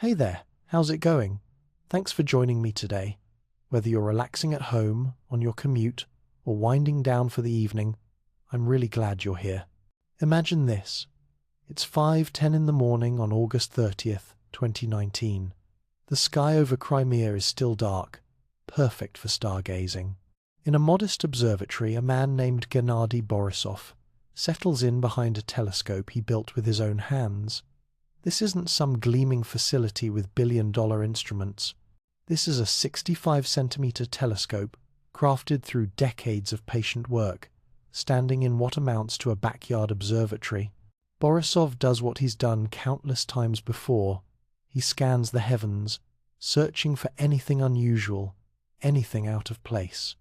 Hey there, how's it going? Thanks for joining me today. Whether you're relaxing at home, on your commute, or winding down for the evening, I'm really glad you're here. Imagine this. It's 5:10 in the morning on August 30th, 2019. The sky over Crimea is still dark, perfect for stargazing. In a modest observatory, a man named Gennady Borisov settles in behind a telescope he built with his own hands. This isn't some gleaming facility with billion-dollar instruments. This is a 65-centimeter telescope crafted through decades of patient work, standing in what amounts to a backyard observatory. Borisov does what he's done countless times before. He scans the heavens, searching for anything unusual, anything out of place.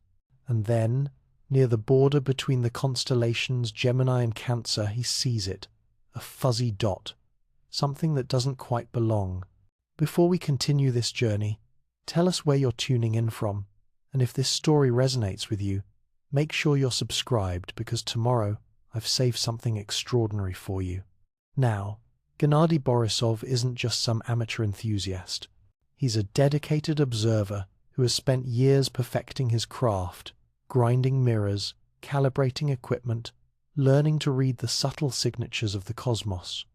And then, near the border between the constellations Gemini and Cancer, he sees it, a fuzzy dot, something that doesn't quite belong. Before we continue this journey, tell us where you're tuning in from, and if this story resonates with you, make sure you're subscribed because tomorrow I've saved something extraordinary for you. Now, Gennady Borisov isn't just some amateur enthusiast. He's a dedicated observer who has spent years perfecting his craft, grinding mirrors, calibrating equipment, learning to read the subtle signatures of the cosmos.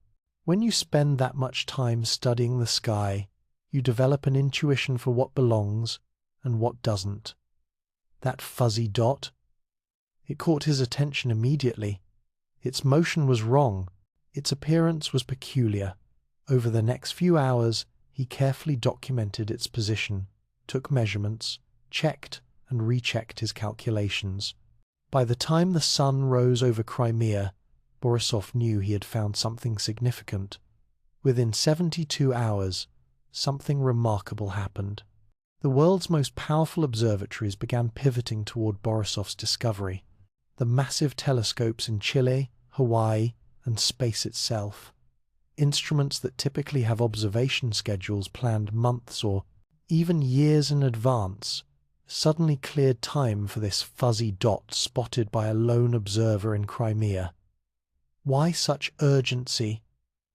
When you spend that much time studying the sky, you develop an intuition for what belongs and what doesn't. That fuzzy dot, it caught his attention immediately. Its motion was wrong. Its appearance was peculiar. Over the next few hours, he carefully documented its position, took measurements, checked and rechecked his calculations. By the time the sun rose over Crimea, Borisov knew he had found something significant. Within 72 hours, something remarkable happened. The world's most powerful observatories began pivoting toward Borisov's discovery. The massive telescopes in Chile, Hawaii, and space itself. Instruments that typically have observation schedules planned months or even years in advance, suddenly cleared time for this fuzzy dot spotted by a lone observer in Crimea. Why such urgency?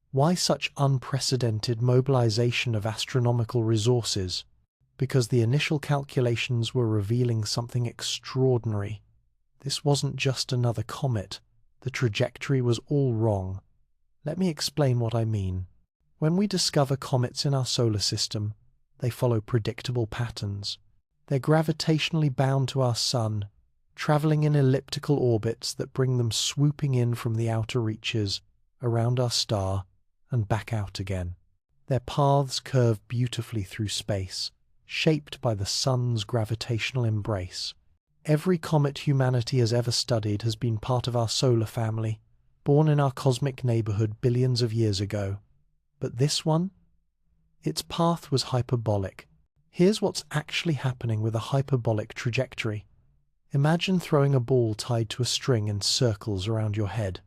Why such unprecedented mobilization of astronomical resources? Because the initial calculations were revealing something extraordinary. This wasn't just another comet. The trajectory was all wrong. Let me explain what I mean. When we discover comets in our solar system, they follow predictable patterns. They're gravitationally bound to our sun, traveling in elliptical orbits that bring them swooping in from the outer reaches, around our star, and back out again. Their paths curve beautifully through space, shaped by the sun's gravitational embrace. Every comet humanity has ever studied has been part of our solar family, born in our cosmic neighborhood billions of years ago. But this one? Its path was hyperbolic. Here's what's actually happening with a hyperbolic trajectory. Imagine throwing a ball tied to a string in circles around your head.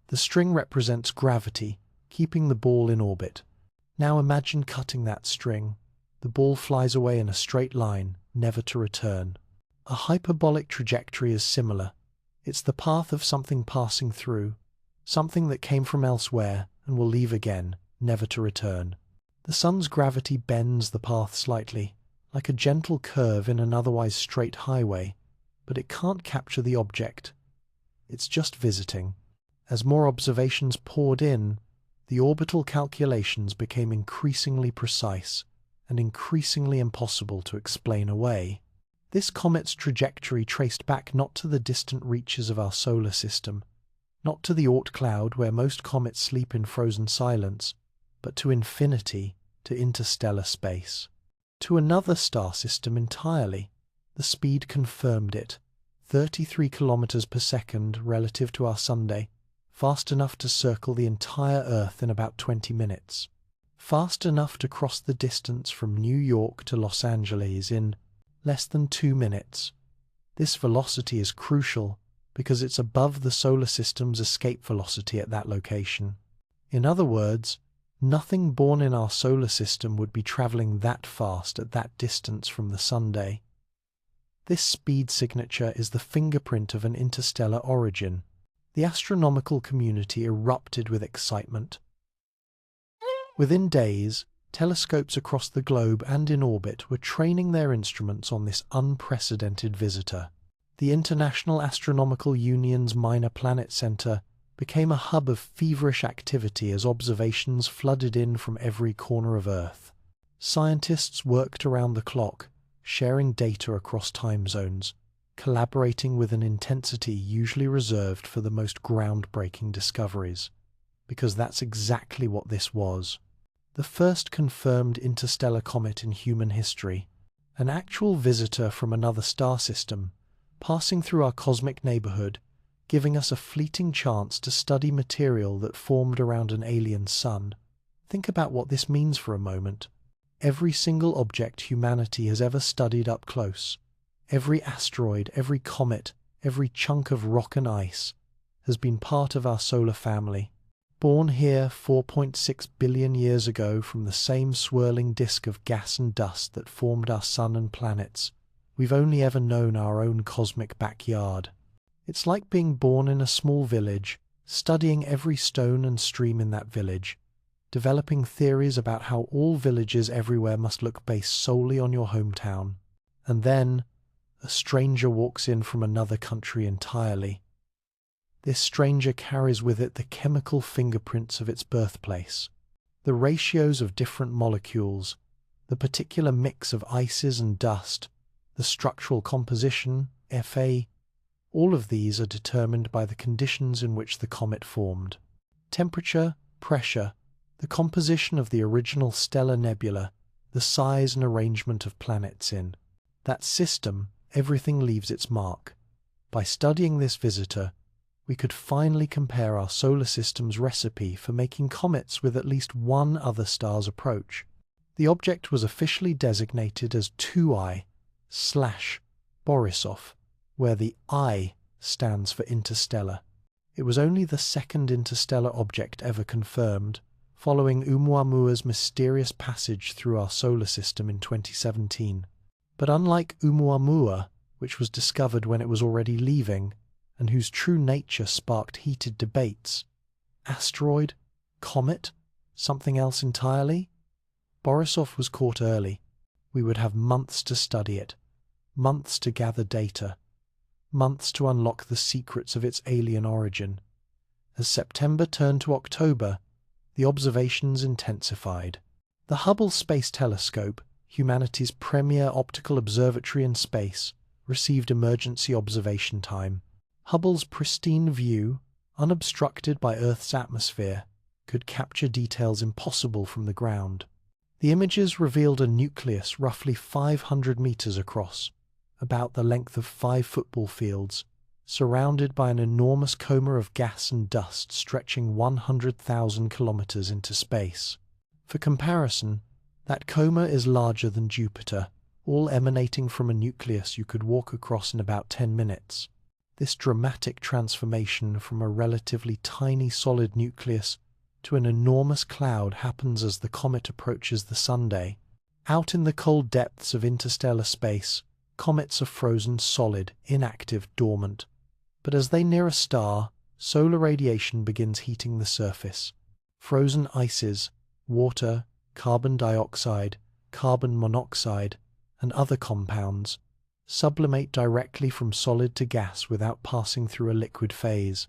The string represents gravity, keeping the ball in orbit. Now imagine cutting that string. The ball flies away in a straight line, never to return. A hyperbolic trajectory is similar. It's the path of something passing through, something that came from elsewhere and will leave again, never to return. The sun's gravity bends the path slightly, like a gentle curve in an otherwise straight highway, but it can't capture the object. It's just visiting. As more observations poured in, the orbital calculations became increasingly precise and increasingly impossible to explain away. This comet's trajectory traced back not to the distant reaches of our solar system, not to the Oort cloud where most comets sleep in frozen silence, but to infinity, to interstellar space. To another star system entirely. The speed confirmed it. 33 kilometers per second relative to our Sunday, fast enough to circle the entire Earth in about 20 minutes. Fast enough to cross the distance from New York to Los Angeles in less than 2 minutes. This velocity is crucial because it's above the solar system's escape velocity at that location. In other words, nothing born in our solar system would be traveling that fast at that distance from the Sunday. This speed signature is the fingerprint of an interstellar origin. The astronomical community erupted with excitement. Within days, Telescopes across the globe and in orbit were training their instruments on this unprecedented visitor. The International Astronomical Union's Minor Planet Center became a hub of feverish activity as observations flooded in from every corner of Earth. Scientists worked around the clock, sharing data across time zones, collaborating with an intensity usually reserved for the most groundbreaking discoveries. Because that's exactly what this was. The first confirmed interstellar comet in human history, an actual visitor from another star system, passing through our cosmic neighborhood, giving us a fleeting chance to study material that formed around an alien sun. Think about what this means for a moment. Every single object humanity has ever studied up close, every asteroid, every comet, every chunk of rock and ice, has been part of our solar family. Born here 4.6 billion years ago from the same swirling disk of gas and dust that formed our sun and planets, we've only ever known our own cosmic backyard. It's like being born in a small village, studying every stone and stream in that village, developing theories about how all villages everywhere must look based solely on your hometown. And then, a stranger walks in from another country entirely. This stranger carries with it the chemical fingerprints of its birthplace, the ratios of different molecules, the particular mix of ices and dust, the structural composition, Fa. All of these are determined by the conditions in which the comet formed. Temperature, pressure, the composition of the original stellar nebula, the size and arrangement of planets in that system, everything leaves its mark. By studying this visitor, we could finally compare our solar system's recipe for making comets with at least one other star's approach. The object was officially designated as 2I/Borisov, where the I stands for interstellar. It was only the second interstellar object ever confirmed, following Oumuamua's mysterious passage through our solar system in 2017. But unlike Oumuamua, which was discovered when it was already leaving, and whose true nature sparked heated debates, asteroid, comet, something else entirely? Borisov was caught early. We would have months to study it, months to gather data, months to unlock the secrets of its alien origin. As September turned to October, the observations intensified. The Hubble Space Telescope, humanity's premier optical observatory in space, received emergency observation time. Hubble's pristine view, unobstructed by Earth's atmosphere, could capture details impossible from the ground. The images revealed a nucleus roughly 500 meters across, about the length of 5 football fields, surrounded by an enormous coma of gas and dust stretching 100,000 kilometers into space. For comparison, that coma is larger than Jupiter, all emanating from a nucleus you could walk across in about 10 minutes. This dramatic transformation from a relatively tiny solid nucleus to an enormous cloud happens as the comet approaches the sunday. Out in the cold depths of interstellar space, comets are frozen solid, inactive, dormant. But as they near a star, solar radiation begins heating the surface. Frozen ices, water, carbon dioxide, carbon monoxide, and other compounds sublimate directly from solid to gas without passing through a liquid phase.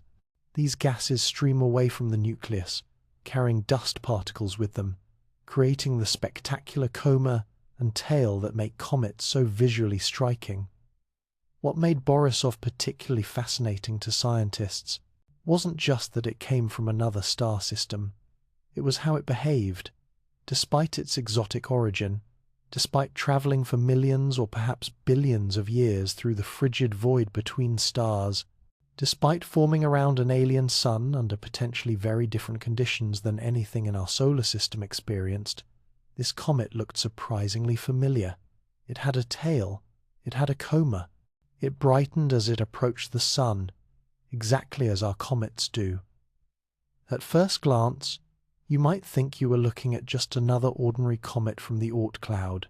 These gases stream away from the nucleus, carrying dust particles with them, creating the spectacular coma and tail that make comets so visually striking. What made Borisov particularly fascinating to scientists wasn't just that it came from another star system. It was how it behaved. Despite its exotic origin, despite traveling for millions or perhaps billions of years through the frigid void between stars, despite forming around an alien sun under potentially very different conditions than anything in our solar system experienced, this comet looked surprisingly familiar. It had a tail. It had a coma. It brightened as it approached the sun, exactly as our comets do. At first glance, you might think you were looking at just another ordinary comet from the Oort cloud.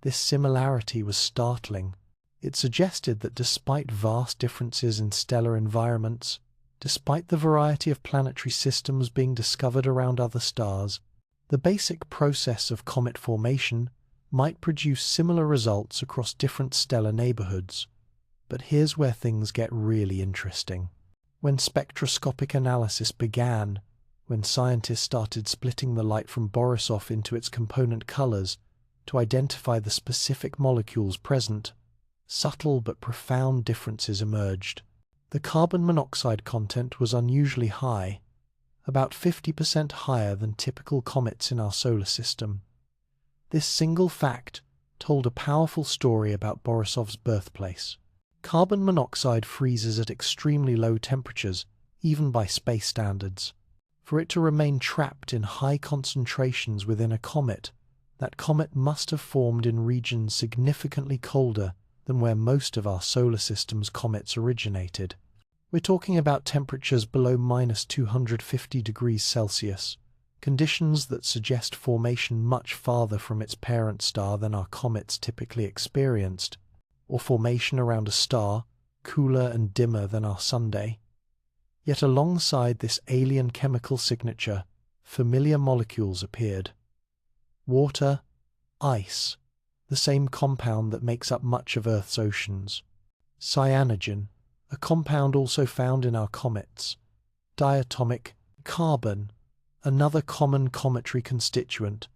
This similarity was startling. It suggested that despite vast differences in stellar environments, despite the variety of planetary systems being discovered around other stars, The basic process of comet formation might produce similar results across different stellar neighborhoods, but here's where things get really interesting. When spectroscopic analysis began, when scientists started splitting the light from Borisov into its component colors to identify the specific molecules present, subtle but profound differences emerged. The carbon monoxide content was unusually high, about 50% higher than typical comets in our solar system. This single fact told a powerful story about Borisov's birthplace. Carbon monoxide freezes at extremely low temperatures, even by space standards. For it to remain trapped in high concentrations within a comet, that comet must have formed in regions significantly colder than where most of our solar system's comets originated. We're talking about temperatures below -250 degrees Celsius, conditions that suggest formation much farther from its parent star than our comets typically experienced, or formation around a star cooler and dimmer than our Sunday. Yet alongside this alien chemical signature, familiar molecules appeared. Water, ice, the same compound that makes up much of Earth's oceans. Cyanogen, a compound also found in our comets. Diatomic carbon, another common cometary constituent.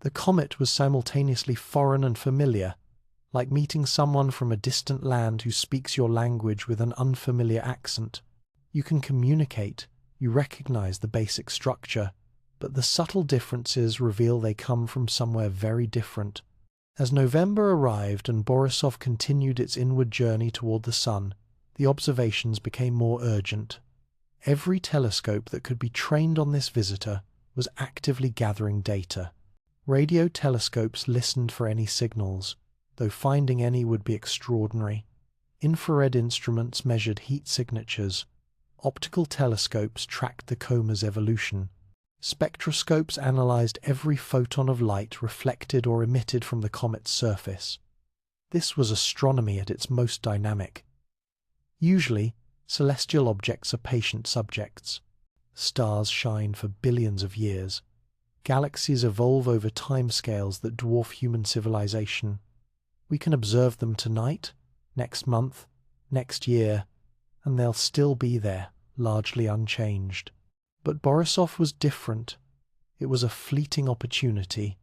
The comet was simultaneously foreign and familiar, like meeting someone from a distant land who speaks your language with an unfamiliar accent. You can communicate, you recognize the basic structure, but the subtle differences reveal they come from somewhere very different. As November arrived and Borisov continued its inward journey toward the Sun, the observations became more urgent. Every telescope that could be trained on this visitor was actively gathering data. Radio telescopes listened for any signals, though finding any would be extraordinary. Infrared instruments measured heat signatures. Optical telescopes tracked the coma's evolution. Spectroscopes analyzed every photon of light reflected or emitted from the comet's surface. This was astronomy at its most dynamic. Usually, celestial objects are patient subjects. Stars shine for billions of years. Galaxies evolve over timescales that dwarf human civilization. We can observe them tonight, next month, next year, and they'll still be there, largely unchanged. But Borisov was different. It was a fleeting opportunity.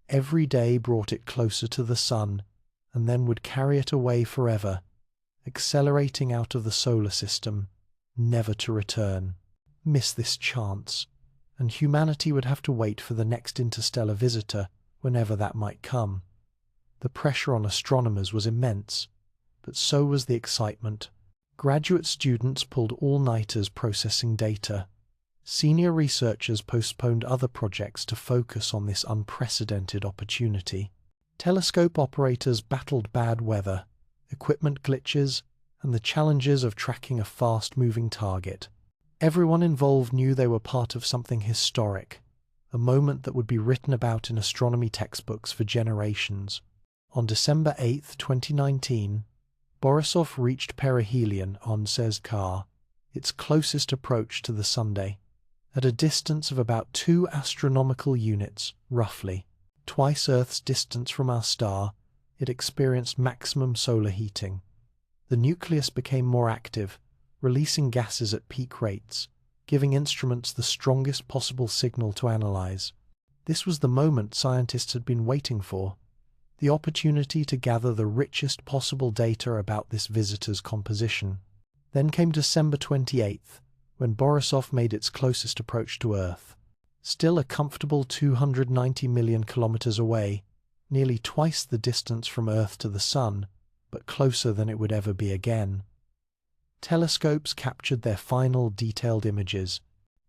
Every day brought it closer to the Sun, and then would carry it away forever, accelerating out of the solar system, never to return. Miss this chance, and humanity would have to wait for the next interstellar visitor, whenever that might come. The pressure on astronomers was immense, but so was the excitement. Graduate students pulled all-nighters processing data. Senior researchers postponed other projects to focus on this unprecedented opportunity. Telescope operators battled bad weather, equipment glitches, and the challenges of tracking a fast-moving target. Everyone involved knew they were part of something historic, a moment that would be written about in astronomy textbooks for generations. On December 8, 2019, Borisov reached perihelion on Sezkar, its closest approach to the Sunday, at a distance of about 2 astronomical units, roughly. Twice Earth's distance from our star, it experienced maximum solar heating. The nucleus became more active, releasing gases at peak rates, giving instruments the strongest possible signal to analyze. This was the moment scientists had been waiting for, the opportunity to gather the richest possible data about this visitor's composition. Then came December 28th, when Borisov made its closest approach to Earth. Still a comfortable 290 million kilometers away, nearly twice the distance from Earth to the Sun, but closer than it would ever be again. Telescopes captured their final detailed images.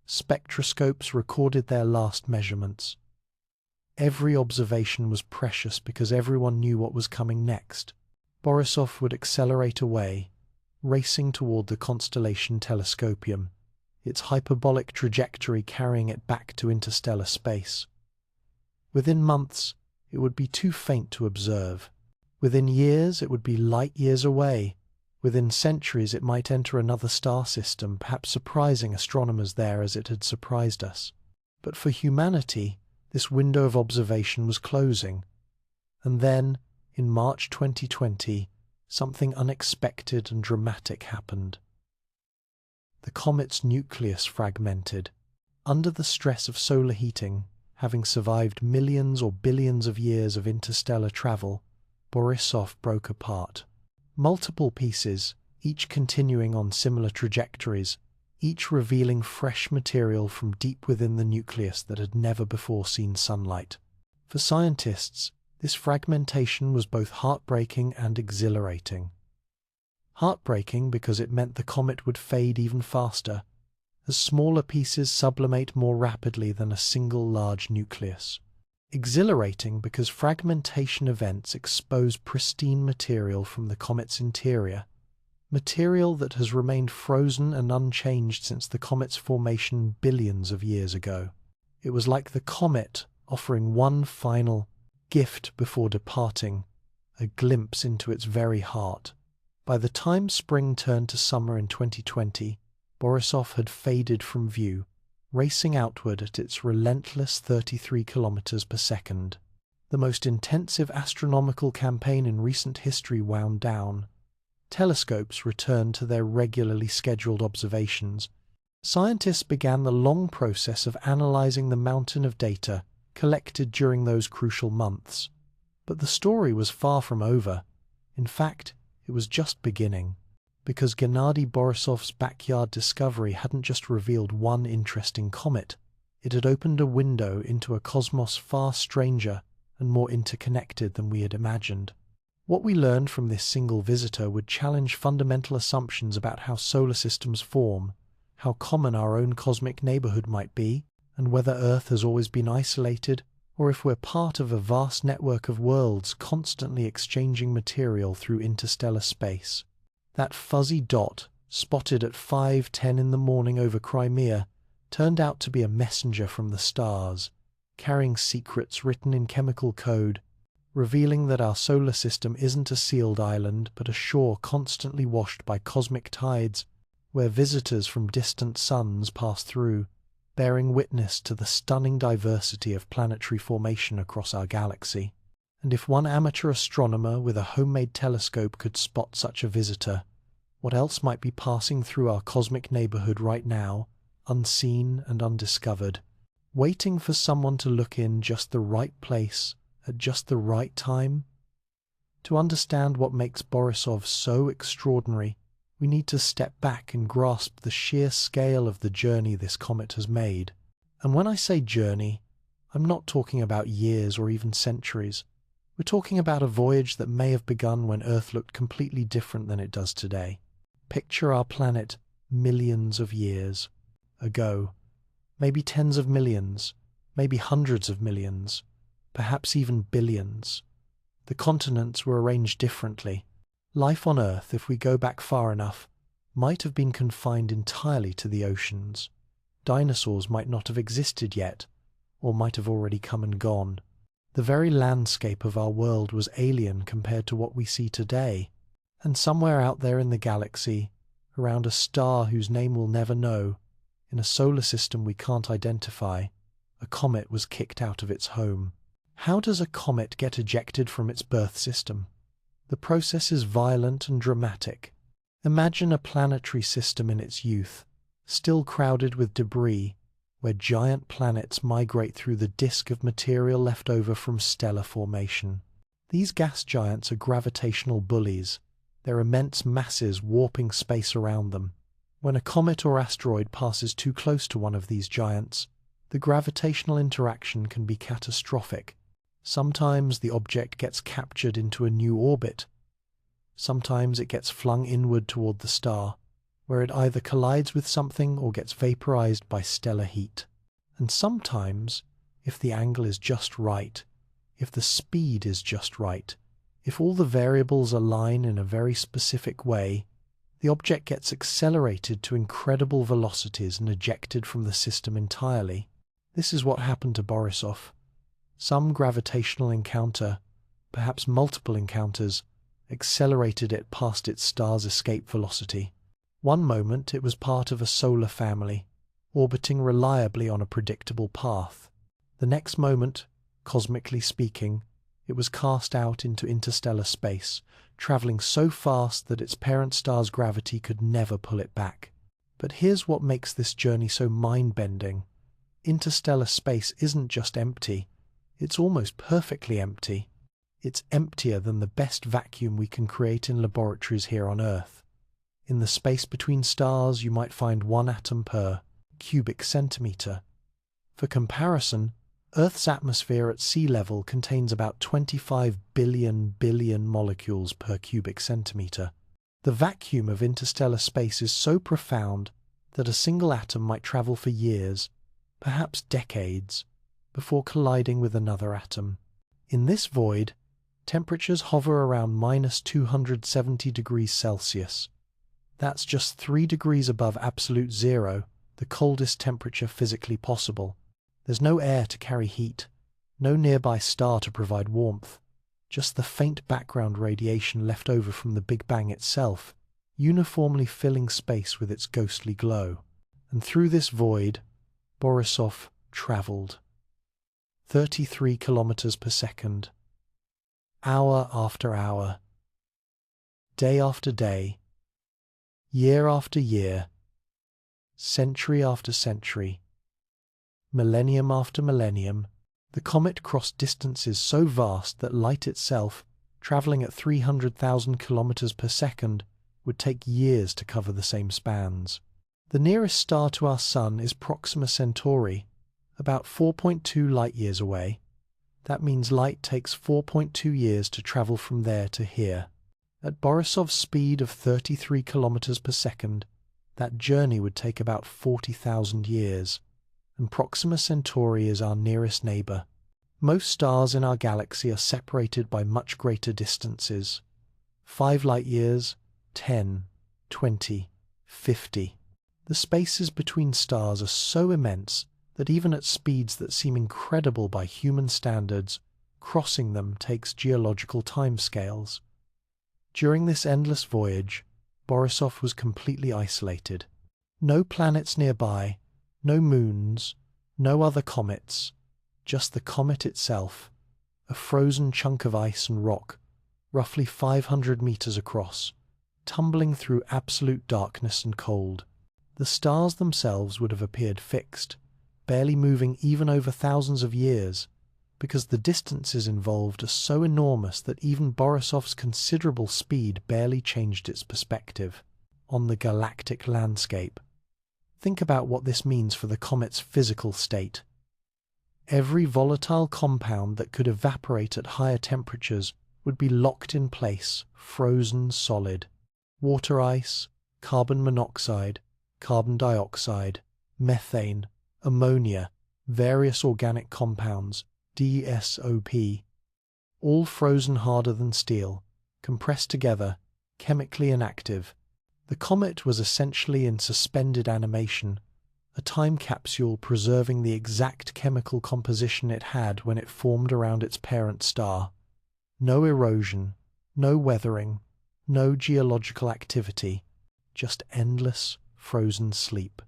Spectroscopes recorded their last measurements. Every observation was precious because everyone knew what was coming next. Borisov would accelerate away, racing toward the constellation Telescopium, its hyperbolic trajectory carrying it back to interstellar space. Within months, it would be too faint to observe. Within years, it would be light years away. Within centuries, it might enter another star system, perhaps surprising astronomers there as it had surprised us. But for humanity, this window of observation was closing. And then, in March 2020, something unexpected and dramatic happened. The comet's nucleus fragmented. Under the stress of solar heating, having survived millions or billions of years of interstellar travel, Borisov broke apart. Multiple pieces, each continuing on similar trajectories, each revealing fresh material from deep within the nucleus that had never before seen sunlight. For scientists, this fragmentation was both heartbreaking and exhilarating. Heartbreaking because it meant the comet would fade even faster, as smaller pieces sublimate more rapidly than a single large nucleus. Exhilarating because fragmentation events expose pristine material from the comet's interior, material that has remained frozen and unchanged since the comet's formation billions of years ago. It was like the comet offering one final gift before departing, a glimpse into its very heart. By the time spring turned to summer in 2020, Borisov had faded from view, racing outward at its relentless 33 kilometers per second. The most intensive astronomical campaign in recent history wound down. Telescopes returned to their regularly scheduled observations. Scientists began the long process of analyzing the mountain of data collected during those crucial months. But the story was far from over. In fact, it was just beginning. Because Gennady Borisov's backyard discovery hadn't just revealed one interesting comet, it had opened a window into a cosmos far stranger and more interconnected than we had imagined. What we learned from this single visitor would challenge fundamental assumptions about how solar systems form, how common our own cosmic neighborhood might be, and whether Earth has always been isolated, or if we're part of a vast network of worlds constantly exchanging material through interstellar space. That fuzzy dot, spotted at 5:10 in the morning over Crimea, turned out to be a messenger from the stars, carrying secrets written in chemical code, revealing that our solar system isn't a sealed island but a shore constantly washed by cosmic tides, where visitors from distant suns pass through, bearing witness to the stunning diversity of planetary formation across our galaxy. And if one amateur astronomer with a homemade telescope could spot such a visitor, what else might be passing through our cosmic neighborhood right now, unseen and undiscovered, waiting for someone to look in just the right place at just the right time? To understand what makes Borisov so extraordinary, we need to step back and grasp the sheer scale of the journey this comet has made. And when I say journey, I'm not talking about years or even centuries. We're talking about a voyage that may have begun when Earth looked completely different than it does today. Picture our planet millions of years ago, maybe tens of millions, maybe hundreds of millions, perhaps even billions. The continents were arranged differently. Life on Earth, if we go back far enough, might have been confined entirely to the oceans. Dinosaurs might not have existed yet, or might have already come and gone. The very landscape of our world was alien compared to what we see today. And somewhere out there in the galaxy, around a star whose name we'll never know, in a solar system we can't identify, a comet was kicked out of its home. How does a comet get ejected from its birth system? The process is violent and dramatic. Imagine a planetary system in its youth, still crowded with debris, where giant planets migrate through the disk of material left over from stellar formation. These gas giants are gravitational bullies, their immense masses warping space around them. When a comet or asteroid passes too close to one of these giants, the gravitational interaction can be catastrophic. Sometimes the object gets captured into a new orbit. Sometimes it gets flung inward toward the star, where it either collides with something or gets vaporized by stellar heat. And sometimes, if the angle is just right, if the speed is just right, if all the variables align in a very specific way, the object gets accelerated to incredible velocities and ejected from the system entirely. This is what happened to Borisov. Some gravitational encounter, perhaps multiple encounters, accelerated it past its star's escape velocity. One moment it was part of a solar family, orbiting reliably on a predictable path. The next moment, cosmically speaking, it was cast out into interstellar space, traveling so fast that its parent star's gravity could never pull it back. But here's what makes this journey so mind-bending. Interstellar space isn't just empty, it's almost perfectly empty. It's emptier than the best vacuum we can create in laboratories here on Earth. In the space between stars, you might find 1 atom per cubic centimeter. For comparison, Earth's atmosphere at sea level contains about 25 billion molecules per cubic centimeter. The vacuum of interstellar space is so profound that a single atom might travel for years, perhaps decades, before colliding with another atom. In this void, temperatures hover around -270 degrees Celsius. That's just 3 degrees above absolute zero, the coldest temperature physically possible. There's no air to carry heat, no nearby star to provide warmth, just the faint background radiation left over from the Big Bang itself, uniformly filling space with its ghostly glow. And through this void, Borisov travelled. 33 kilometers per second. Hour after hour. Day after day. Year after year. Century after century. Millennium after millennium. The comet crossed distances so vast that light itself, travelling at 300,000 kilometers per second, would take years to cover the same spans. The nearest star to our Sun is Proxima Centauri, about 4.2 light-years away. That means light takes 4.2 years to travel from there to here. At Borisov's speed of 33 kilometers per second, that journey would take about 40,000 years. And Proxima Centauri is our nearest neighbour. Most stars in our galaxy are separated by much greater distances. 5 light-years, 10, 20, 50. The spaces between stars are so immense that even at speeds that seem incredible by human standards, crossing them takes geological timescales. During this endless voyage, Borisov was completely isolated. No planets nearby, no moons, no other comets, just the comet itself, a frozen chunk of ice and rock, roughly 500 meters across, tumbling through absolute darkness and cold. The stars themselves would have appeared fixed, barely moving even over thousands of years, because the distances involved are so enormous that even Borisov's considerable speed barely changed its perspective on the galactic landscape. Think about what this means for the comet's physical state. Every volatile compound that could evaporate at higher temperatures would be locked in place, frozen solid. Water ice, carbon monoxide, carbon dioxide, methane, ammonia, various organic compounds, DSOP, all frozen harder than steel, compressed together, chemically inactive. The comet was essentially in suspended animation, a time capsule preserving the exact chemical composition it had when it formed around its parent star. No erosion, no weathering, no geological activity, just endless, frozen sleep.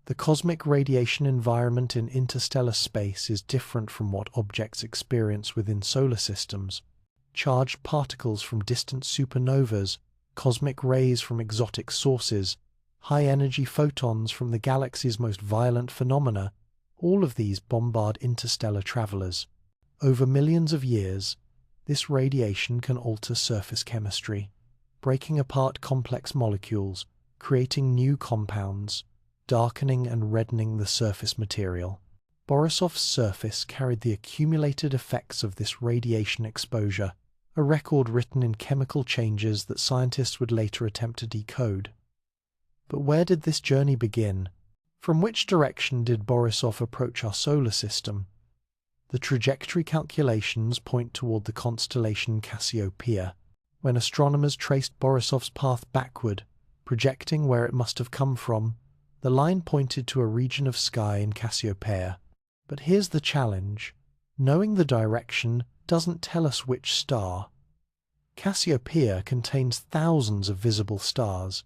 The cosmic radiation environment in interstellar space is different from what objects experience within solar systems. Charged particles from distant supernovas, cosmic rays from exotic sources, high-energy photons from the galaxy's most violent phenomena, all of these bombard interstellar travelers. Over millions of years, this radiation can alter surface chemistry, breaking apart complex molecules, creating new compounds, darkening and reddening the surface material. Borisov's surface carried the accumulated effects of this radiation exposure, a record written in chemical changes that scientists would later attempt to decode. But where did this journey begin? From which direction did Borisov approach our solar system? The trajectory calculations point toward the constellation Cassiopeia. When astronomers traced Borisov's path backward, projecting where it must have come from, the line pointed to a region of sky in Cassiopeia. But here's the challenge. Knowing the direction doesn't tell us which star. Cassiopeia contains thousands of visible stars,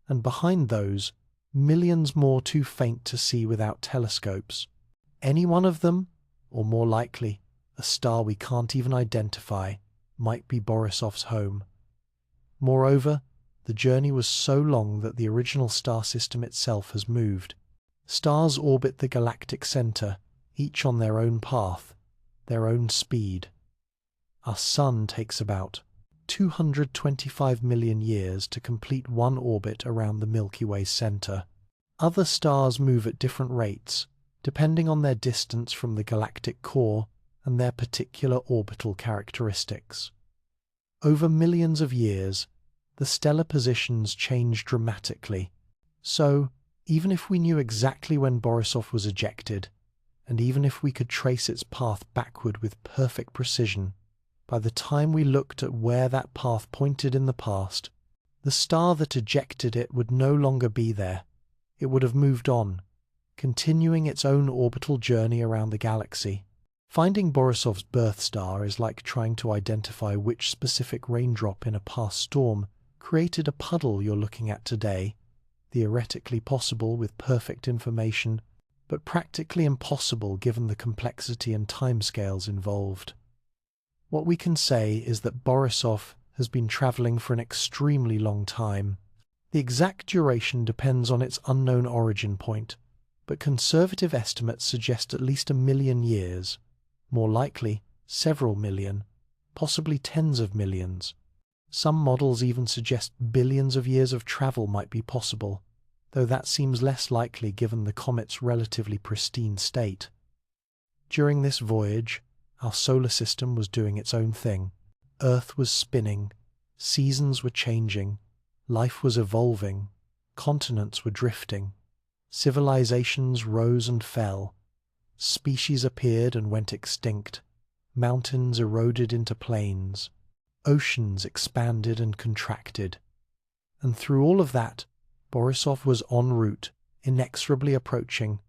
and behind those, millions more too faint to see without telescopes. Any one of them, or more likely, a star we can't even identify, might be Borisov's home. Moreover, the journey was so long that the original star system itself has moved. Stars orbit the galactic center, each on their own path, their own speed. Our Sun takes about 225 million years to complete one orbit around the Milky Way's center. Other stars move at different rates, depending on their distance from the galactic core and their particular orbital characteristics. Over millions of years, the stellar positions change dramatically. So, even if we knew exactly when Borisov was ejected, and even if we could trace its path backward with perfect precision, by the time we looked at where that path pointed in the past, the star that ejected it would no longer be there. It would have moved on, continuing its own orbital journey around the galaxy. Finding Borisov's birth star is like trying to identify which specific raindrop in a past storm created a puddle you're looking at today, theoretically possible with perfect information, but practically impossible given the complexity and timescales involved. What we can say is that Borisov has been travelling for an extremely long time. The exact duration depends on its unknown origin point, but conservative estimates suggest at least 1 million years, more likely several million, possibly tens of millions. Some models even suggest billions of years of travel might be possible, though that seems less likely given the comet's relatively pristine state. During this voyage, our solar system was doing its own thing. Earth was spinning, seasons were changing, life was evolving, continents were drifting, civilizations rose and fell, species appeared and went extinct, mountains eroded into plains, oceans expanded and contracted. And through all of that, Borisov was en route, inexorably approaching,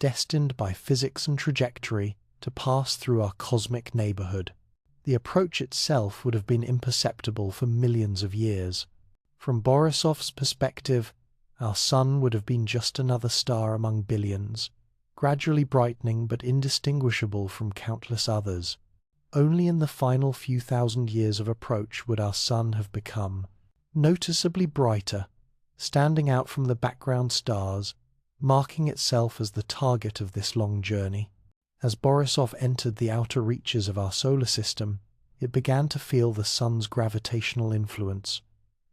destined by physics and trajectory to pass through our cosmic neighborhood. The approach itself would have been imperceptible for millions of years. From Borisov's perspective, our Sun would have been just another star among billions, gradually brightening but indistinguishable from countless others. Only in the final few thousand years of approach would our Sun have become noticeably brighter, standing out from the background stars, marking itself as the target of this long journey. As Borisov entered the outer reaches of our solar system, it began to feel the Sun's gravitational influence.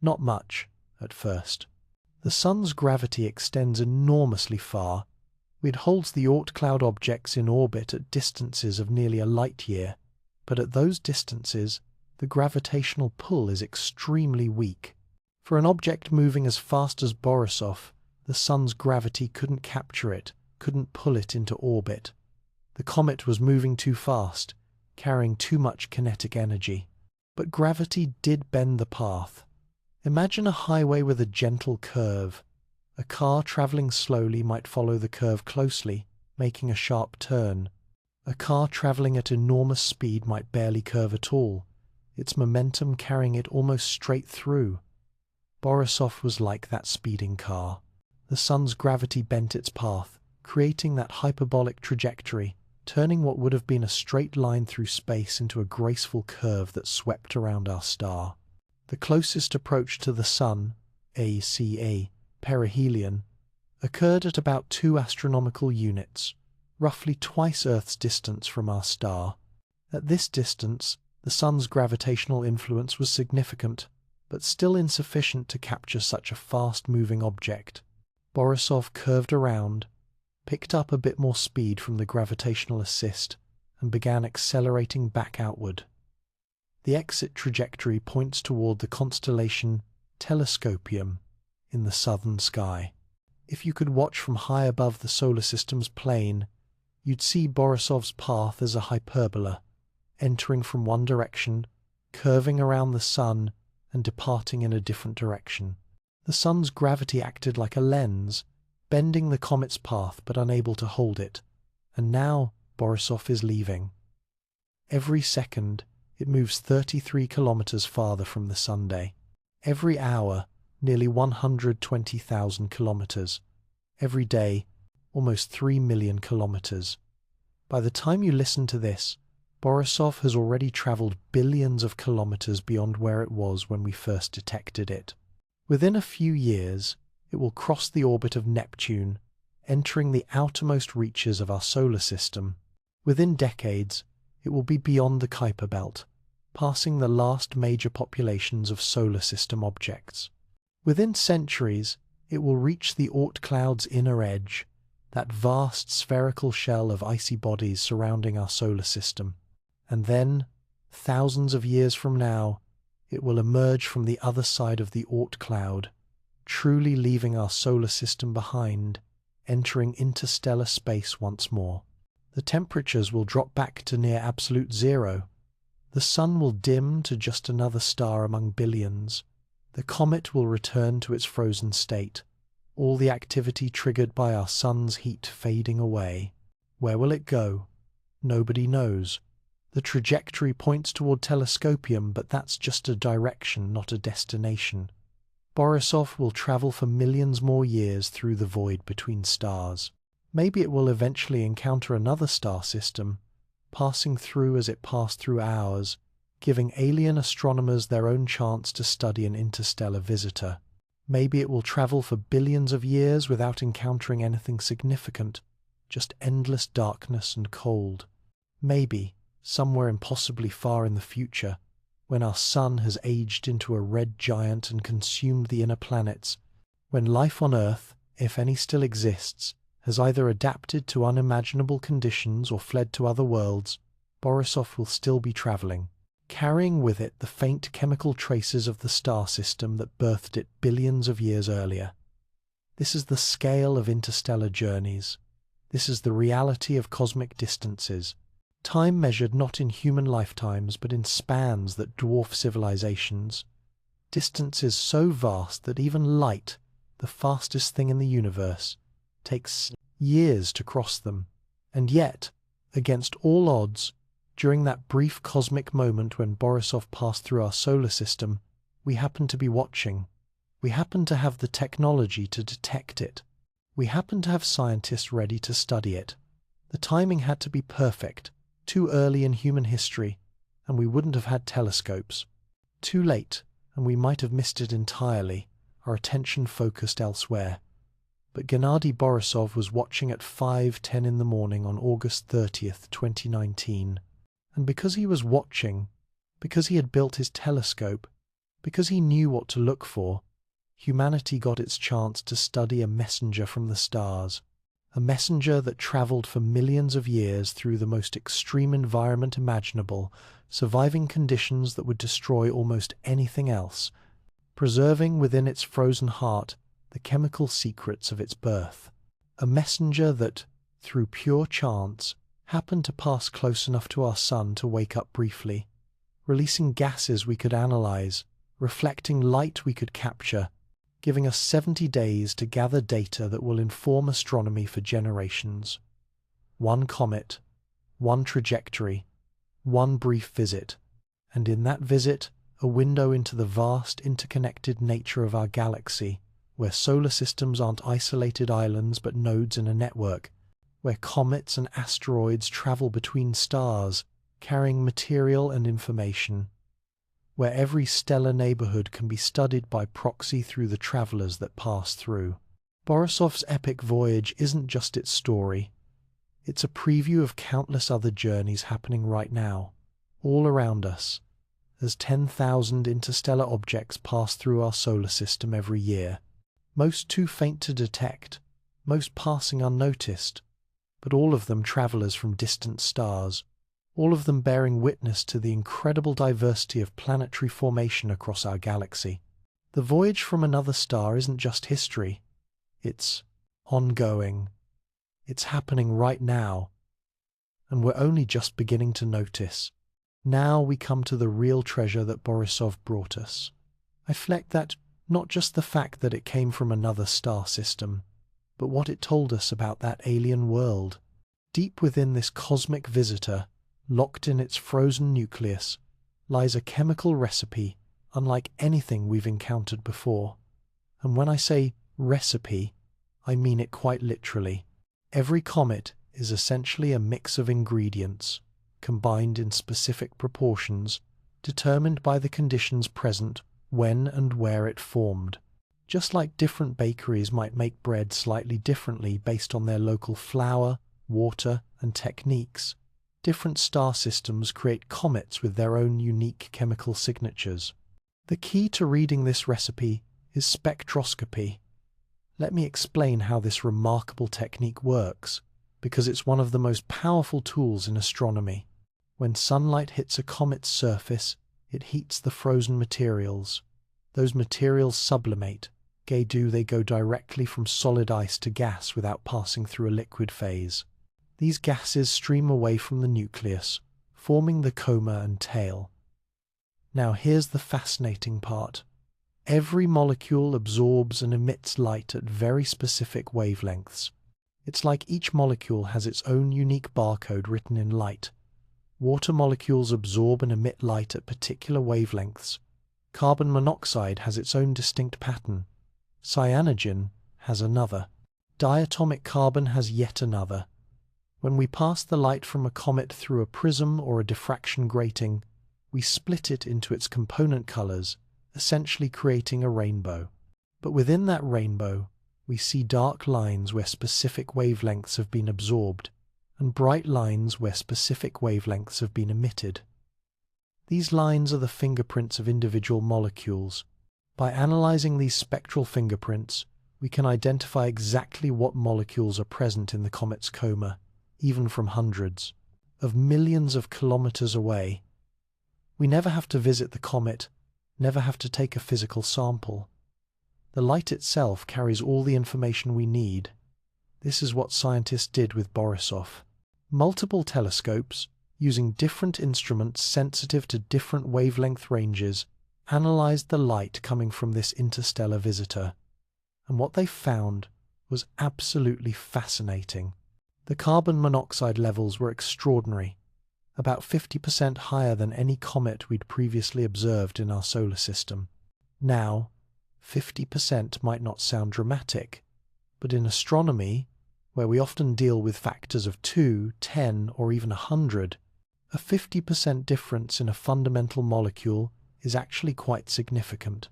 Not much, at first. The Sun's gravity extends enormously far. It holds the Oort cloud objects in orbit at distances of nearly a light-year, but at those distances, the gravitational pull is extremely weak. For an object moving as fast as Borisov, the Sun's gravity couldn't capture it, couldn't pull it into orbit. The comet was moving too fast, carrying too much kinetic energy. But gravity did bend the path. Imagine a highway with a gentle curve. A car travelling slowly might follow the curve closely, making a sharp turn. A car travelling at enormous speed might barely curve at all, its momentum carrying it almost straight through. Borisov was like that speeding car. The Sun's gravity bent its path, creating that hyperbolic trajectory, turning what would have been a straight line through space into a graceful curve that swept around our star. The closest approach to the Sun, ACA, perihelion, occurred at about 2 astronomical units, roughly twice Earth's distance from our star. At this distance, the Sun's gravitational influence was significant, but still insufficient to capture such a fast-moving object. Borisov curved around, picked up a bit more speed from the gravitational assist, and began accelerating back outward. The exit trajectory points toward the constellation Telescopium in the southern sky. If you could watch from high above the solar system's plane, you'd see Borisov's path as a hyperbola, entering from one direction, curving around the Sun, and departing in a different direction. The Sun's gravity acted like a lens, bending the comet's path but unable to hold it, and now Borisov is leaving. Every second, it moves 33 kilometers farther from the Sunday. Every hour, nearly 120,000 kilometers. every day, almost 3 million kilometers. By the time you listen to this, Borisov has already traveled billions of kilometers beyond where it was when we first detected it. Within a few years, it will cross the orbit of Neptune, entering the outermost reaches of our solar system. Within decades, it will be beyond the Kuiper Belt, passing the last major populations of solar system objects. Within centuries, it will reach the Oort cloud's inner edge, that vast spherical shell of icy bodies surrounding our solar system. And then, thousands of years from now, it will emerge from the other side of the Oort cloud, truly leaving our solar system behind, entering interstellar space once more. The temperatures will drop back to near absolute zero. The sun will dim to just another star among billions. The comet will return to its frozen state, all the activity triggered by our sun's heat fading away. Where will it go? Nobody knows. The trajectory points toward telescopium, but that's just a direction, not a destination. Borisov will travel for millions more years through the void between stars. Maybe it will eventually encounter another star system, passing through as it passed through ours, giving alien astronomers their own chance to study an interstellar visitor. Maybe it will travel for billions of years without encountering anything significant, just endless darkness and cold. Maybe, somewhere impossibly far in the future, when our sun has aged into a red giant and consumed the inner planets, when life on Earth, if any still exists, has either adapted to unimaginable conditions or fled to other worlds, Borisov will still be traveling, carrying with it the faint chemical traces of the star system that birthed it billions of years earlier. This is the scale of interstellar journeys. This is the reality of cosmic distances. Time measured not in human lifetimes, but in spans that dwarf civilizations. Distances so vast that even light, the fastest thing in the universe, takes years to cross them. And yet, against all odds, during that brief cosmic moment when Borisov passed through our solar system, we happened to be watching. We happened to have the technology to detect it. We happened to have scientists ready to study it. The timing had to be perfect. Too early in human history, and we wouldn't have had telescopes. Too late, and we might have missed it entirely, our attention focused elsewhere. But Gennady Borisov was watching at 5:10 in the morning on August 30th, 2019. And because he was watching, because he had built his telescope, because he knew what to look for, humanity got its chance to study a messenger from the stars. A messenger that travelled for millions of years through the most extreme environment imaginable, surviving conditions that would destroy almost anything else, preserving within its frozen heart the chemical secrets of its birth. A messenger that, through pure chance, happened to pass close enough to our sun to wake up briefly, releasing gases we could analyze, reflecting light we could capture, giving us 70 days to gather data that will inform astronomy for generations. One comet, one trajectory, one brief visit, and in that visit, a window into the vast interconnected nature of our galaxy, where solar systems aren't isolated islands but nodes in a network, where comets and asteroids travel between stars, carrying material and information, where every stellar neighborhood can be studied by proxy through the travelers that pass through. Borisov's epic voyage isn't just its story. It's a preview of countless other journeys happening right now, all around us, as 10,000 interstellar objects pass through our solar system every year, most too faint to detect, most passing unnoticed, but all of them travelers from distant stars, all of them bearing witness to the incredible diversity of planetary formation across our galaxy. The voyage from another star isn't just history. It's ongoing. It's happening right now. And we're only just beginning to notice. Now we come to the real treasure that Borisov brought us. I reflect that not just the fact that it came from another star system, but what it told us about that alien world. Deep within this cosmic visitor, locked in its frozen nucleus, lies a chemical recipe unlike anything we've encountered before. And when I say recipe, I mean it quite literally. Every comet is essentially a mix of ingredients, combined in specific proportions, determined by the conditions present when and where it formed. Just like different bakeries might make bread slightly differently based on their local flour, water, and techniques, different star systems create comets with their own unique chemical signatures. The key to reading this recipe is spectroscopy. Let me explain how this remarkable technique works, because it's one of the most powerful tools in astronomy. When sunlight hits a comet's surface, it heats the frozen materials. Those materials sublimate. They go directly from solid ice to gas without passing through a liquid phase. These gases stream away from the nucleus, forming the coma and tail. Now here's the fascinating part. Every molecule absorbs and emits light at very specific wavelengths. It's like each molecule has its own unique barcode written in light. Water molecules absorb and emit light at particular wavelengths. Carbon monoxide has its own distinct pattern. Cyanogen has another. Diatomic carbon has yet another. When we pass the light from a comet through a prism or a diffraction grating, we split it into its component colors, essentially creating a rainbow. But within that rainbow, we see dark lines where specific wavelengths have been absorbed, and bright lines where specific wavelengths have been emitted. These lines are the fingerprints of individual molecules. By analyzing these spectral fingerprints, we can identify exactly what molecules are present in the comet's coma, even from hundreds of millions of kilometers away. We never have to visit the comet, never have to take a physical sample. The light itself carries all the information we need. This is what scientists did with Borisov. Multiple telescopes, using different instruments sensitive to different wavelength ranges, analyzed the light coming from this interstellar visitor. And what they found was absolutely fascinating. The carbon monoxide levels were extraordinary, about 50% higher than any comet we'd previously observed in our solar system. Now, 50% might not sound dramatic, but in astronomy, where we often deal with factors of 2, 10, or even 100, a 50% difference in a fundamental molecule is actually quite significant.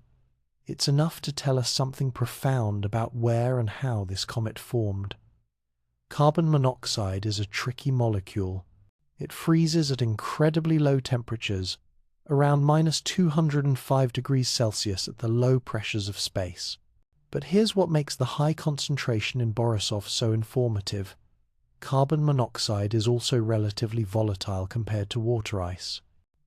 It's enough to tell us something profound about where and how this comet formed. Carbon monoxide is a tricky molecule. It freezes at incredibly low temperatures, around -205 degrees Celsius at the low pressures of space. But here's what makes the high concentration in Borisov so informative. Carbon monoxide is also relatively volatile compared to water ice.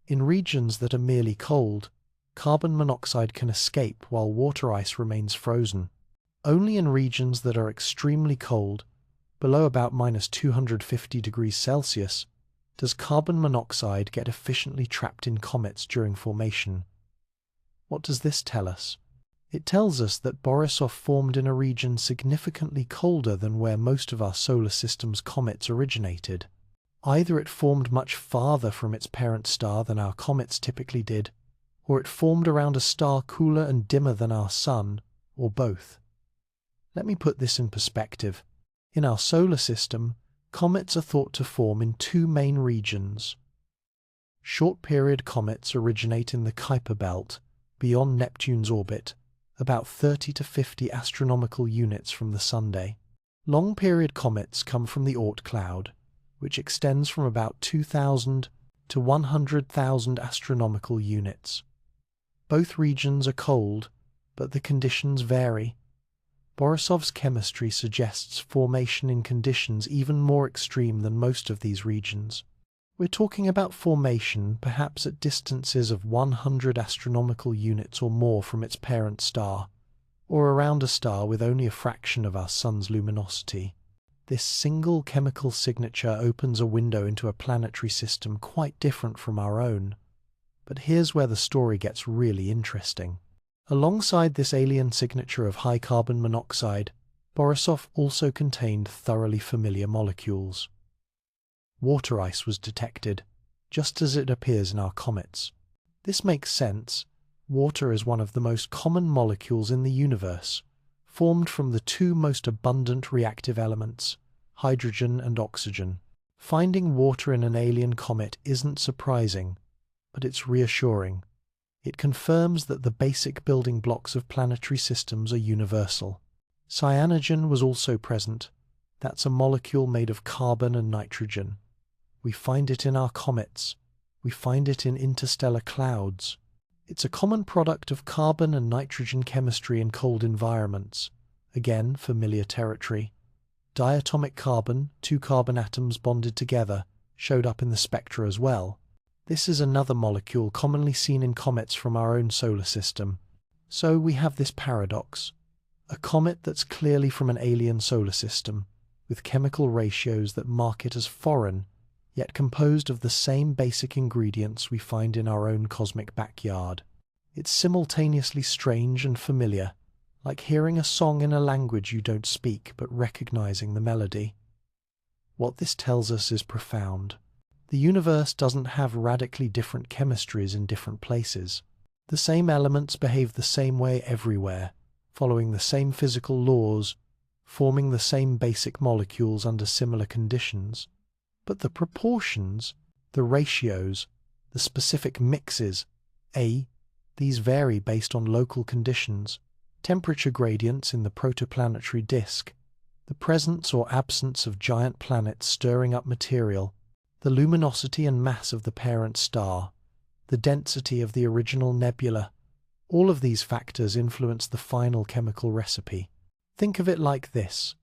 In regions that are merely cold, carbon monoxide can escape while water ice remains frozen. Only in regions that are extremely cold, below about -250 degrees Celsius, does carbon monoxide get efficiently trapped in comets during formation. What does this tell us? It tells us that Borisov formed in a region significantly colder than where most of our solar system's comets originated. Either it formed much farther from its parent star than our comets typically did, or it formed around a star cooler and dimmer than our Sun, or both. Let me put this in perspective. In our solar system, comets are thought to form in two main regions. Short-period comets originate in the Kuiper belt, beyond Neptune's orbit, about 30 to 50 astronomical units from the Sunday. Long-period comets come from the Oort cloud, which extends from about 2,000 to 100,000 astronomical units. Both regions are cold, but the conditions vary. Borisov's chemistry suggests formation in conditions even more extreme than most of these regions. We're talking about formation perhaps at distances of 100 astronomical units or more from its parent star, or around a star with only a fraction of our Sun's luminosity. This single chemical signature opens a window into a planetary system quite different from our own. But here's where the story gets really interesting. Alongside this alien signature of high carbon monoxide, Borisov also contained thoroughly familiar molecules. Water ice was detected, just as it appears in our comets. This makes sense. Water is one of the most common molecules in the universe, formed from the two most abundant reactive elements, hydrogen and oxygen. Finding water in an alien comet isn't surprising, but it's reassuring. It confirms that the basic building blocks of planetary systems are universal. Cyanogen was also present. That's a molecule made of carbon and nitrogen. We find it in our comets. We find it in interstellar clouds. It's a common product of carbon and nitrogen chemistry in cold environments. Again, familiar territory. Diatomic carbon, two carbon atoms bonded together, showed up in the spectra as well. This is another molecule commonly seen in comets from our own solar system. So we have this paradox. A comet that's clearly from an alien solar system, with chemical ratios that mark it as foreign, yet composed of the same basic ingredients we find in our own cosmic backyard. It's simultaneously strange and familiar, like hearing a song in a language you don't speak but recognizing the melody. What this tells us is profound. The universe doesn't have radically different chemistries in different places. The same elements behave the same way everywhere, following the same physical laws, forming the same basic molecules under similar conditions. But the proportions, the ratios, the specific mixes, these vary based on local conditions, temperature gradients in the protoplanetary disk, the presence or absence of giant planets stirring up material, the luminosity and mass of the parent star, the density of the original nebula. All of these factors influence the final chemical recipe. Think of it like this.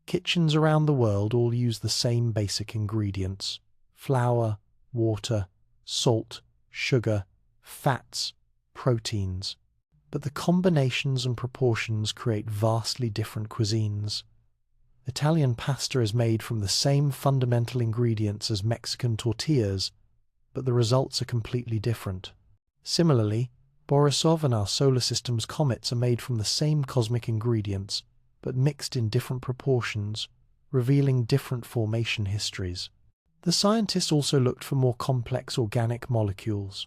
Kitchens around the world all use the same basic ingredients: flour, water, salt, sugar, fats, proteins. But the combinations and proportions create vastly different cuisines. Italian pasta is made from the same fundamental ingredients as Mexican tortillas, but the results are completely different. Similarly, Borisov and our solar system's comets are made from the same cosmic ingredients, but mixed in different proportions, revealing different formation histories. The scientists also looked for more complex organic molecules.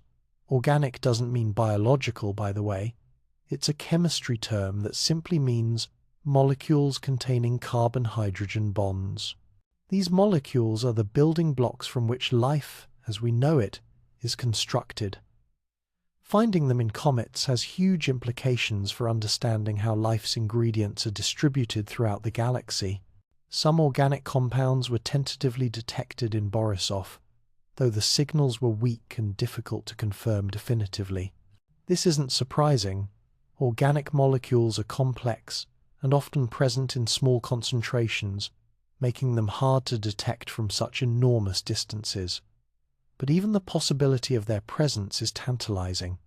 Organic doesn't mean biological, by the way. It's a chemistry term that simply means molecules containing carbon-hydrogen bonds. These molecules are the building blocks from which life, as we know it, is constructed. Finding them in comets has huge implications for understanding how life's ingredients are distributed throughout the galaxy. Some organic compounds were tentatively detected in Borisov, though the signals were weak and difficult to confirm definitively. This isn't surprising. Organic molecules are complex and often present in small concentrations, making them hard to detect from such enormous distances. But even the possibility of their presence is tantalizing.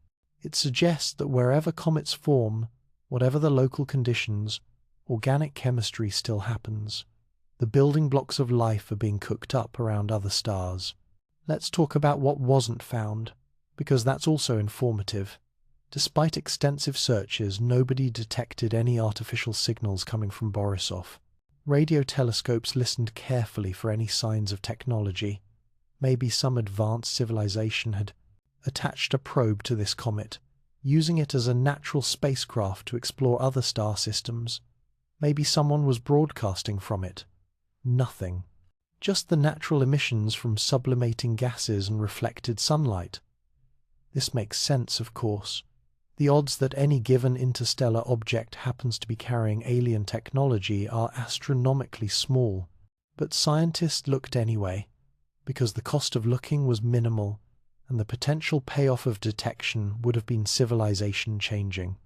It suggests that wherever comets form, whatever the local conditions, organic chemistry still happens. The building blocks of life are being cooked up around other stars. Let's talk about what wasn't found, because that's also informative. Despite extensive searches, nobody detected any artificial signals coming from Borisov. Radio telescopes listened carefully for any signs of technology. Maybe some advanced civilization had attached a probe to this comet, using it as a natural spacecraft to explore other star systems. Maybe someone was broadcasting from it. Nothing. Just the natural emissions from sublimating gases and reflected sunlight. This makes sense, of course. The odds that any given interstellar object happens to be carrying alien technology are astronomically small. But scientists looked anyway, because the cost of looking was minimal, and the potential payoff of detection would have been civilization changing.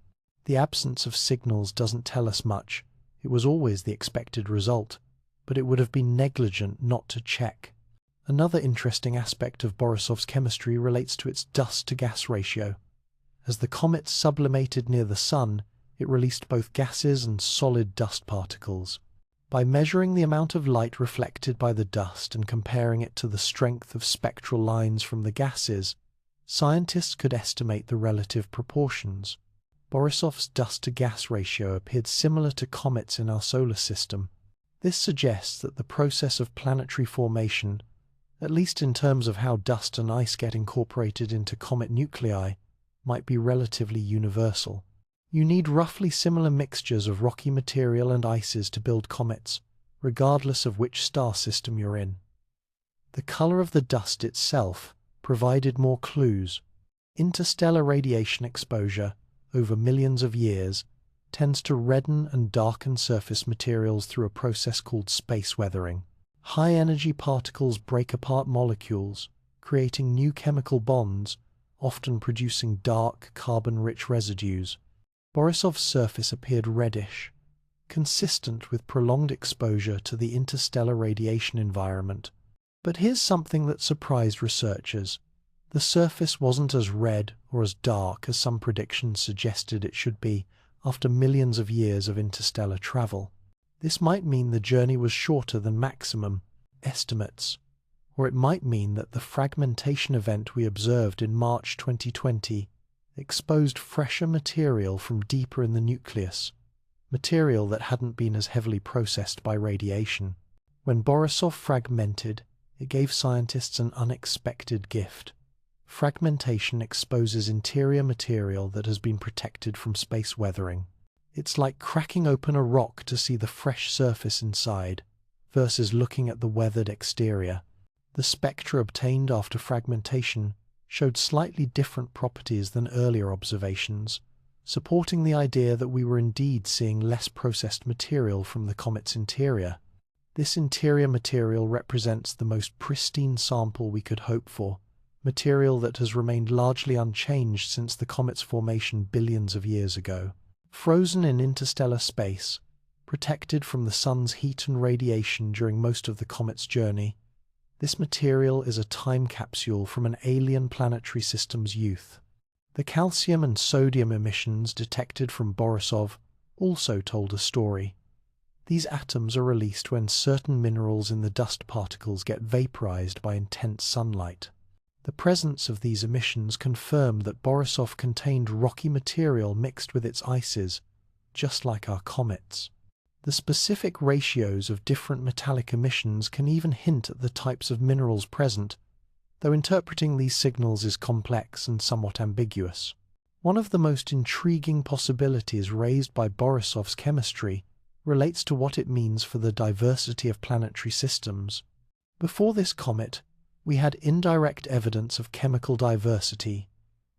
The absence of signals doesn't tell us much. It was always the expected result, but it would have been negligent not to check. Another interesting aspect of Borisov's chemistry relates to its dust-to-gas ratio. As the comet sublimated near the Sun, it released both gases and solid dust particles. By measuring the amount of light reflected by the dust and comparing it to the strength of spectral lines from the gases, scientists could estimate the relative proportions. Borisov's dust-to-gas ratio appeared similar to comets in our solar system. This suggests that the process of planetary formation, at least in terms of how dust and ice get incorporated into comet nuclei, might be relatively universal. You need roughly similar mixtures of rocky material and ices to build comets, regardless of which star system you're in. The color of the dust itself provided more clues. Interstellar radiation exposure, over millions of years, tends to redden and darken surface materials through a process called space weathering. High-energy particles break apart molecules, creating new chemical bonds, often producing dark, carbon-rich residues. Borisov's surface appeared reddish, consistent with prolonged exposure to the interstellar radiation environment. But here's something that surprised researchers. The surface wasn't as red or as dark as some predictions suggested it should be after millions of years of interstellar travel. This might mean the journey was shorter than maximum estimates, or it might mean that the fragmentation event we observed in March 2020 exposed fresher material from deeper in the nucleus, material that hadn't been as heavily processed by radiation. When Borisov fragmented, it gave scientists an unexpected gift. Fragmentation exposes interior material that has been protected from space weathering. It's like cracking open a rock to see the fresh surface inside, versus looking at the weathered exterior. The spectra obtained after fragmentation showed slightly different properties than earlier observations, supporting the idea that we were indeed seeing less processed material from the comet's interior. This interior material represents the most pristine sample we could hope for, material that has remained largely unchanged since the comet's formation billions of years ago. Frozen in interstellar space, protected from the sun's heat and radiation during most of the comet's journey, this material is a time capsule from an alien planetary system's youth. The calcium and sodium emissions detected from Borisov also told a story. These atoms are released when certain minerals in the dust particles get vaporized by intense sunlight. The presence of these emissions confirmed that Borisov contained rocky material mixed with its ices, just like our comets. The specific ratios of different metallic emissions can even hint at the types of minerals present, though interpreting these signals is complex and somewhat ambiguous. One of the most intriguing possibilities raised by Borisov's chemistry relates to what it means for the diversity of planetary systems. Before this comet, we had indirect evidence of chemical diversity,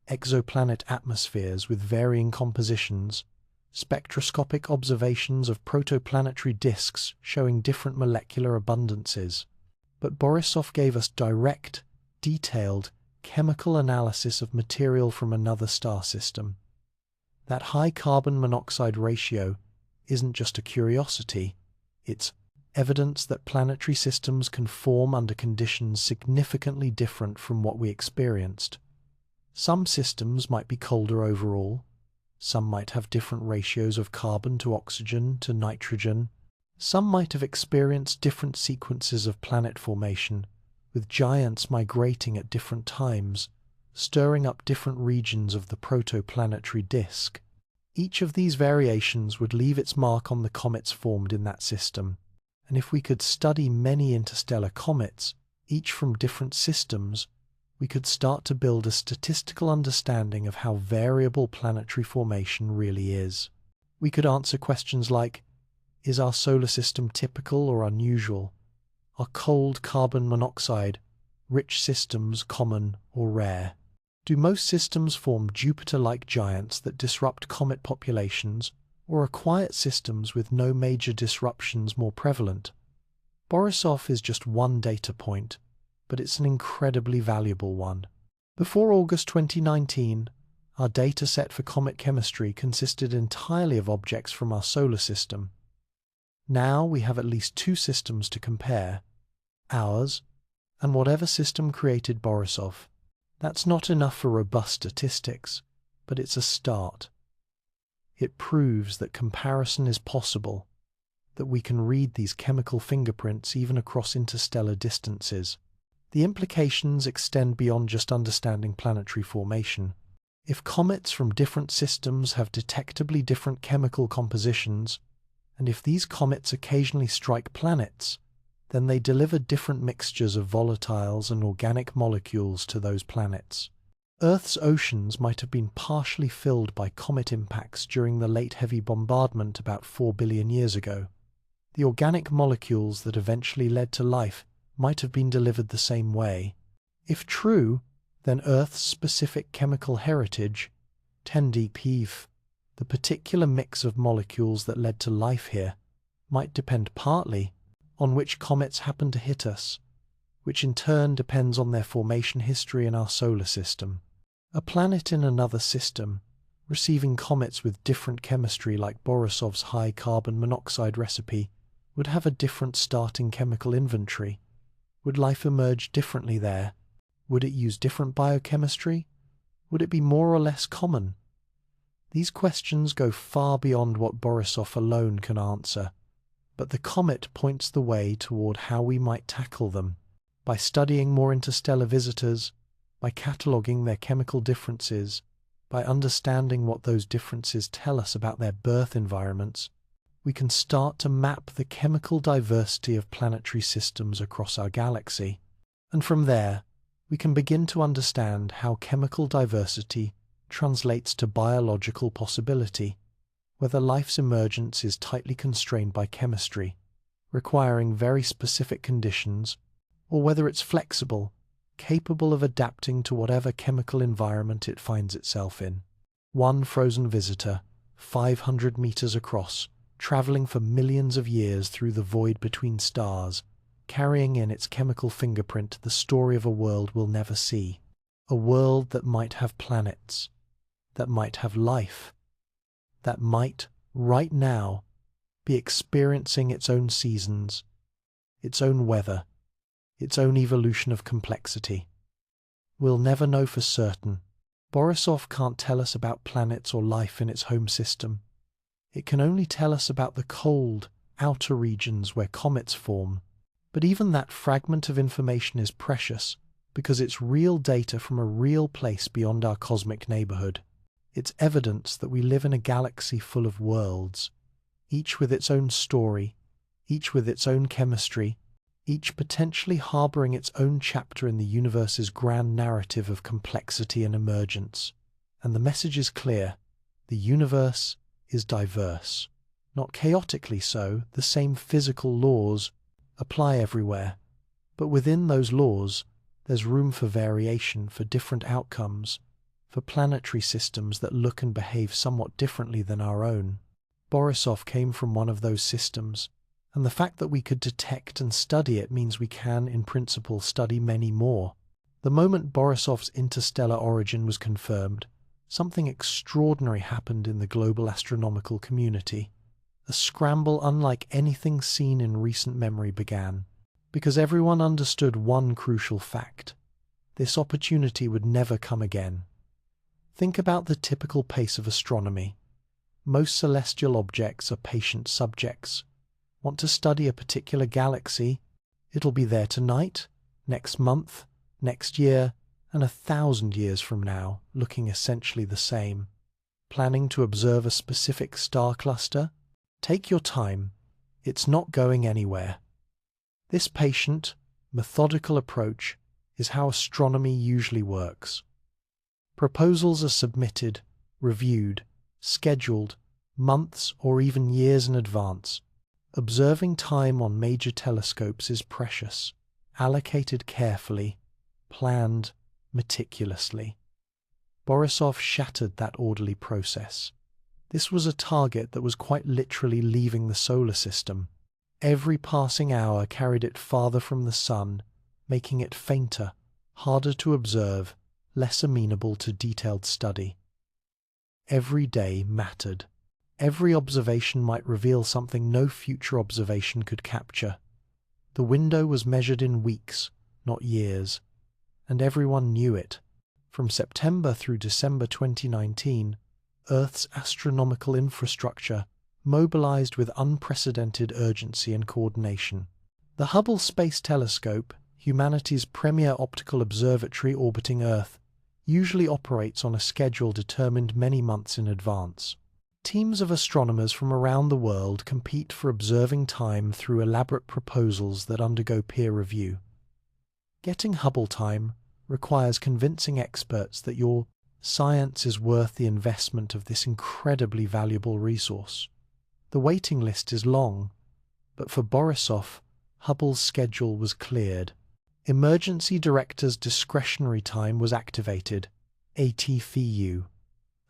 exoplanet atmospheres with varying compositions, spectroscopic observations of protoplanetary disks showing different molecular abundances. But Borisov gave us direct, detailed, chemical analysis of material from another star system. That high carbon monoxide ratio isn't just a curiosity, it's evidence that planetary systems can form under conditions significantly different from what we experienced. Some systems might be colder overall, some might have different ratios of carbon to oxygen to nitrogen, some might have experienced different sequences of planet formation, with giants migrating at different times, stirring up different regions of the protoplanetary disk. Each of these variations would leave its mark on the comets formed in that system, and if we could study many interstellar comets, each from different systems, we could start to build a statistical understanding of how variable planetary formation really is. We could answer questions like, is our solar system typical or unusual? Are cold carbon monoxide, rich systems common or rare? Do most systems form Jupiter-like giants that disrupt comet populations, or are quiet systems with no major disruptions more prevalent? Borisov is just one data point, but it's an incredibly valuable one. Before August 2019, our data set for comet chemistry consisted entirely of objects from our solar system. Now we have at least two systems to compare, ours and whatever system created Borisov. That's not enough for robust statistics, but it's a start. It proves that comparison is possible, that we can read these chemical fingerprints even across interstellar distances. The implications extend beyond just understanding planetary formation. If comets from different systems have detectably different chemical compositions, and if these comets occasionally strike planets, then they deliver different mixtures of volatiles and organic molecules to those planets. Earth's oceans might have been partially filled by comet impacts during the late heavy bombardment about 4 billion years ago. The organic molecules that eventually led to life might have been delivered the same way. If true, then Earth's specific chemical heritage, 10 the particular mix of molecules that led to life here, might depend partly on which comets happen to hit us, which in turn depends on their formation history in our solar system. A planet in another system, receiving comets with different chemistry like Borisov's high carbon monoxide recipe, would have a different starting chemical inventory. Would life emerge differently there? Would it use different biochemistry? Would it be more or less common? These questions go far beyond what Borisov alone can answer, but the comet points the way toward how we might tackle them. By studying more interstellar visitors, by cataloguing their chemical differences, by understanding what those differences tell us about their birth environments, we can start to map the chemical diversity of planetary systems across our galaxy. And from there, we can begin to understand how chemical diversity translates to biological possibility, whether life's emergence is tightly constrained by chemistry, requiring very specific conditions, or whether it's flexible, capable of adapting to whatever chemical environment it finds itself in. One frozen visitor, 500 meters across, traveling for millions of years through the void between stars, carrying in its chemical fingerprint the story of a world we'll never see, a world that might have planets, that might have life, that might, right now, be experiencing its own seasons, its own weather, its own evolution of complexity. We'll never know for certain. Borisov can't tell us about planets or life in its home system. It can only tell us about the cold, outer regions where comets form. But even that fragment of information is precious because it's real data from a real place beyond our cosmic neighborhood. It's evidence that we live in a galaxy full of worlds, each with its own story, each with its own chemistry, each potentially harboring its own chapter in the universe's grand narrative of complexity and emergence. And the message is clear: the universe is diverse. Not chaotically so, the same physical laws apply everywhere, but within those laws there's room for variation, for different outcomes, for planetary systems that look and behave somewhat differently than our own. Borisov came from one of those systems, and the fact that we could detect and study it means we can, in principle, study many more. The moment Borisov's interstellar origin was confirmed, something extraordinary happened in the global astronomical community. A scramble unlike anything seen in recent memory began, because everyone understood one crucial fact: this opportunity would never come again. Think about the typical pace of astronomy. Most celestial objects are patient subjects. Want to study a particular galaxy? It'll be there tonight, next month, next year, and 1,000 years from now, looking essentially the same. Planning to observe a specific star cluster? Take your time. It's not going anywhere. This patient, methodical approach is how astronomy usually works. Proposals are submitted, reviewed, scheduled, months or even years in advance. Observing time on major telescopes is precious, allocated carefully, planned meticulously. Borisov shattered that orderly process. This was a target that was quite literally leaving the solar system. Every passing hour carried it farther from the sun, making it fainter, harder to observe, less amenable to detailed study. Every day mattered. Every observation might reveal something no future observation could capture. The window was measured in weeks, not years, and everyone knew it. From September through December 2019, Earth's astronomical infrastructure mobilized with unprecedented urgency and coordination. The Hubble Space Telescope, humanity's premier optical observatory orbiting Earth, usually operates on a schedule determined many months in advance. Teams of astronomers from around the world compete for observing time through elaborate proposals that undergo peer review. Getting Hubble time requires convincing experts that your science is worth the investment of this incredibly valuable resource. The waiting list is long, but for Borisov, Hubble's schedule was cleared. Emergency Director's Discretionary Time was activated, ATFU,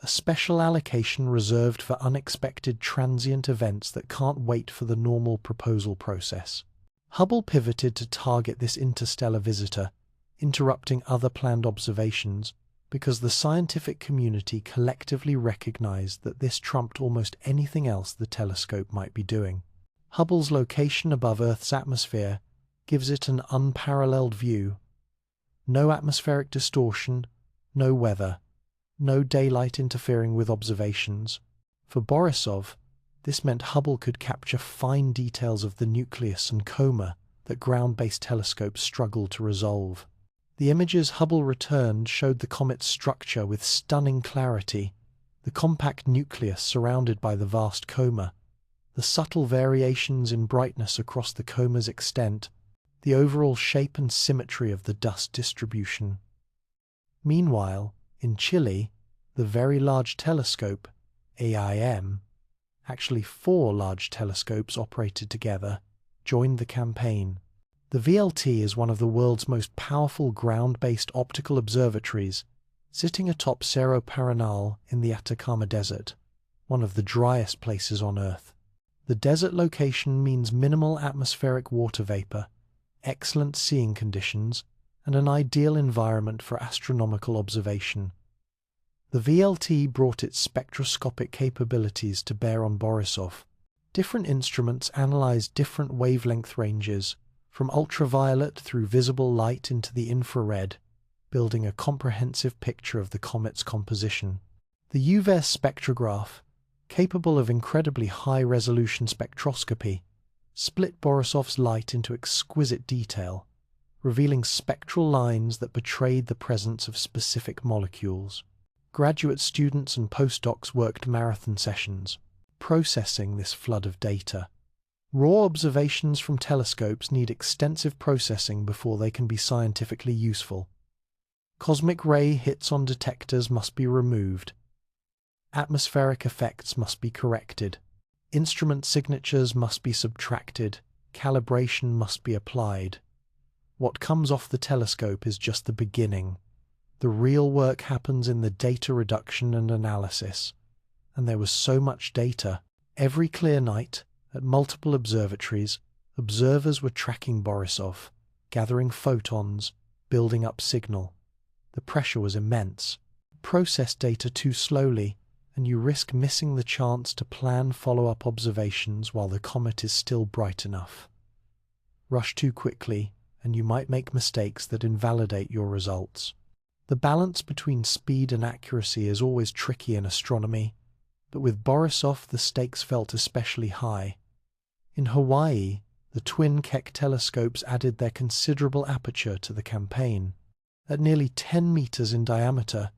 a special allocation reserved for unexpected transient events that can't wait for the normal proposal process. Hubble pivoted to target this interstellar visitor, interrupting other planned observations, because the scientific community collectively recognized that this trumped almost anything else the telescope might be doing. Hubble's location above Earth's atmosphere gives it an unparalleled view. No atmospheric distortion, no weather, no daylight interfering with observations. For Borisov, this meant Hubble could capture fine details of the nucleus and coma that ground-based telescopes struggled to resolve. The images Hubble returned showed the comet's structure with stunning clarity, the compact nucleus surrounded by the vast coma, the subtle variations in brightness across the coma's extent, the overall shape and symmetry of the dust distribution. Meanwhile, in Chile, the Very Large Telescope, AIM, actually 4 large telescopes operated together, joined the campaign. The VLT is one of the world's most powerful ground-based optical observatories, sitting atop Cerro Paranal in the Atacama Desert, one of the driest places on Earth. The desert location means minimal atmospheric water vapor, excellent seeing conditions, and an ideal environment for astronomical observation. The VLT brought its spectroscopic capabilities to bear on Borisov. Different instruments analyzed different wavelength ranges, from ultraviolet through visible light into the infrared, building a comprehensive picture of the comet's composition. The UV spectrograph, capable of incredibly high-resolution spectroscopy, split Borisov's light into exquisite detail, revealing spectral lines that betrayed the presence of specific molecules. Graduate students and postdocs worked marathon sessions, processing this flood of data. Raw observations from telescopes need extensive processing before they can be scientifically useful. Cosmic ray hits on detectors must be removed. Atmospheric effects must be corrected. Instrument signatures must be subtracted. Calibration must be applied. What comes off the telescope is just the beginning. The real work happens in the data reduction and analysis. And there was so much data. Every clear night, at multiple observatories, observers were tracking Borisov, gathering photons, building up signal. The pressure was immense. Process data too slowly, and you risk missing the chance to plan follow-up observations while the comet is still bright enough. Rush too quickly, and you might make mistakes that invalidate your results. The balance between speed and accuracy is always tricky in astronomy, but with Borisov the stakes felt especially high. In Hawaii, the twin Keck telescopes added their considerable aperture to the campaign. At nearly 10 meters in diameter,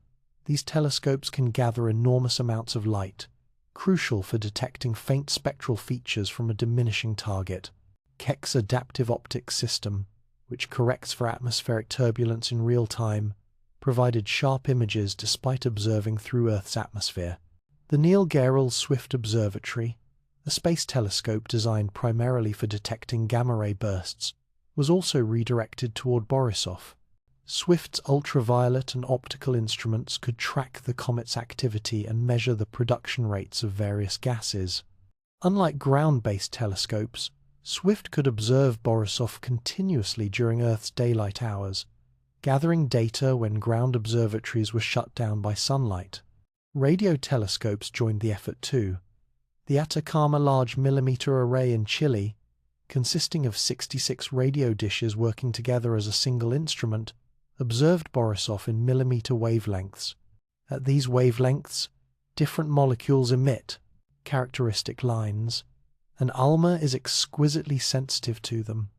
these telescopes can gather enormous amounts of light, crucial for detecting faint spectral features from a diminishing target. Keck's adaptive optics system, which corrects for atmospheric turbulence in real time, provided sharp images despite observing through Earth's atmosphere. The Neil Gehrels Swift Observatory, a space telescope designed primarily for detecting gamma-ray bursts, was also redirected toward Borisov. Swift's ultraviolet and optical instruments could track the comet's activity and measure the production rates of various gases. Unlike ground-based telescopes, Swift could observe Borisov continuously during Earth's daylight hours, gathering data when ground observatories were shut down by sunlight. Radio telescopes joined the effort too. The Atacama Large Millimeter Array in Chile, consisting of 66 radio dishes working together as a single instrument, observed Borisov in millimeter wavelengths. At these wavelengths, different molecules emit characteristic lines, and ALMA is exquisitely sensitive to them.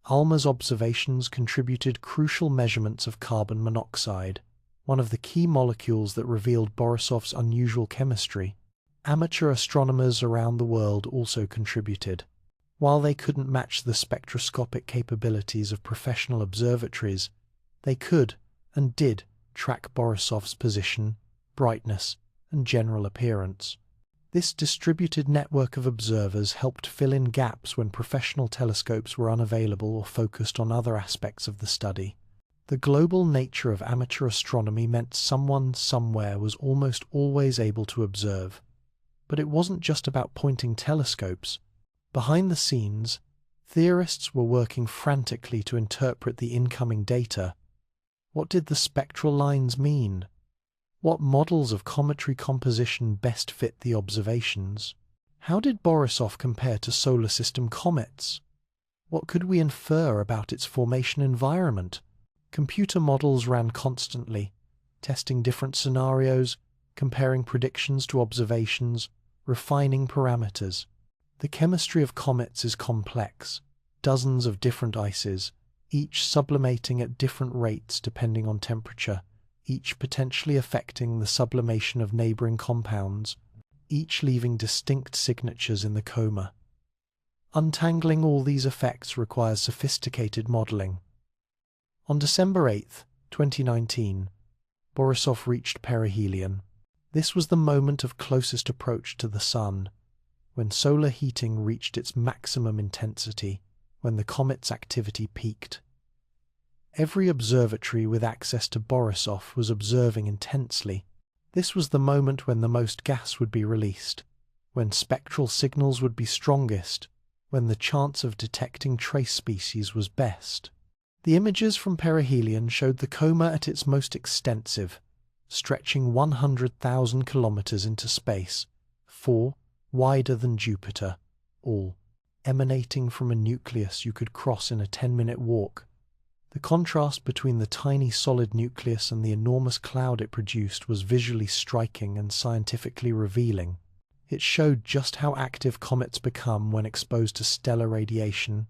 ALMA's observations contributed crucial measurements of carbon monoxide, one of the key molecules that revealed Borisov's unusual chemistry. Amateur astronomers around the world also contributed. While they couldn't match the spectroscopic capabilities of professional observatories, they could, and did track Borisov's position, brightness, and general appearance. This distributed network of observers helped fill in gaps when professional telescopes were unavailable or focused on other aspects of the study. The global nature of amateur astronomy meant someone somewhere was almost always able to observe. But it wasn't just about pointing telescopes. Behind the scenes, theorists were working frantically to interpret the incoming data. What did the spectral lines mean? What models of cometary composition best fit the observations? How did Borisov compare to solar system comets? What could we infer about its formation environment? Computer models ran constantly, testing different scenarios, comparing predictions to observations, refining parameters. The chemistry of comets is complex. Dozens of different ices, each sublimating at different rates depending on temperature, each potentially affecting the sublimation of neighboring compounds, each leaving distinct signatures in the coma. Untangling all these effects requires sophisticated modeling. On December 8, 2019, Borisov reached perihelion. This was the moment of closest approach to the Sun, when solar heating reached its maximum intensity, when the comet's activity peaked. Every observatory with access to Borisov was observing intensely. This was the moment when the most gas would be released, when spectral signals would be strongest, when the chance of detecting trace species was best. The images from perihelion showed the coma at its most extensive, stretching 100,000 kilometers into space, wider than Jupiter, all emanating from a nucleus you could cross in a 10-minute walk. The contrast between the tiny solid nucleus and the enormous cloud it produced was visually striking and scientifically revealing. It showed just how active comets become when exposed to stellar radiation,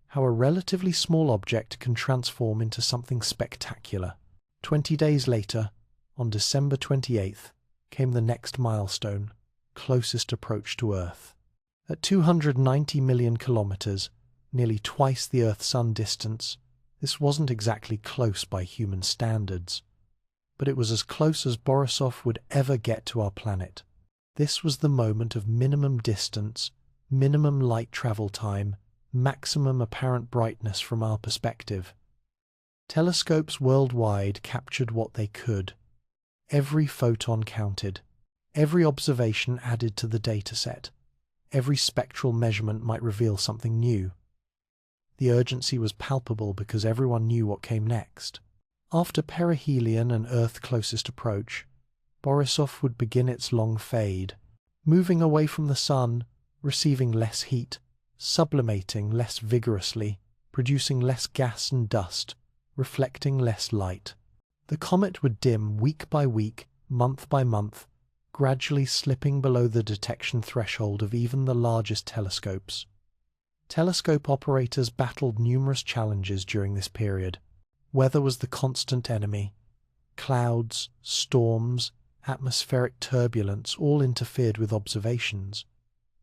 how a relatively small object can transform into something spectacular. 20 days later, on December 28th, came the next milestone, closest approach to Earth. At 290 million kilometers, nearly twice the Earth-Sun distance, this wasn't exactly close by human standards, but it was as close as Borisov would ever get to our planet. This was the moment of minimum distance, minimum light travel time, maximum apparent brightness from our perspective. Telescopes worldwide captured what they could. Every photon counted. Every observation added to the dataset. Every spectral measurement might reveal something new. The urgency was palpable because everyone knew what came next. After perihelion and Earth closest approach, Borisov would begin its long fade, moving away from the Sun, receiving less heat, sublimating less vigorously, producing less gas and dust, reflecting less light. The comet would dim week by week, month by month, gradually slipping below the detection threshold of even the largest telescopes. Telescope operators battled numerous challenges during this period. Weather was the constant enemy. Clouds, storms, atmospheric turbulence all interfered with observations.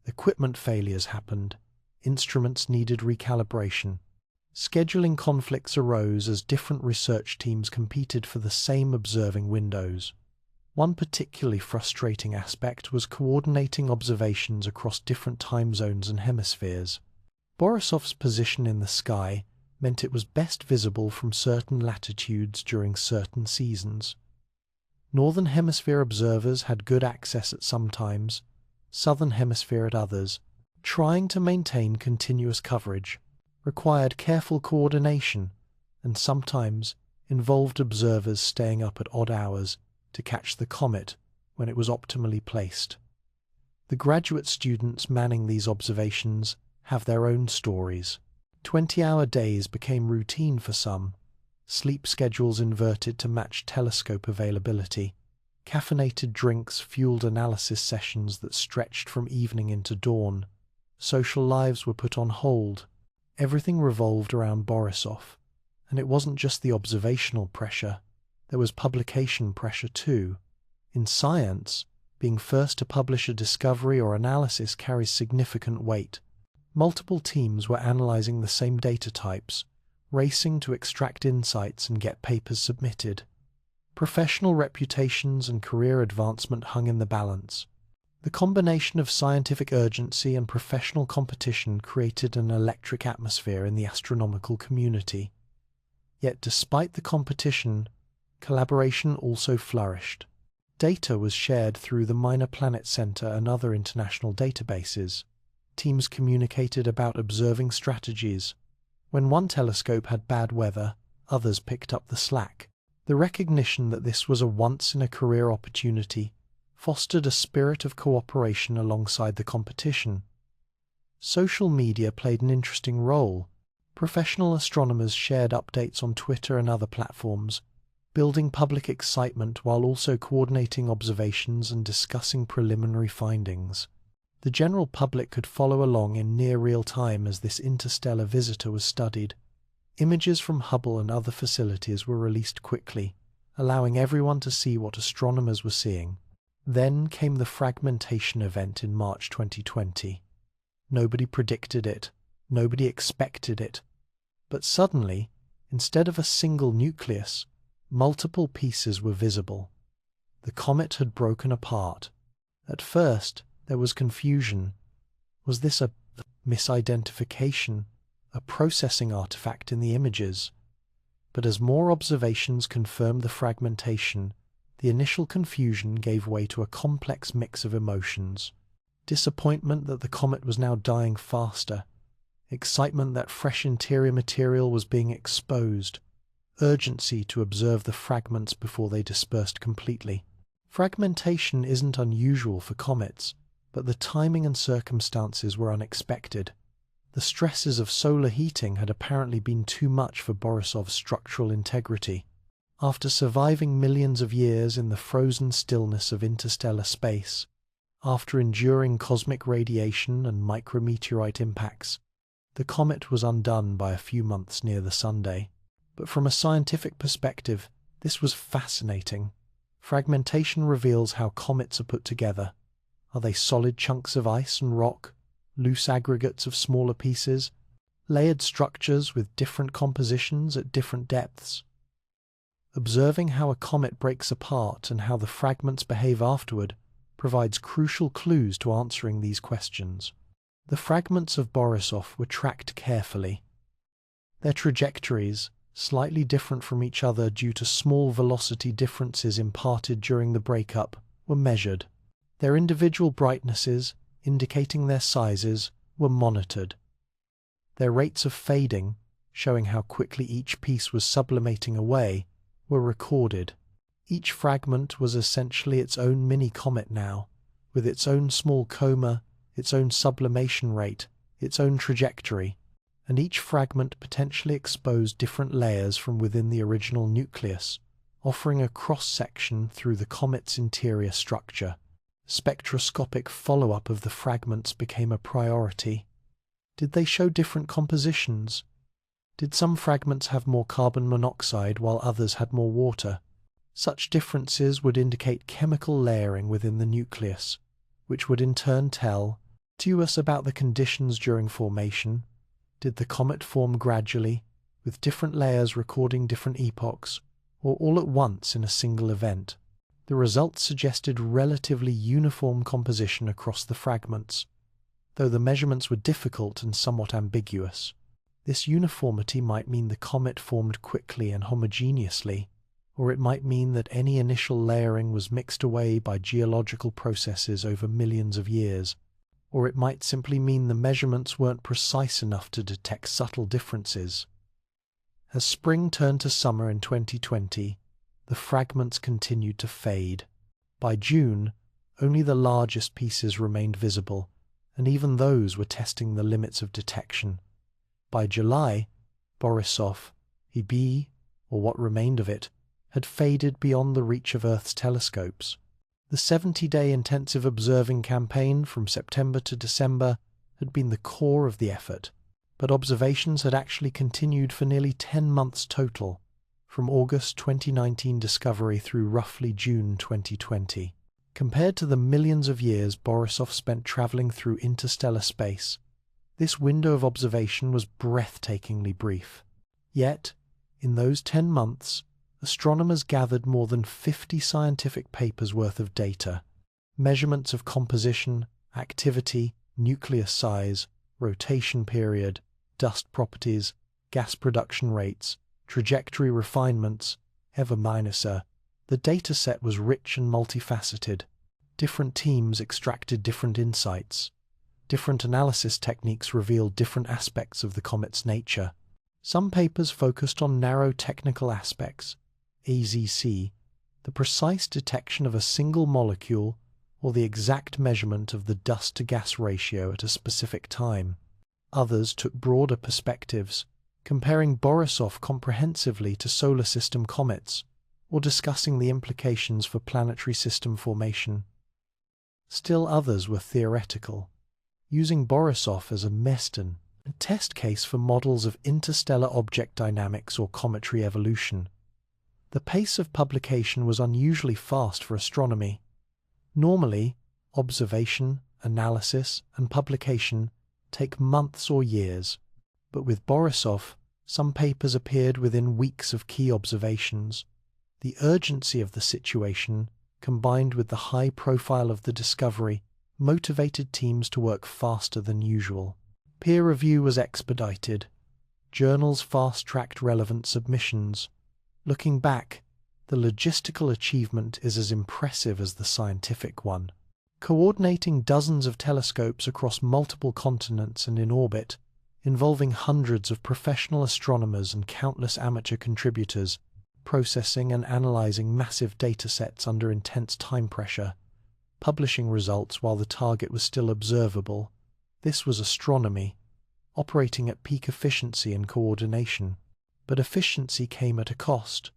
Equipment failures happened. Instruments needed recalibration. Scheduling conflicts arose as different research teams competed for the same observing windows. One particularly frustrating aspect was coordinating observations across different time zones and hemispheres. Borisov's position in the sky meant it was best visible from certain latitudes during certain seasons. Northern Hemisphere observers had good access at some times, Southern Hemisphere at others. Trying to maintain continuous coverage required careful coordination and sometimes involved observers staying up at odd hours to catch the comet when it was optimally placed. The graduate students manning these observations have their own stories. 20-hour days became routine for some, sleep schedules inverted to match telescope availability, caffeinated drinks fueled analysis sessions that stretched from evening into dawn. Social lives were put on hold. Everything revolved around Borisov, and it wasn't just the observational pressure. There was publication pressure too. In science, being first to publish a discovery or analysis carries significant weight. Multiple teams were analyzing the same data types, racing to extract insights and get papers submitted. Professional reputations and career advancement hung in the balance. The combination of scientific urgency and professional competition created an electric atmosphere in the astronomical community. Yet despite the competition, collaboration also flourished. Data was shared through the Minor Planet Center and other international databases. Teams communicated about observing strategies. When one telescope had bad weather, others picked up the slack. The recognition that this was a once-in-a-career opportunity fostered a spirit of cooperation alongside the competition. Social media played an interesting role. Professional astronomers shared updates on Twitter and other platforms, building public excitement while also coordinating observations and discussing preliminary findings. The general public could follow along in near real time as this interstellar visitor was studied. Images from Hubble and other facilities were released quickly, allowing everyone to see what astronomers were seeing. Then came the fragmentation event in March 2020. Nobody predicted it, nobody expected it. But suddenly, instead of a single nucleus, multiple pieces were visible. The comet had broken apart. At first, there was confusion. Was this a misidentification, a processing artifact in the images? But as more observations confirmed the fragmentation, the initial confusion gave way to a complex mix of emotions. Disappointment that the comet was now dying faster, excitement that fresh interior material was being exposed, urgency to observe the fragments before they dispersed completely. Fragmentation isn't unusual for comets, but the timing and circumstances were unexpected. The stresses of solar heating had apparently been too much for Borisov's structural integrity. After surviving millions of years in the frozen stillness of interstellar space, after enduring cosmic radiation and micrometeorite impacts, the comet was undone by a few months near the Sunday. But from a scientific perspective, this was fascinating. Fragmentation reveals how comets are put together. Are they solid chunks of ice and rock, loose aggregates of smaller pieces, layered structures with different compositions at different depths? Observing how a comet breaks apart and how the fragments behave afterward provides crucial clues to answering these questions. The fragments of Borisov were tracked carefully. Their trajectories, slightly different from each other due to small velocity differences imparted during the breakup, were measured. Their individual brightnesses, indicating their sizes, were monitored. Their rates of fading, showing how quickly each piece was sublimating away, were recorded. Each fragment was essentially its own mini-comet now, with its own small coma, its own sublimation rate, its own trajectory, and each fragment potentially exposed different layers from within the original nucleus, offering a cross-section through the comet's interior structure. Spectroscopic follow-up of the fragments became a priority. Did they show different compositions? Did some fragments have more carbon monoxide while others had more water? Such differences would indicate chemical layering within the nucleus, which would in turn tell us about the conditions during formation. Did the comet form gradually, with different layers recording different epochs, or all at once in a single event? The results suggested relatively uniform composition across the fragments, though the measurements were difficult and somewhat ambiguous. This uniformity might mean the comet formed quickly and homogeneously, or it might mean that any initial layering was mixed away by geological processes over millions of years, or it might simply mean the measurements weren't precise enough to detect subtle differences. As spring turned to summer in 2020, the fragments continued to fade. By June, only the largest pieces remained visible, and even those were testing the limits of detection. By July, Borisov, EB, or what remained of it, had faded beyond the reach of Earth's telescopes. The 70-day intensive observing campaign from September to December had been the core of the effort, but observations had actually continued for nearly 10 months total, from August 2019 discovery through roughly June 2020. Compared to the millions of years Borisov spent traveling through interstellar space, this window of observation was breathtakingly brief. Yet, in those 10 months, astronomers gathered more than 50 scientific papers worth of data, measurements of composition, activity, nucleus size, rotation period, dust properties, gas production rates, trajectory refinements, ever minuser. The dataset was rich and multifaceted. Different teams extracted different insights. Different analysis techniques revealed different aspects of the comet's nature. Some papers focused on narrow technical aspects, AZC, the precise detection of a single molecule or the exact measurement of the dust-to-gas ratio at a specific time. Others took broader perspectives, comparing Borisov comprehensively to solar system comets, or discussing the implications for planetary system formation. Still others were theoretical, using Borisov as a Meston, a test case for models of interstellar object dynamics or cometary evolution. The pace of publication was unusually fast for astronomy. Normally, observation, analysis, and publication take months or years, but with Borisov, some papers appeared within weeks of key observations. The urgency of the situation, combined with the high profile of the discovery, motivated teams to work faster than usual. Peer review was expedited. Journals fast-tracked relevant submissions. Looking back, the logistical achievement is as impressive as the scientific one. Coordinating dozens of telescopes across multiple continents and in orbit, involving hundreds of professional astronomers and countless amateur contributors, processing and analyzing massive datasets under intense time pressure, publishing results while the target was still observable. This was astronomy, operating at peak efficiency and coordination. But efficiency came at a cost.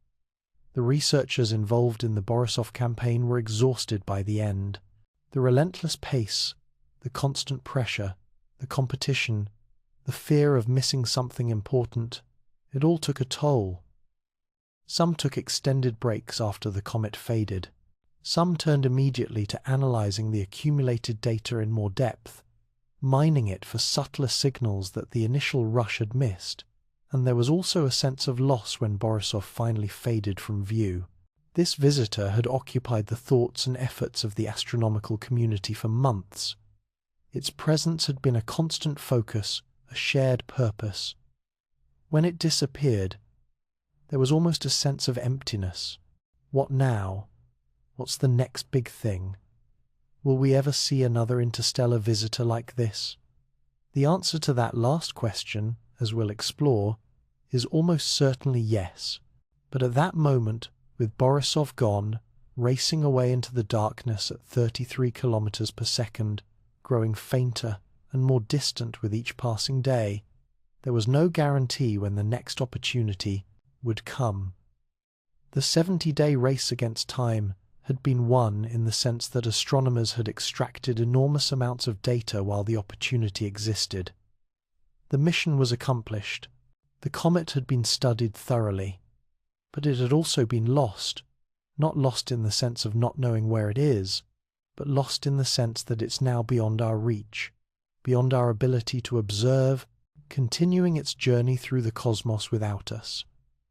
The researchers involved in the Borisov campaign were exhausted by the end. The relentless pace, the constant pressure, the competition, the fear of missing something important, it all took a toll. Some took extended breaks after the comet faded. Some turned immediately to analyzing the accumulated data in more depth, mining it for subtler signals that the initial rush had missed. And there was also a sense of loss when Borisov finally faded from view. This visitor had occupied the thoughts and efforts of the astronomical community for months. Its presence had been a constant focus, a shared purpose. When it disappeared, there was almost a sense of emptiness. What now? What's the next big thing? Will we ever see another interstellar visitor like this? The answer to that last question, as we'll explore, is almost certainly yes. But at that moment, with Borisov gone, racing away into the darkness at 33 kilometers per second, growing fainter and more distant with each passing day, there was no guarantee when the next opportunity would come. The 70-day race against time had been won in the sense that astronomers had extracted enormous amounts of data while the opportunity existed. The mission was accomplished. The comet had been studied thoroughly, but it had also been lost, not lost in the sense of not knowing where it is, but lost in the sense that it's now beyond our reach, beyond our ability to observe, continuing its journey through the cosmos without us.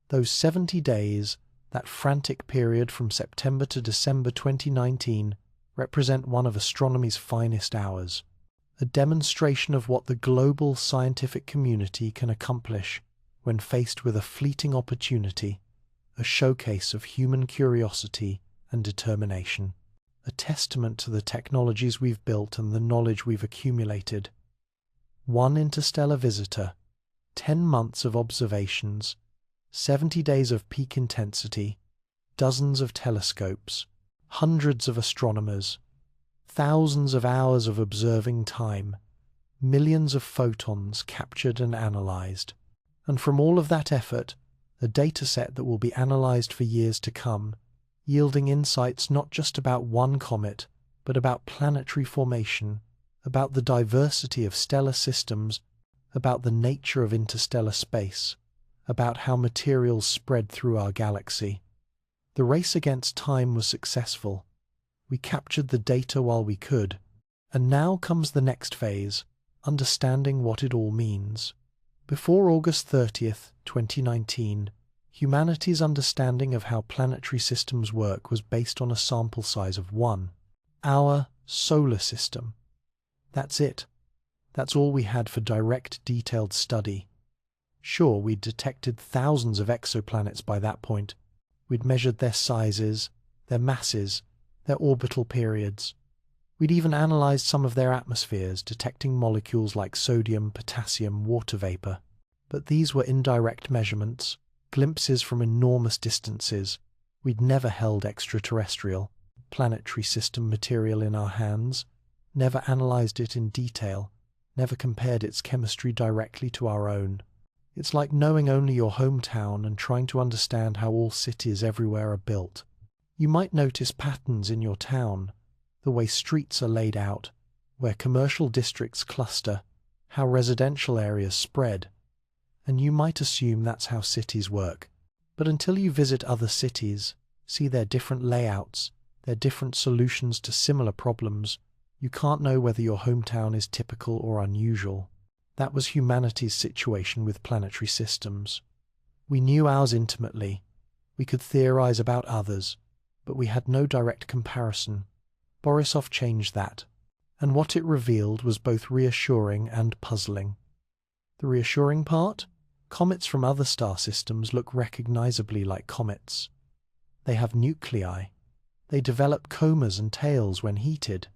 Those 70 days, that frantic period from September to December 2019, represent one of astronomy's finest hours, a demonstration of what the global scientific community can accomplish when faced with a fleeting opportunity, a showcase of human curiosity and determination, a testament to the technologies we've built and the knowledge we've accumulated. One interstellar visitor, 10 months of observations, 70 days of peak intensity, dozens of telescopes, hundreds of astronomers, thousands of hours of observing time, millions of photons captured and analyzed. And from all of that effort, a dataset that will be analyzed for years to come, yielding insights not just about one comet, but about planetary formation, about the diversity of stellar systems, about the nature of interstellar space, about how materials spread through our galaxy. The race against time was successful. We captured the data while we could, and now comes the next phase, understanding what it all means. Before August 30th, 2019, Humanity's understanding of how planetary systems work was based on a sample size of 1. Our solar system. That's it. That's all we had for direct, detailed study. Sure, we'd detected thousands of exoplanets by that point. We'd measured their sizes, their masses, their orbital periods. We'd even analyzed some of their atmospheres, detecting molecules like sodium, potassium, water vapor. But these were indirect measurements, glimpses from enormous distances. We'd never held extraterrestrial, planetary system material in our hands, never analyzed it in detail, never compared its chemistry directly to our own. It's like knowing only your hometown and trying to understand how all cities everywhere are built. You might notice patterns in your town, the way streets are laid out, where commercial districts cluster, how residential areas spread, and you might assume that's how cities work. But until you visit other cities, see their different layouts, their different solutions to similar problems, you can't know whether your hometown is typical or unusual. That was humanity's situation with planetary systems. We knew ours intimately. We could theorize about others, but we had no direct comparison. Borisov changed that, and what it revealed was both reassuring and puzzling. The reassuring part? Comets from other star systems look recognizably like comets. They have nuclei. They develop comas and tails when heated.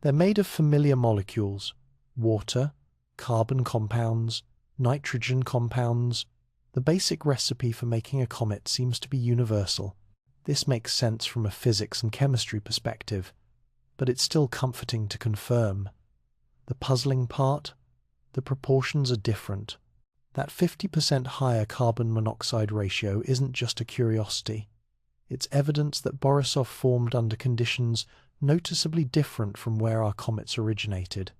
They're made of familiar molecules: water, carbon compounds, nitrogen compounds. The basic recipe for making a comet seems to be universal. This makes sense from a physics and chemistry perspective, but it's still comforting to confirm. The puzzling part? The proportions are different. That 50% higher carbon monoxide ratio isn't just a curiosity. It's evidence that Borisov formed under conditions noticeably different from where our comets originated.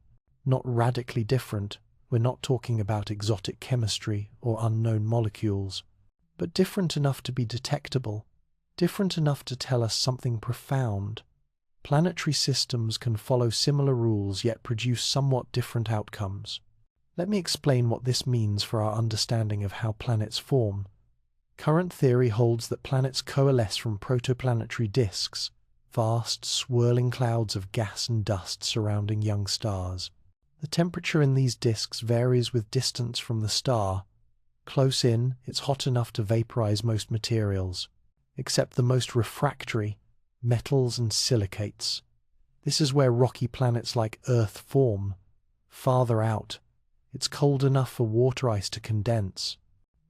Not radically different, we're not talking about exotic chemistry or unknown molecules, but different enough to be detectable, different enough to tell us something profound. Planetary systems can follow similar rules yet produce somewhat different outcomes. Let me explain what this means for our understanding of how planets form. Current theory holds that planets coalesce from protoplanetary disks, vast, swirling clouds of gas and dust surrounding young stars. The temperature in these disks varies with distance from the star. Close in, it's hot enough to vaporize most materials, except the most refractory, metals and silicates. This is where rocky planets like Earth form. Farther out, it's cold enough for water ice to condense.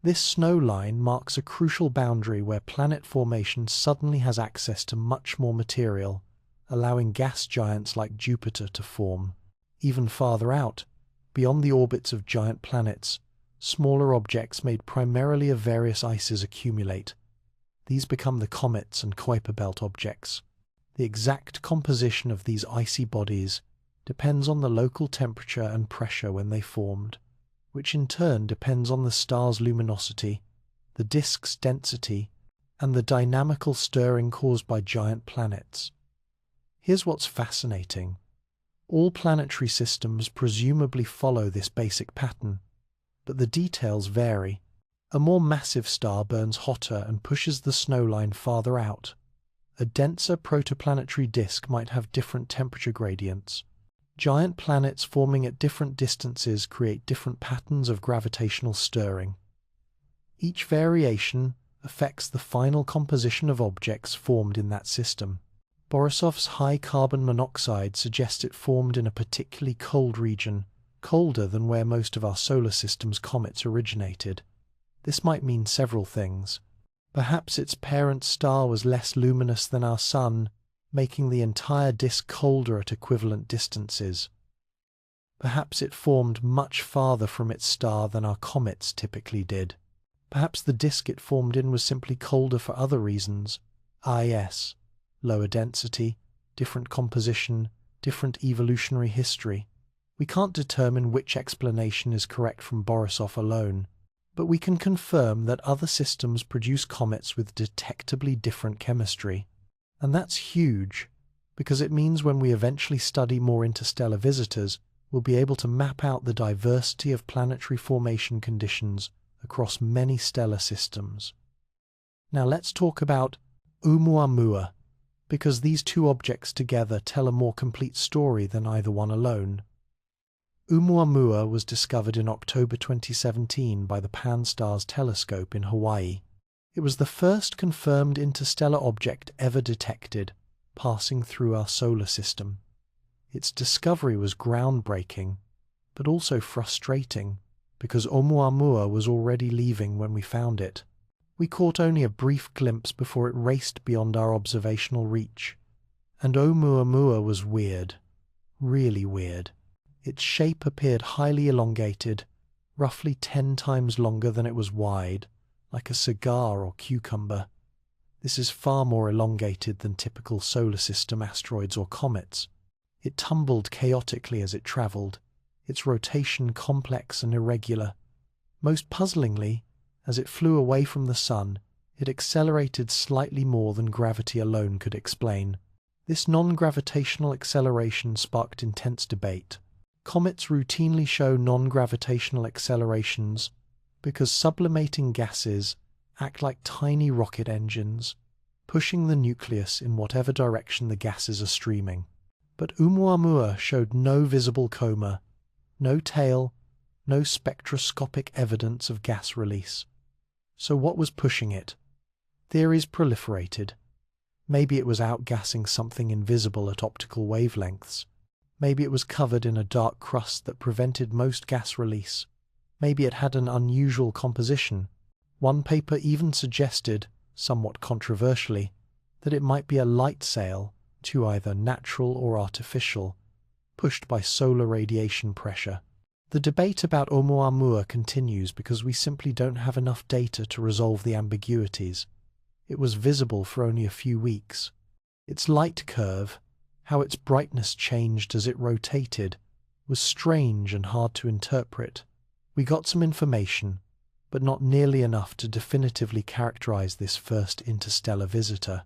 This snow line marks a crucial boundary where planet formation suddenly has access to much more material, allowing gas giants like Jupiter to form. Even farther out, beyond the orbits of giant planets, smaller objects made primarily of various ices accumulate. These become the comets and Kuiper belt objects. The exact composition of these icy bodies depends on the local temperature and pressure when they formed, which in turn depends on the star's luminosity, the disk's density, and the dynamical stirring caused by giant planets. Here's what's fascinating. All planetary systems presumably follow this basic pattern, but the details vary. A more massive star burns hotter and pushes the snow line farther out. A denser protoplanetary disk might have different temperature gradients. Giant planets forming at different distances create different patterns of gravitational stirring. Each variation affects the final composition of objects formed in that system. Borisov's high carbon monoxide suggests it formed in a particularly cold region, colder than where most of our solar system's comets originated. This might mean several things. Perhaps its parent star was less luminous than our Sun, making the entire disk colder at equivalent distances. Perhaps it formed much farther from its star than our comets typically did. Perhaps the disk it formed in was simply colder for other reasons. Yes, lower density, different composition, different evolutionary history. We can't determine which explanation is correct from Borisov alone, but we can confirm that other systems produce comets with detectably different chemistry. And that's huge, because it means when we eventually study more interstellar visitors, we'll be able to map out the diversity of planetary formation conditions across many stellar systems. Now let's talk about Oumuamua, because these two objects together tell a more complete story than either one alone. Oumuamua was discovered in October 2017 by the Pan-STARRS telescope in Hawaii. It was the first confirmed interstellar object ever detected, passing through our solar system. Its discovery was groundbreaking, but also frustrating, because Oumuamua was already leaving when we found it. We caught only a brief glimpse before it raced beyond our observational reach. And Oumuamua was weird, really weird. Its shape appeared highly elongated, roughly 10 times longer than it was wide, like a cigar or cucumber. This is far more elongated than typical solar system asteroids or comets. It tumbled chaotically as it travelled, its rotation complex and irregular. Most puzzlingly, as it flew away from the Sun, it accelerated slightly more than gravity alone could explain. This non-gravitational acceleration sparked intense debate. Comets routinely show non-gravitational accelerations because sublimating gases act like tiny rocket engines, pushing the nucleus in whatever direction the gases are streaming. But Oumuamua showed no visible coma, no tail, no spectroscopic evidence of gas release. So what was pushing it? Theories proliferated. Maybe it was outgassing something invisible at optical wavelengths. Maybe it was covered in a dark crust that prevented most gas release. Maybe it had an unusual composition. One paper even suggested, somewhat controversially, that it might be a light sail, too either natural or artificial, pushed by solar radiation pressure. The debate about Oumuamua continues because we simply don't have enough data to resolve the ambiguities. It was visible for only a few weeks. Its light curve, how its brightness changed as it rotated, was strange and hard to interpret. We got some information, but not nearly enough to definitively characterize this first interstellar visitor.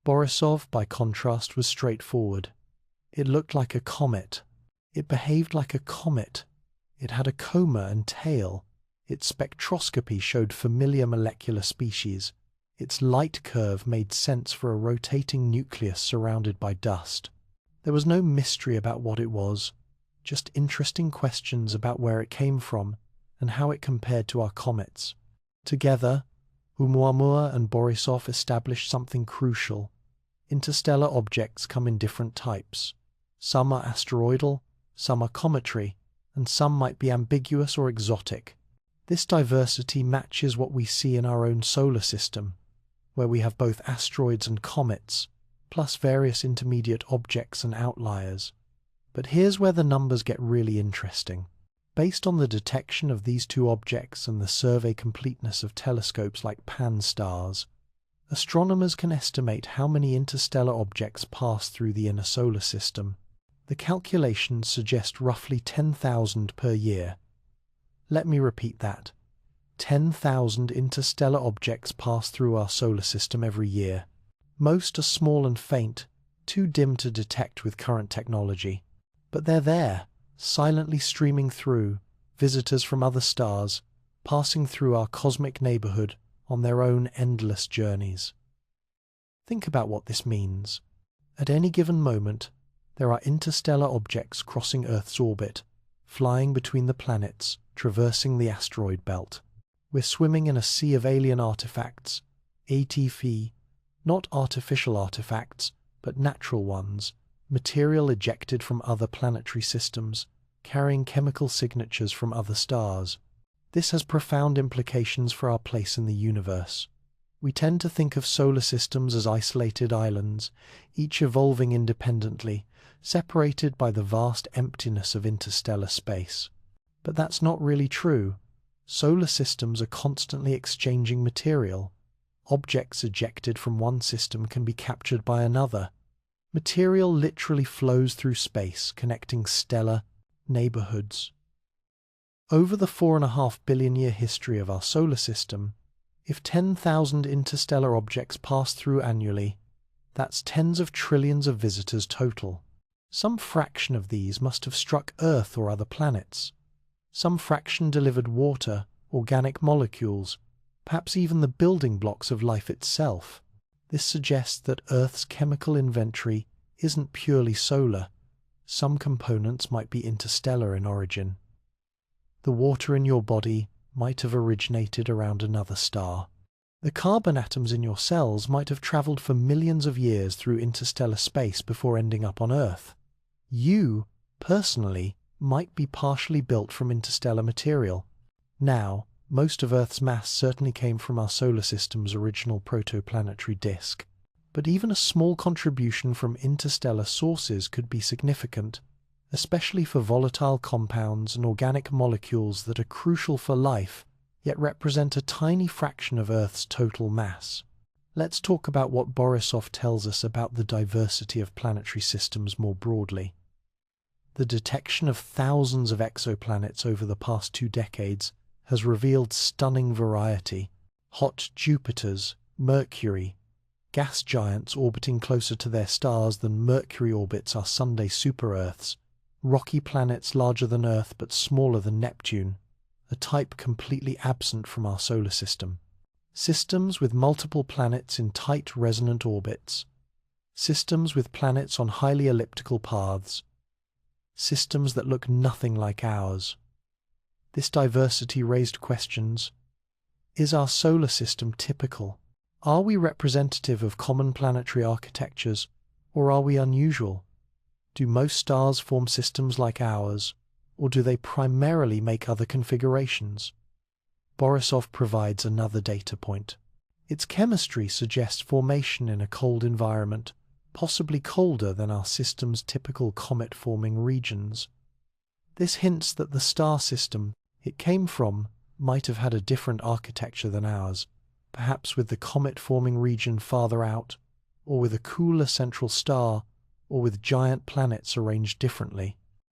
Borisov, by contrast, was straightforward. It looked like a comet. It behaved like a comet. It had a coma and tail. Its spectroscopy showed familiar molecular species. Its light curve made sense for a rotating nucleus surrounded by dust. There was no mystery about what it was, just interesting questions about where it came from and how it compared to our comets. Together, Oumuamua and Borisov established something crucial. Interstellar objects come in different types. Some are asteroidal, some are cometary, and some might be ambiguous or exotic. This diversity matches what we see in our own solar system, where we have both asteroids and comets, plus various intermediate objects and outliers. But here's where the numbers get really interesting. Based on the detection of these two objects and the survey completeness of telescopes like Pan-STARRS, astronomers can estimate how many interstellar objects pass through the inner solar system. The calculations suggest roughly 10,000 per year. Let me repeat that. 10,000 interstellar objects pass through our solar system every year. Most are small and faint, too dim to detect with current technology. But they're there, silently streaming through, visitors from other stars, passing through our cosmic neighborhood on their own endless journeys. Think about what this means. At any given moment, there are interstellar objects crossing Earth's orbit, flying between the planets, traversing the asteroid belt. We're swimming in a sea of alien artifacts, ATF, not artificial artifacts, but natural ones, material ejected from other planetary systems, carrying chemical signatures from other stars. This has profound implications for our place in the universe. We tend to think of solar systems as isolated islands, each evolving independently, separated by the vast emptiness of interstellar space. But that's not really true. Solar systems are constantly exchanging material. Objects ejected from one system can be captured by another. Material literally flows through space, connecting stellar neighborhoods. Over the 4.5 billion year history of our solar system, if 10,000 interstellar objects pass through annually, that's tens of trillions of visitors total. Some fraction of these must have struck Earth or other planets. Some fraction delivered water, organic molecules, perhaps even the building blocks of life itself. This suggests that Earth's chemical inventory isn't purely solar. Some components might be interstellar in origin. The water in your body might have originated around another star. The carbon atoms in your cells might have traveled for millions of years through interstellar space before ending up on Earth. You, personally, might be partially built from interstellar material. Now, most of Earth's mass certainly came from our solar system's original protoplanetary disk. But even a small contribution from interstellar sources could be significant, especially for volatile compounds and organic molecules that are crucial for life, yet represent a tiny fraction of Earth's total mass. Let's talk about what Borisov tells us about the diversity of planetary systems more broadly. The detection of thousands of exoplanets over the past 2 decades has revealed stunning variety. Hot Jupiters, Mercury, gas giants orbiting closer to their stars than Mercury orbits our Sunday super-Earths, rocky planets larger than Earth but smaller than Neptune, a type completely absent from our solar system. Systems with multiple planets in tight resonant orbits. Systems with planets on highly elliptical paths. Systems that look nothing like ours. This diversity raised questions. Is our solar system typical? Are we representative of common planetary architectures, or are we unusual? Do most stars form systems like ours, or do they primarily make other configurations? Borisov provides another data point. Its chemistry suggests formation in a cold environment, possibly colder than our system's typical comet-forming regions. This hints that the star system it came from might have had a different architecture than ours, perhaps with the comet-forming region farther out, or with a cooler central star, or with giant planets arranged differently.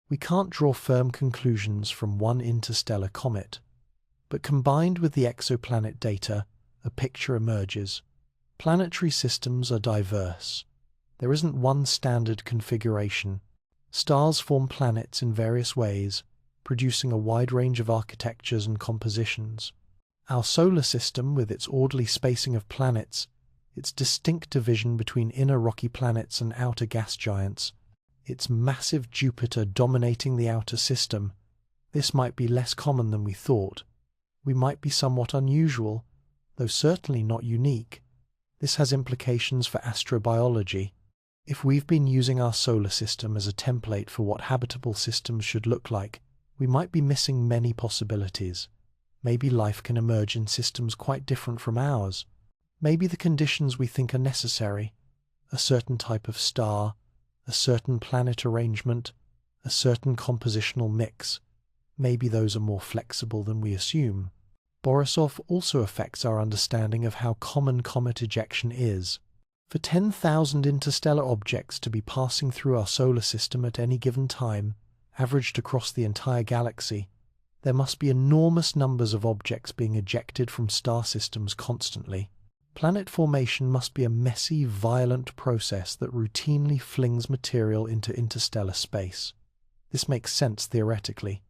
We can't draw firm conclusions from one interstellar comet, but combined with the exoplanet data, a picture emerges. Planetary systems are diverse. There isn't one standard configuration. Stars form planets in various ways, producing a wide range of architectures and compositions. Our solar system, with its orderly spacing of planets, its distinct division between inner rocky planets and outer gas giants, its massive Jupiter dominating the outer system, this might be less common than we thought. We might be somewhat unusual, though certainly not unique. This has implications for astrobiology. If we've been using our solar system as a template for what habitable systems should look like, we might be missing many possibilities. Maybe life can emerge in systems quite different from ours. Maybe the conditions we think are necessary, a certain type of star, a certain planet arrangement, a certain compositional mix, maybe those are more flexible than we assume. Borisov also affects our understanding of how common comet ejection is. For 10,000 interstellar objects to be passing through our solar system at any given time, averaged across the entire galaxy, there must be enormous numbers of objects being ejected from star systems constantly. Planet formation must be a messy, violent process that routinely flings material into interstellar space. This makes sense theoretically.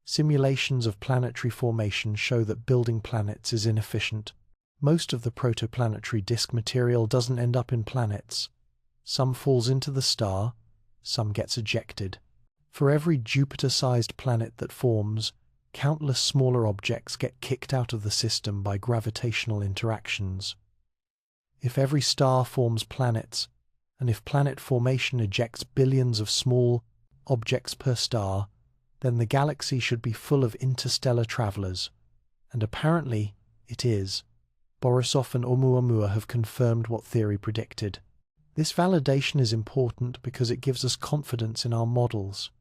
Simulations of planetary formation show that building planets is inefficient. Most of the protoplanetary disk material doesn't end up in planets. Some falls into the star, some gets ejected. For every Jupiter-sized planet that forms, countless smaller objects get kicked out of the system by gravitational interactions. If every star forms planets, and if planet formation ejects billions of small objects per star, then the galaxy should be full of interstellar travelers. And apparently, it is. Borisov and Oumuamua have confirmed what theory predicted. This validation is important because it gives us confidence in our models.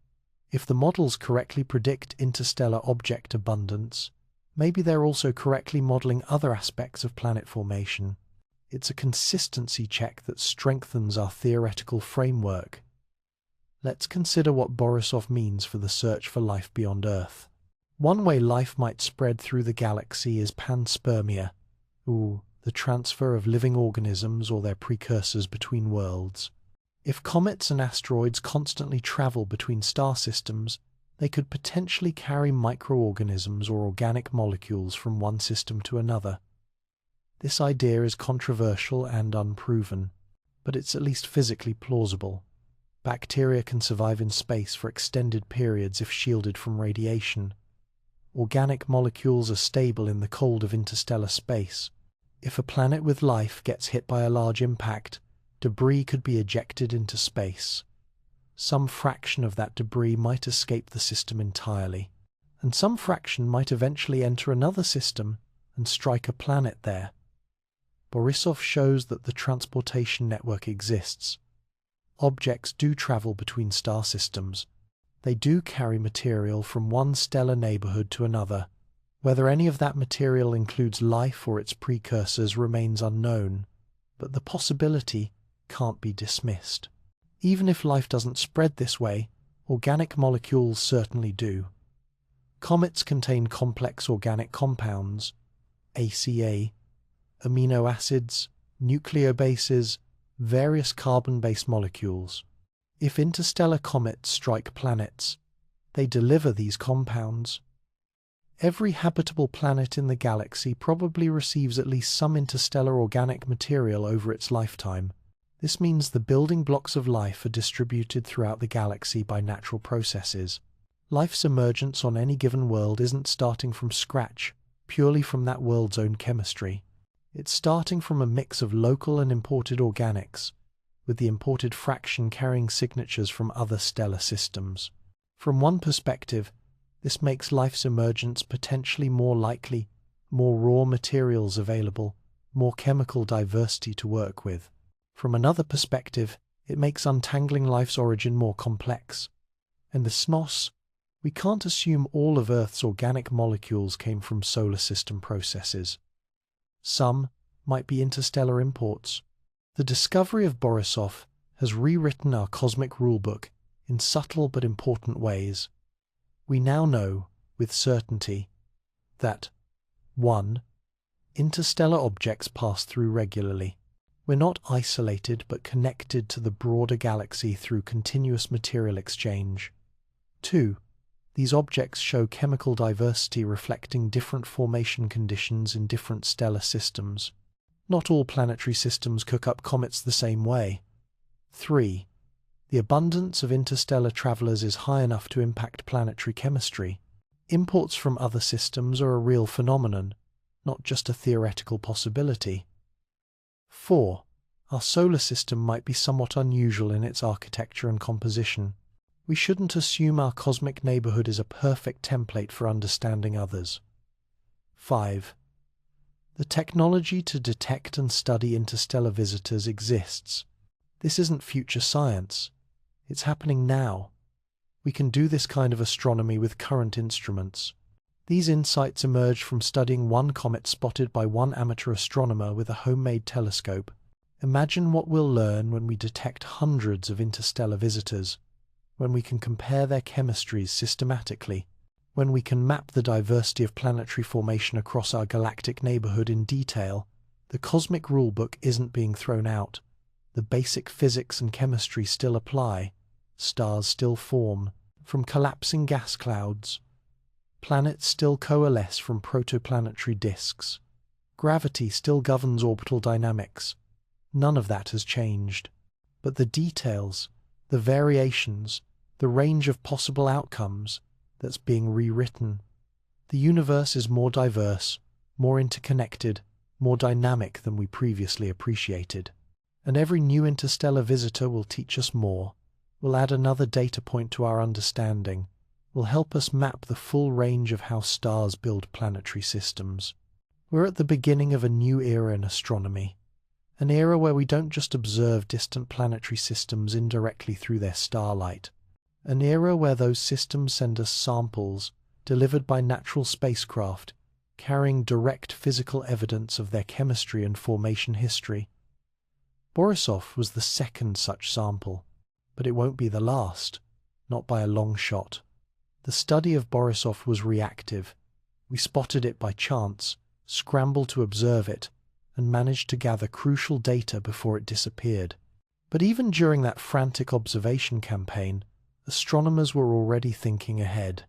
If the models correctly predict interstellar object abundance, maybe they're also correctly modeling other aspects of planet formation. It's a consistency check that strengthens our theoretical framework. Let's consider what Borisov means for the search for life beyond Earth. One way life might spread through the galaxy is panspermia, the transfer of living organisms or their precursors between worlds. If comets and asteroids constantly travel between star systems, they could potentially carry microorganisms or organic molecules from one system to another. This idea is controversial and unproven, but it's at least physically plausible. Bacteria can survive in space for extended periods if shielded from radiation. Organic molecules are stable in the cold of interstellar space. If a planet with life gets hit by a large impact, debris could be ejected into space. Some fraction of that debris might escape the system entirely, and some fraction might eventually enter another system and strike a planet there. Borisov shows that the transportation network exists. Objects do travel between star systems. They do carry material from one stellar neighborhood to another. Whether any of that material includes life or its precursors remains unknown, but the possibility can't be dismissed. Even if life doesn't spread this way, organic molecules certainly do. Comets contain complex organic compounds, ACA, amino acids, nucleobases, various carbon-based molecules. If interstellar comets strike planets, they deliver these compounds. Every habitable planet in the galaxy probably receives at least some interstellar organic material over its lifetime. This means the building blocks of life are distributed throughout the galaxy by natural processes. Life's emergence on any given world isn't starting from scratch, purely from that world's own chemistry. It's starting from a mix of local and imported organics, with the imported fraction carrying signatures from other stellar systems. From one perspective, this makes life's emergence potentially more likely, more raw materials available, more chemical diversity to work with. From another perspective, it makes untangling life's origin more complex. In the SNOS, we can't assume all of Earth's organic molecules came from solar system processes. Some might be interstellar imports. The discovery of Borisov has rewritten our cosmic rulebook in subtle but important ways. We now know, with certainty, that 1. Interstellar objects pass through regularly. We're not isolated but connected to the broader galaxy through continuous material exchange. 2. These objects show chemical diversity reflecting different formation conditions in different stellar systems. Not all planetary systems cook up comets the same way. 3. The abundance of interstellar travelers is high enough to impact planetary chemistry. Imports from other systems are a real phenomenon, not just a theoretical possibility. 4. Our solar system might be somewhat unusual in its architecture and composition. We shouldn't assume our cosmic neighborhood is a perfect template for understanding others. 5. The technology to detect and study interstellar visitors exists. This isn't future science. It's happening now. We can do this kind of astronomy with current instruments. These insights emerge from studying one comet spotted by one amateur astronomer with a homemade telescope. Imagine what we'll learn when we detect hundreds of interstellar visitors, when we can compare their chemistries systematically, when we can map the diversity of planetary formation across our galactic neighborhood in detail. The cosmic rulebook isn't being thrown out. The basic physics and chemistry still apply. Stars still form from collapsing gas clouds. Planets still coalesce from protoplanetary disks. Gravity still governs orbital dynamics. None of that has changed. But the details, the variations, the range of possible outcomes, that's being rewritten. The universe is more diverse, more interconnected, more dynamic than we previously appreciated. And every new interstellar visitor will teach us more, will add another data point to our understanding, will help us map the full range of how stars build planetary systems. We're at the beginning of a new era in astronomy, an era where we don't just observe distant planetary systems indirectly through their starlight, an era where those systems send us samples delivered by natural spacecraft, carrying direct physical evidence of their chemistry and formation history. Borisov was the second such sample, but it won't be the last, not by a long shot. The study of Borisov was reactive. We spotted it by chance, scrambled to observe it, and managed to gather crucial data before it disappeared. But even during that frantic observation campaign, astronomers were already thinking ahead.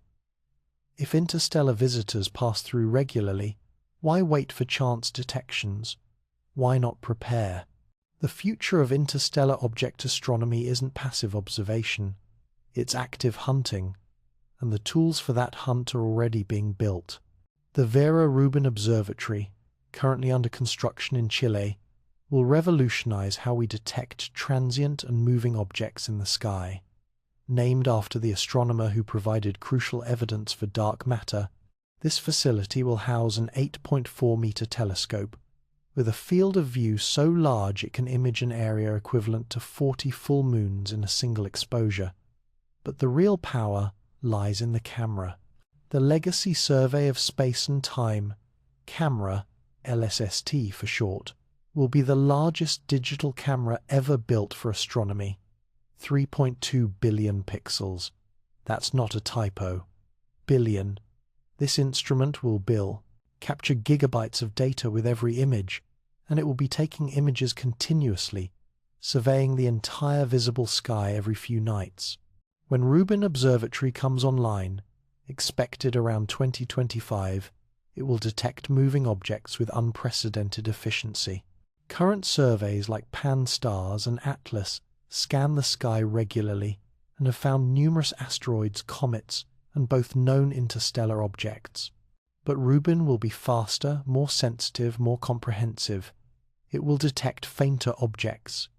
If interstellar visitors pass through regularly, Why wait for chance detections? Why not prepare? The future of interstellar object astronomy isn't passive observation, it's active hunting, and the tools for that hunt are already being built. The Vera Rubin Observatory, currently under construction in Chile, will revolutionize how we detect transient and moving objects in the sky. Named after the astronomer who provided crucial evidence for dark matter, this facility will house an 8.4-meter telescope with a field of view so large it can image an area equivalent to 40 full moons in a single exposure. But the real power lies in the camera. The Legacy Survey of Space and Time, camera, LSST for short, will be the largest digital camera ever built for astronomy. 3.2 billion pixels. That's not a typo. Billion. This instrument will capture gigabytes of data with every image, and it will be taking images continuously, surveying the entire visible sky every few nights. When Rubin Observatory comes online, expected around 2025, it will detect moving objects with unprecedented efficiency. Current surveys like Pan-STARRS and Atlas scan the sky regularly and have found numerous asteroids, comets, and both known interstellar objects. But Rubin will be faster, more sensitive, more comprehensive. It will detect fainter objects.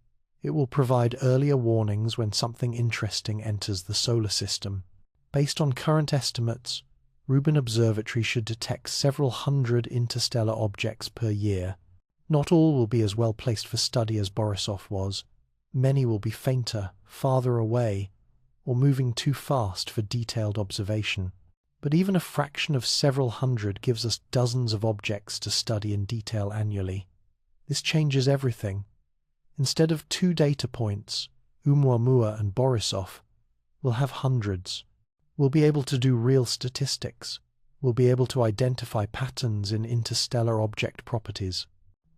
It will provide earlier warnings when something interesting enters the solar system. Based on current estimates, Rubin Observatory should detect several hundred interstellar objects per year. Not all will be as well placed for study as Borisov was. Many will be fainter, farther away, or moving too fast for detailed observation. But even a fraction of several hundred gives us dozens of objects to study in detail annually. This changes everything. Instead of 2 data points, Oumuamua and Borisov, we'll have hundreds. We'll be able to do real statistics. We'll be able to identify patterns in interstellar object properties.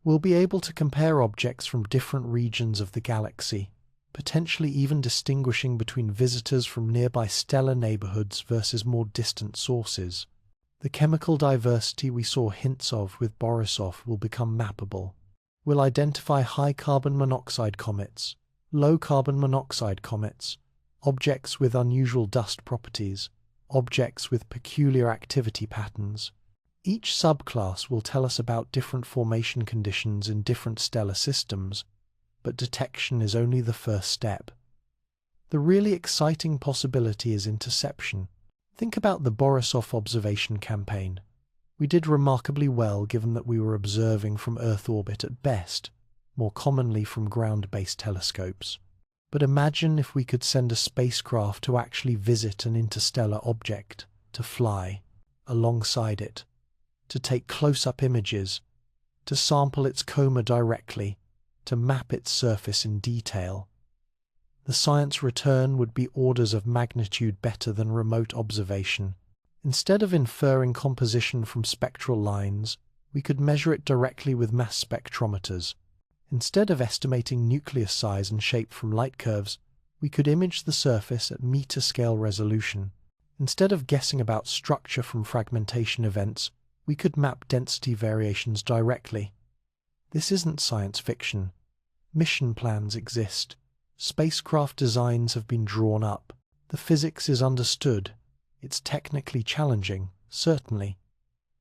We'll be able to compare objects from different regions of the galaxy, potentially even distinguishing between visitors from nearby stellar neighborhoods versus more distant sources. The chemical diversity we saw hints of with Borisov will become mappable. We'll identify high carbon monoxide comets, low carbon monoxide comets, objects with unusual dust properties, objects with peculiar activity patterns. Each subclass will tell us about different formation conditions in different stellar systems, but detection is only the first step. The really exciting possibility is interception. Think about the Borisov observation campaign. We did remarkably well given that we were observing from Earth orbit at best, more commonly from ground-based telescopes. But imagine if we could send a spacecraft to actually visit an interstellar object, to fly alongside it, to take close-up images, to sample its coma directly, to map its surface in detail. The science return would be orders of magnitude better than remote observation. Instead of inferring composition from spectral lines, we could measure it directly with mass spectrometers. Instead of estimating nucleus size and shape from light curves, we could image the surface at meter-scale resolution. Instead of guessing about structure from fragmentation events, we could map density variations directly. This isn't science fiction. Mission plans exist. Spacecraft designs have been drawn up. The physics is understood. It's technically challenging, certainly,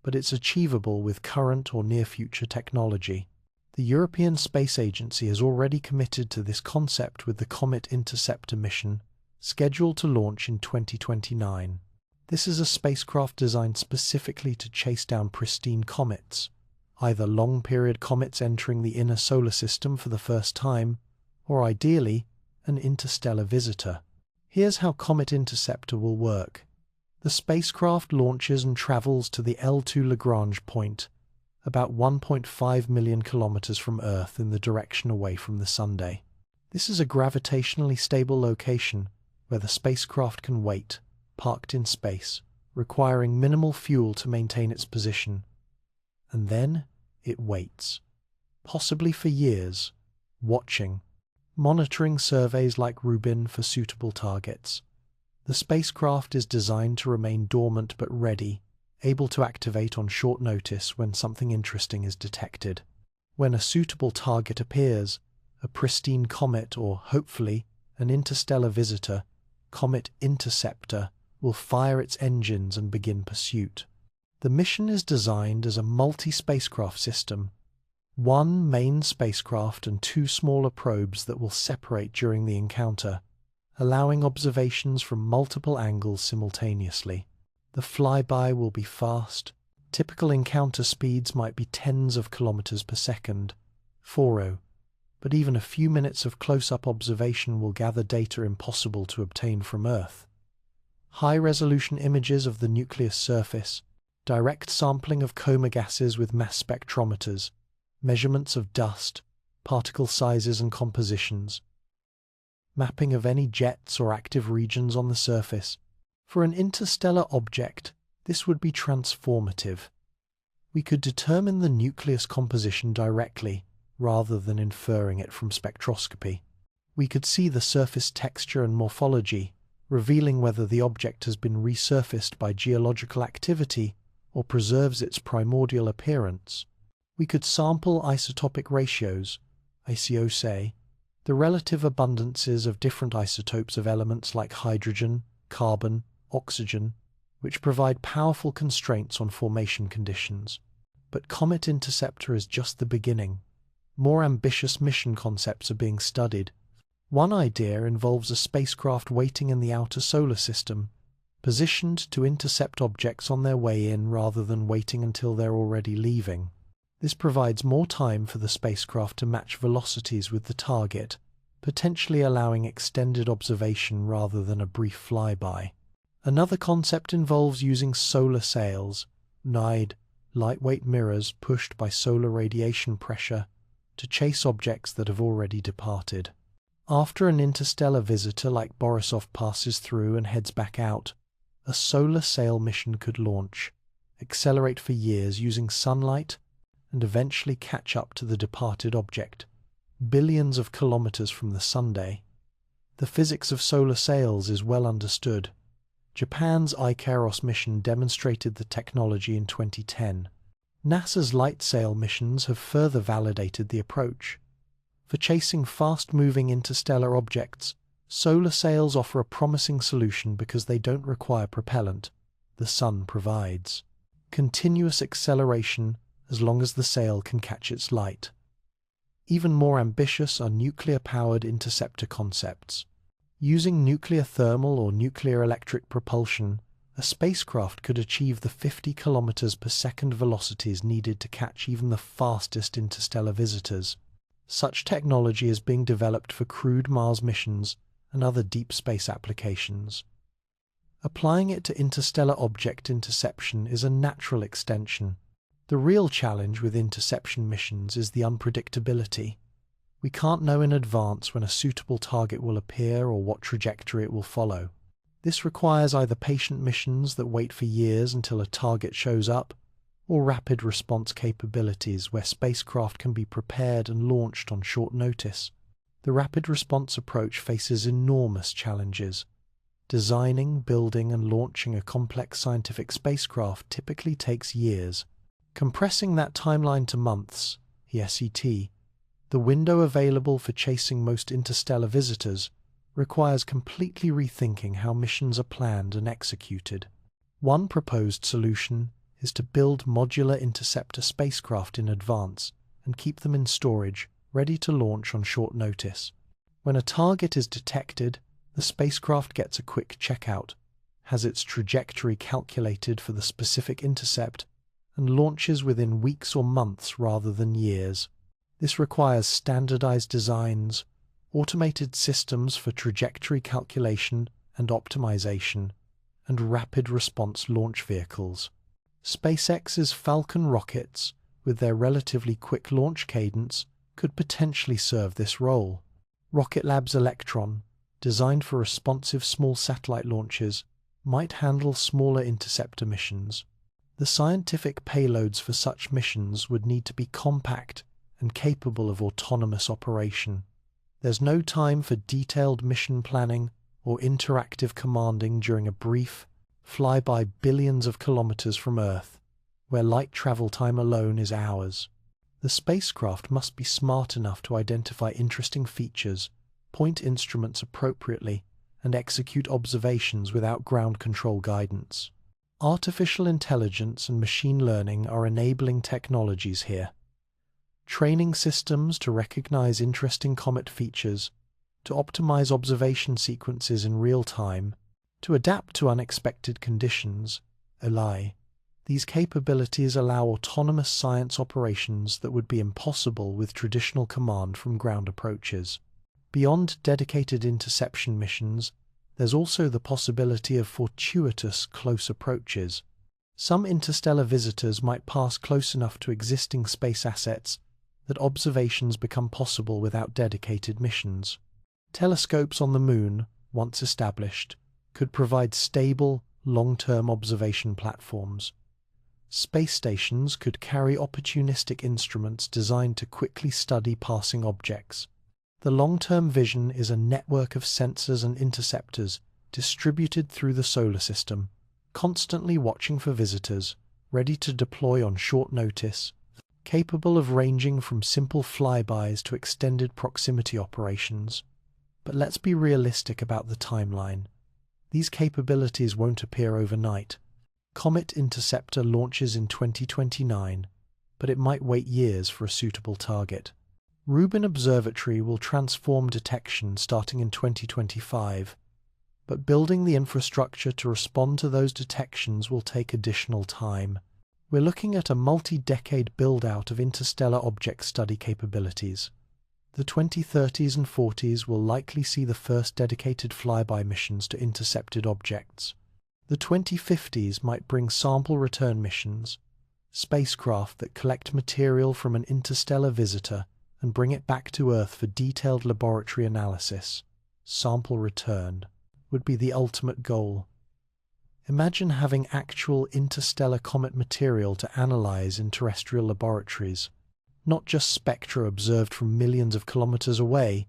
but it's achievable with current or near-future technology. The European Space Agency has already committed to this concept with the Comet Interceptor mission, scheduled to launch in 2029. This is a spacecraft designed specifically to chase down pristine comets, either long-period comets entering the inner solar system for the first time, or ideally, an interstellar visitor. Here's how Comet Interceptor will work. The spacecraft launches and travels to the L2 Lagrange point, about 1.5 million kilometers from Earth in the direction away from the Sunday. This is a gravitationally stable location where the spacecraft can wait, parked in space, requiring minimal fuel to maintain its position. And then it waits, possibly for years, watching, monitoring surveys like Rubin for suitable targets. The spacecraft is designed to remain dormant but ready, able to activate on short notice when something interesting is detected. When a suitable target appears, a pristine comet or, hopefully, an interstellar visitor, Comet Interceptor, will fire its engines and begin pursuit. The mission is designed as a multi-spacecraft system, one main spacecraft and two smaller probes that will separate during the encounter, allowing observations from multiple angles simultaneously. The flyby will be fast. Typical encounter speeds might be tens of kilometers per second, 40, but even a few minutes of close-up observation will gather data impossible to obtain from Earth. High-resolution images of the nucleus surface, direct sampling of coma gases with mass spectrometers, measurements of dust, particle sizes and compositions, mapping of any jets or active regions on the surface. For an interstellar object, this would be transformative. We could determine the nucleus composition directly, rather than inferring it from spectroscopy. We could see the surface texture and morphology, revealing whether the object has been resurfaced by geological activity or preserves its primordial appearance. We could sample isotopic ratios, ICOSA, the relative abundances of different isotopes of elements like hydrogen, carbon, oxygen, which provide powerful constraints on formation conditions. But Comet Interceptor is just the beginning. More ambitious mission concepts are being studied. One idea involves a spacecraft waiting in the outer solar system, positioned to intercept objects on their way in rather than waiting until they're already leaving. This provides more time for the spacecraft to match velocities with the target, potentially allowing extended observation rather than a brief flyby. Another concept involves using solar sails, NIDE, lightweight mirrors pushed by solar radiation pressure, to chase objects that have already departed. After an interstellar visitor like Borisov passes through and heads back out, a solar sail mission could launch, accelerate for years using sunlight, and eventually catch up to the departed object, billions of kilometers from the Sunday. The physics of solar sails is well understood. Japan's Ikaros mission demonstrated the technology in 2010. NASA's light sail missions have further validated the approach. For chasing fast-moving interstellar objects, solar sails offer a promising solution because they don't require propellant. The sun provides continuous acceleration as long as the sail can catch its light. Even more ambitious are nuclear-powered interceptor concepts. Using nuclear thermal or nuclear electric propulsion, a spacecraft could achieve the 50 km per second velocities needed to catch even the fastest interstellar visitors. Such technology is being developed for crewed Mars missions and other deep space applications. Applying it to interstellar object interception is a natural extension. The real challenge with interception missions is the unpredictability. We can't know in advance when a suitable target will appear or what trajectory it will follow. This requires either patient missions that wait for years until a target shows up, or rapid response capabilities where spacecraft can be prepared and launched on short notice. The rapid response approach faces enormous challenges. Designing, building, and launching a complex scientific spacecraft typically takes years. Compressing that timeline to months, ESET, the window available for chasing most interstellar visitors, requires completely rethinking how missions are planned and executed. One proposed solution is to build modular interceptor spacecraft in advance and keep them in storage, ready to launch on short notice. When a target is detected, the spacecraft gets a quick checkout, has its trajectory calculated for the specific intercept, and launches within weeks or months rather than years. This requires standardized designs, automated systems for trajectory calculation and optimization, and rapid response launch vehicles. SpaceX's Falcon rockets, with their relatively quick launch cadence, could potentially serve this role. Rocket Lab's Electron, designed for responsive small satellite launches, might handle smaller interceptor missions. The scientific payloads for such missions would need to be compact and capable of autonomous operation. There's no time for detailed mission planning or interactive commanding during a brief, fly by billions of kilometers from Earth, where light travel time alone is hours. The spacecraft must be smart enough to identify interesting features, point instruments appropriately, and execute observations without ground control guidance. Artificial intelligence and machine learning are enabling technologies here. Training systems to recognize interesting comet features, to optimize observation sequences in real time, to adapt to unexpected conditions, AI. These capabilities allow autonomous science operations that would be impossible with traditional command from ground approaches. Beyond dedicated interception missions, there's also the possibility of fortuitous close approaches. Some interstellar visitors might pass close enough to existing space assets that observations become possible without dedicated missions. Telescopes on the Moon, once established, could provide stable, long-term observation platforms. Space stations could carry opportunistic instruments designed to quickly study passing objects. The long-term vision is a network of sensors and interceptors distributed through the solar system, constantly watching for visitors, ready to deploy on short notice, capable of ranging from simple flybys to extended proximity operations. But let's be realistic about the timeline. These capabilities won't appear overnight. Comet Interceptor launches in 2029, but it might wait years for a suitable target. Rubin Observatory will transform detection starting in 2025, but building the infrastructure to respond to those detections will take additional time. We're looking at a multi-decade build-out of interstellar object study capabilities. The 2030s and 40s will likely see the first dedicated flyby missions to intercepted objects. The 2050s might bring sample return missions, spacecraft that collect material from an interstellar visitor and bring it back to Earth for detailed laboratory analysis. Sample return would be the ultimate goal. Imagine having actual interstellar comet material to analyze in terrestrial laboratories. Not just spectra observed from millions of kilometers away,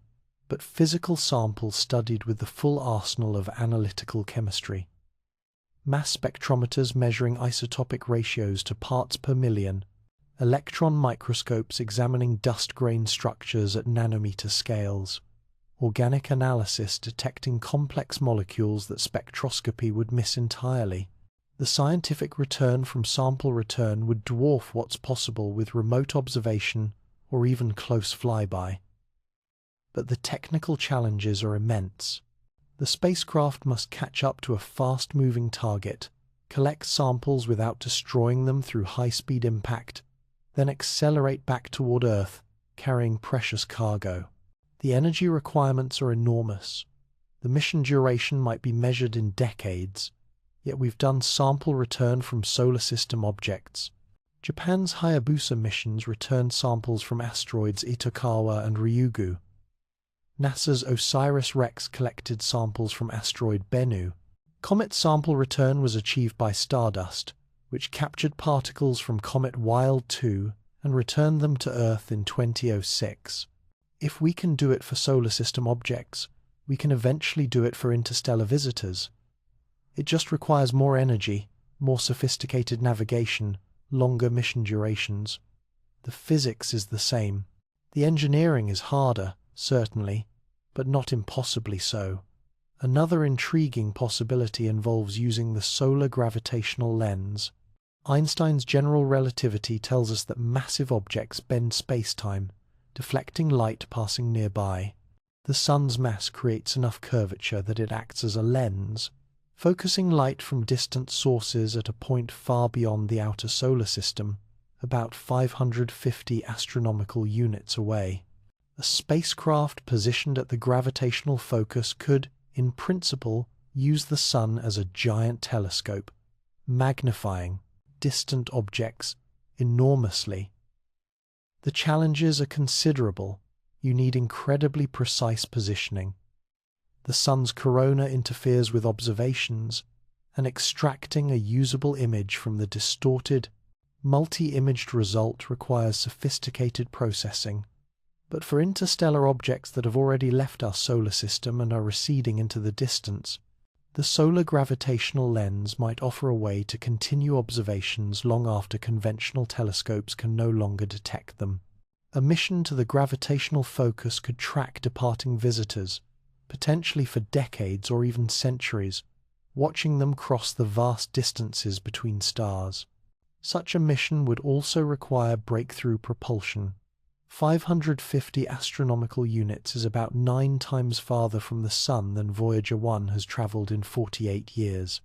but physical samples studied with the full arsenal of analytical chemistry. Mass spectrometers measuring isotopic ratios to parts per million, electron microscopes examining dust grain structures at nanometer scales, organic analysis detecting complex molecules that spectroscopy would miss entirely. The scientific return from sample return would dwarf what's possible with remote observation or even close flyby. But the technical challenges are immense. The spacecraft must catch up to a fast-moving target, collect samples without destroying them through high-speed impact, then accelerate back toward Earth, carrying precious cargo. The energy requirements are enormous. The mission duration might be measured in decades, yet we've done sample return from solar system objects. Japan's Hayabusa missions returned samples from asteroids Itokawa and Ryugu. NASA's OSIRIS-REx collected samples from asteroid Bennu. Comet sample return was achieved by Stardust, which captured particles from Comet Wild 2 and returned them to Earth in 2006. If we can do it for solar system objects, we can eventually do it for interstellar visitors. It just requires more energy, more sophisticated navigation, longer mission durations. The physics is the same. The engineering is harder, certainly, but not impossibly so. Another intriguing possibility involves using the solar gravitational lens. Einstein's general relativity tells us that massive objects bend space-time, deflecting light passing nearby. The sun's mass creates enough curvature that it acts as a lens, focusing light from distant sources at a point far beyond the outer solar system, about 550 astronomical units away. A spacecraft positioned at the gravitational focus could, in principle, use the sun as a giant telescope, magnifying distant objects enormously. The challenges are considerable. You need incredibly precise positioning. The sun's corona interferes with observations, and extracting a usable image from the distorted, multi-imaged result requires sophisticated processing. But for interstellar objects that have already left our solar system and are receding into the distance, The solar gravitational lens might offer a way to continue observations long after conventional telescopes can no longer detect them. A mission to the gravitational focus could track departing visitors, potentially for decades or even centuries, watching them cross the vast distances between stars. Such a mission would also require breakthrough propulsion. 550 astronomical units is about 9 times farther from the Sun than Voyager 1 has travelled in 48 years.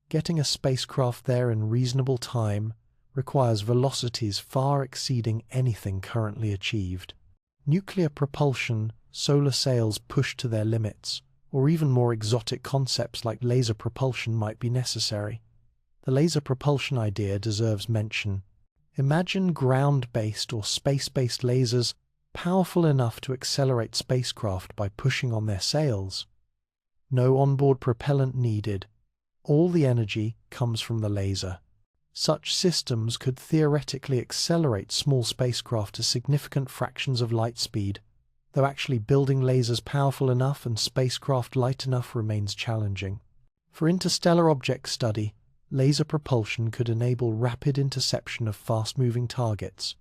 Getting a spacecraft there in reasonable time requires velocities far exceeding anything currently achieved. Nuclear propulsion, solar sails pushed to their limits, or even more exotic concepts like laser propulsion might be necessary. The laser propulsion idea deserves mention. Imagine ground-based or space-based lasers powerful enough to accelerate spacecraft by pushing on their sails. No onboard propellant needed. All the energy comes from the laser. Such systems could theoretically accelerate small spacecraft to significant fractions of light speed, though actually building lasers powerful enough and spacecraft light enough remains challenging. For interstellar object study, laser propulsion could enable rapid interception of fast-moving targets.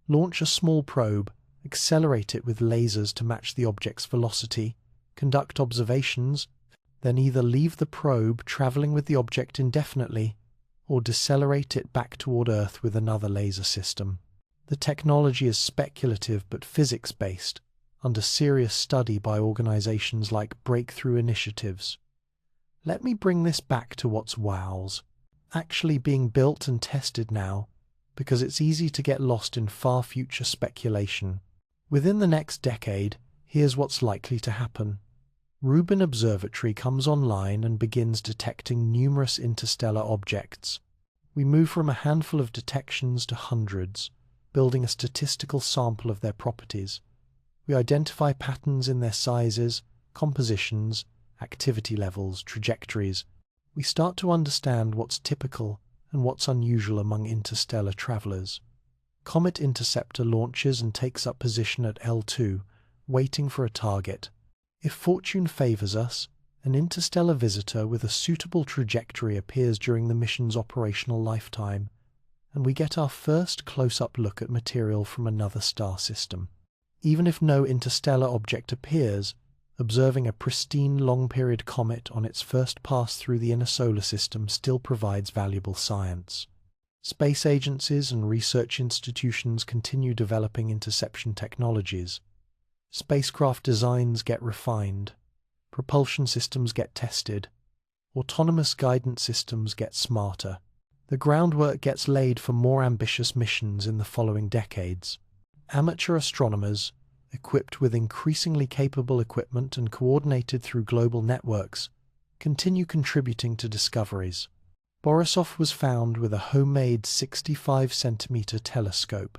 Launch a small probe, accelerate it with lasers to match the object's velocity, conduct observations, then either leave the probe traveling with the object indefinitely or decelerate it back toward Earth with another laser system. The technology is speculative but physics-based, under serious study by organizations like Breakthrough Initiatives. Let me bring this back to what's wows. Actually being built and tested now, because it's easy to get lost in far future speculation. Within the next decade, here's what's likely to happen. Rubin Observatory comes online and begins detecting numerous interstellar objects. We move from a handful of detections to hundreds, building a statistical sample of their properties. We identify patterns in their sizes, compositions, activity levels, trajectories. We start to understand what's typical and what's unusual among interstellar travelers. Comet Interceptor launches and takes up position at L2, waiting for a target. If fortune favors us, an interstellar visitor with a suitable trajectory appears during the mission's operational lifetime, and we get our first close-up look at material from another star system. Even if no interstellar object appears, observing a pristine long-period comet on its first pass through the inner solar system still provides valuable science. Space agencies and research institutions continue developing interception technologies. Spacecraft designs get refined, propulsion systems get tested, autonomous guidance systems get smarter. The groundwork gets laid for more ambitious missions in the following decades. Amateur astronomers, equipped with increasingly capable equipment and coordinated through global networks, continue contributing to discoveries. Borisov was found with a homemade 65-centimeter telescope.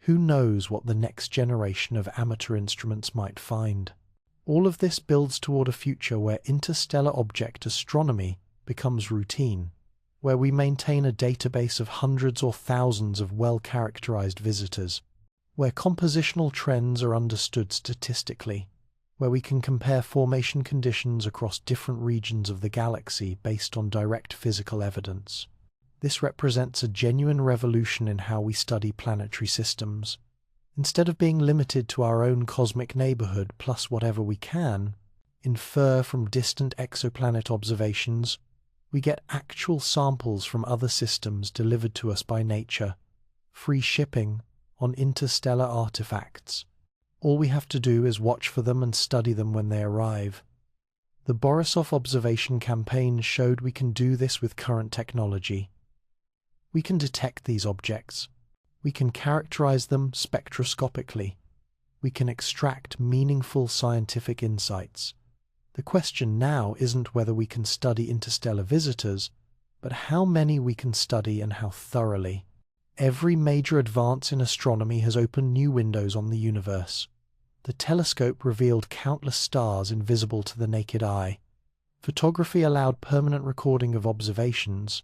Who knows what the next generation of amateur instruments might find? All of this builds toward a future where interstellar object astronomy becomes routine, where we maintain a database of hundreds or thousands of well-characterized visitors, where compositional trends are understood statistically, where we can compare formation conditions across different regions of the galaxy based on direct physical evidence. This represents a genuine revolution in how we study planetary systems. Instead of being limited to our own cosmic neighborhood plus whatever we can infer from distant exoplanet observations, we get actual samples from other systems delivered to us by nature, free shipping, on interstellar artifacts. All we have to do is watch for them and study them when they arrive. The Borisov observation campaign showed we can do this with current technology. We can detect these objects. We can characterize them spectroscopically. We can extract meaningful scientific insights. The question now isn't whether we can study interstellar visitors, but how many we can study and how thoroughly. Every major advance in astronomy has opened new windows on the universe. The telescope revealed countless stars invisible to the naked eye. Photography allowed permanent recording of observations.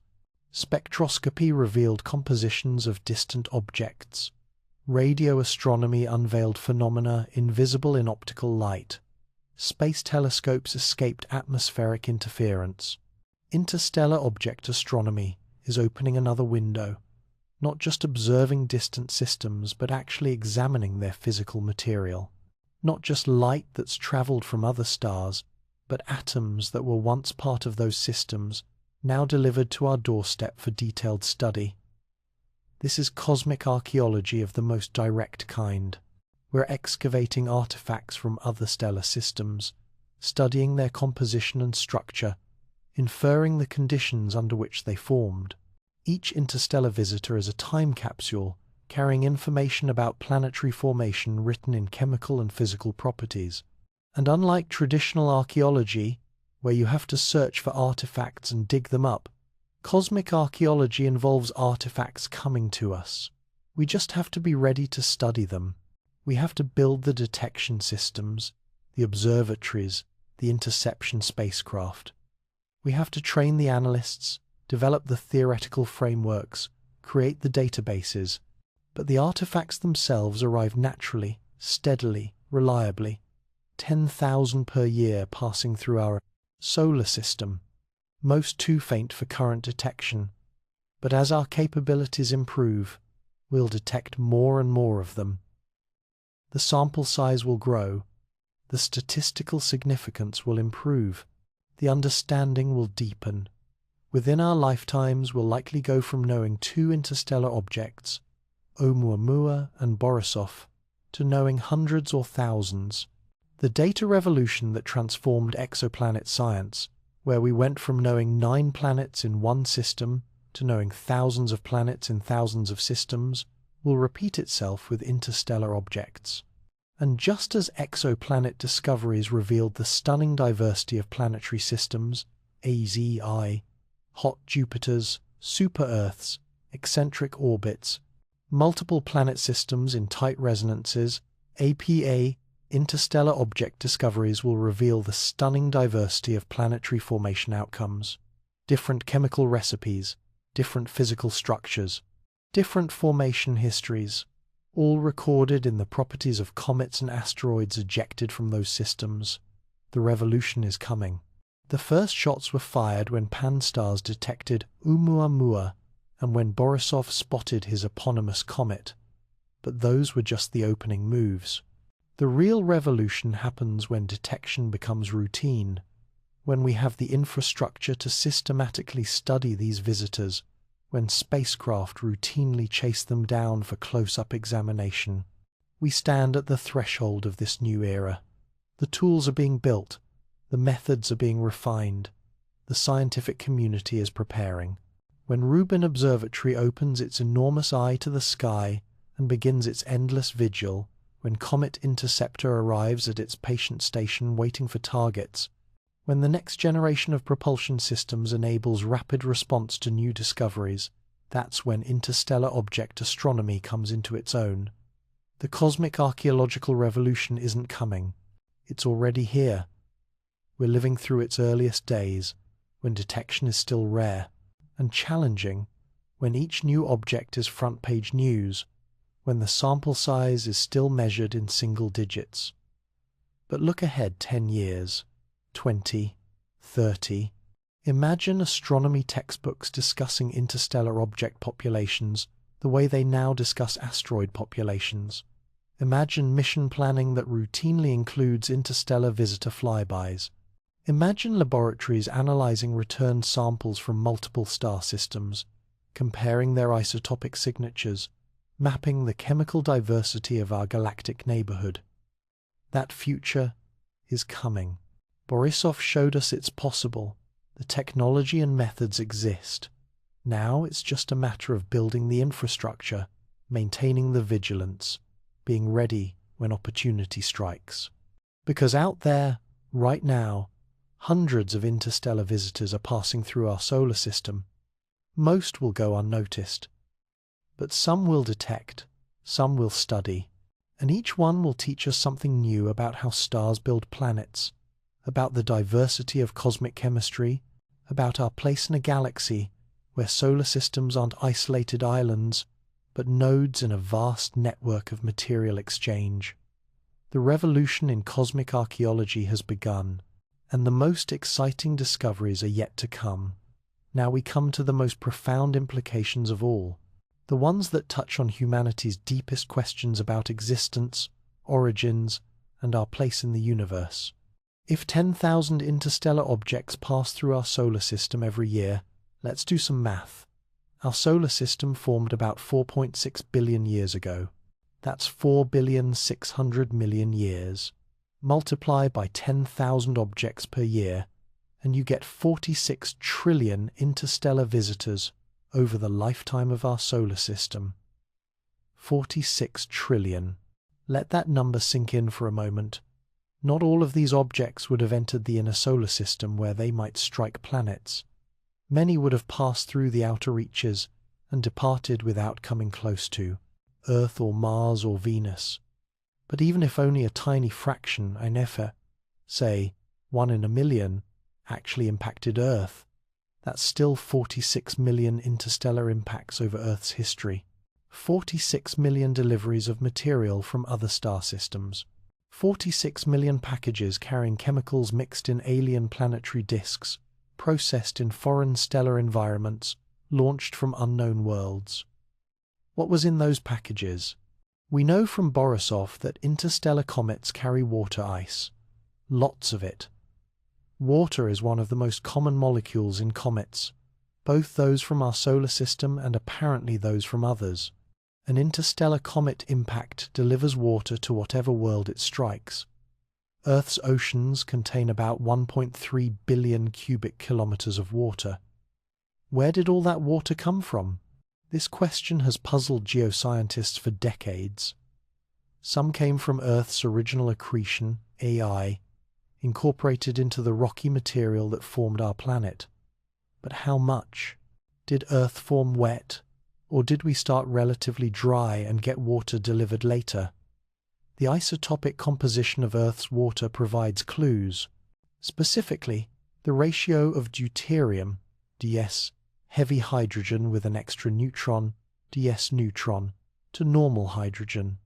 Spectroscopy revealed compositions of distant objects. Radio astronomy unveiled phenomena invisible in optical light. space telescopes escaped atmospheric interference. Interstellar object astronomy is opening another window, not just observing distant systems, but actually examining their physical material. Not just light that's traveled from other stars, but atoms that were once part of those systems, now delivered to our doorstep for detailed study. This is cosmic archaeology of the most direct kind. We're excavating artifacts from other stellar systems, studying their composition and structure, inferring the conditions under which they formed. Each interstellar visitor is a time capsule, carrying information about planetary formation written in chemical and physical properties. And unlike traditional archaeology, where you have to search for artifacts and dig them up, cosmic archaeology involves artifacts coming to us. We just have to be ready to study them. We have to build the detection systems, the observatories, the interception spacecraft. We have to train the analysts, develop the theoretical frameworks, create the databases. But the artifacts themselves arrive naturally, steadily, reliably, 10,000 per year passing through our solar system, most too faint for current detection. But as our capabilities improve, we'll detect more and more of them. The sample size will grow, the statistical significance will improve, the understanding will deepen. Within our lifetimes, we'll likely go from knowing 2 interstellar objects, Oumuamua and Borisov, to knowing hundreds or thousands. The data revolution that transformed exoplanet science, where we went from knowing 9 planets in one system to knowing thousands of planets in thousands of systems, will repeat itself with interstellar objects. And just as exoplanet discoveries revealed the stunning diversity of planetary systems, AZI, hot Jupiters, super-Earths, eccentric orbits, multiple planet systems in tight resonances, APA, interstellar object discoveries will reveal the stunning diversity of planetary formation outcomes. Different chemical recipes, different physical structures, different formation histories, all recorded in the properties of comets and asteroids ejected from those systems. The revolution is coming. The first shots were fired when Pan-STARRS detected Oumuamua and when Borisov spotted his eponymous comet. But those were just the opening moves. The real revolution happens when detection becomes routine, when we have the infrastructure to systematically study these visitors, when spacecraft routinely chase them down for close-up examination. We stand at the threshold of this new era. The tools are being built. The methods are being refined. The scientific community is preparing. When Rubin Observatory opens its enormous eye to the sky and begins its endless vigil, when Comet Interceptor arrives at its patient station waiting for targets, when the next generation of propulsion systems enables rapid response to new discoveries, that's when interstellar object astronomy comes into its own. The cosmic archaeological revolution isn't coming. It's already here. We're living through its earliest days, when detection is still rare and challenging, when each new object is front-page news, when the sample size is still measured in single digits. But look ahead 10 years, 20, 30. Imagine astronomy textbooks discussing interstellar object populations the way they now discuss asteroid populations. Imagine mission planning that routinely includes interstellar visitor flybys. Imagine laboratories analyzing returned samples from multiple star systems, comparing their isotopic signatures, mapping the chemical diversity of our galactic neighborhood. That future is coming. Borisov showed us it's possible. The technology and methods exist. Now it's just a matter of building the infrastructure, maintaining the vigilance, being ready when opportunity strikes. Because out there, right now, hundreds of interstellar visitors are passing through our solar system. Most will go unnoticed. But some will detect, some will study, and each one will teach us something new about how stars build planets, about the diversity of cosmic chemistry, about our place in a galaxy where solar systems aren't isolated islands, but nodes in a vast network of material exchange. The revolution in cosmic archaeology has begun, and the most exciting discoveries are yet to come. Now we come to the most profound implications of all, the ones that touch on humanity's deepest questions about existence, origins, and our place in the universe. If 10,000 interstellar objects pass through our solar system every year, let's do some math. Our solar system formed about 4.6 billion years ago. That's 4,600,000,000 years. Multiply by 10,000 objects per year, and you get 46 trillion interstellar visitors over the lifetime of our solar system. 46 trillion. Let that number sink in for a moment. Not all of these objects would have entered the inner solar system where they might strike planets. Many would have passed through the outer reaches and departed without coming close to Earth or Mars or Venus. But even if only a tiny fraction, say 1 in a million, actually impacted Earth, that's still 46 million interstellar impacts over Earth's history. 46 million deliveries of material from other star systems. 46 million packages carrying chemicals mixed in alien planetary disks, processed in foreign stellar environments, launched from unknown worlds. What was in those packages? We know from Borisov that interstellar comets carry water ice. Lots of it. Water is one of the most common molecules in comets, both those from our solar system and apparently those from others. An interstellar comet impact delivers water to whatever world it strikes. Earth's oceans contain about 1.3 billion cubic kilometers of water. Where did all that water come from? This question has puzzled geoscientists for decades. Some came from Earth's original accretion, AI, incorporated into the rocky material that formed our planet. But how much? Did Earth form wet, or did we start relatively dry and get water delivered later? The isotopic composition of Earth's water provides clues. Specifically, the ratio of deuterium, ds, heavy hydrogen with an extra neutron, ds neutron, to normal hydrogen.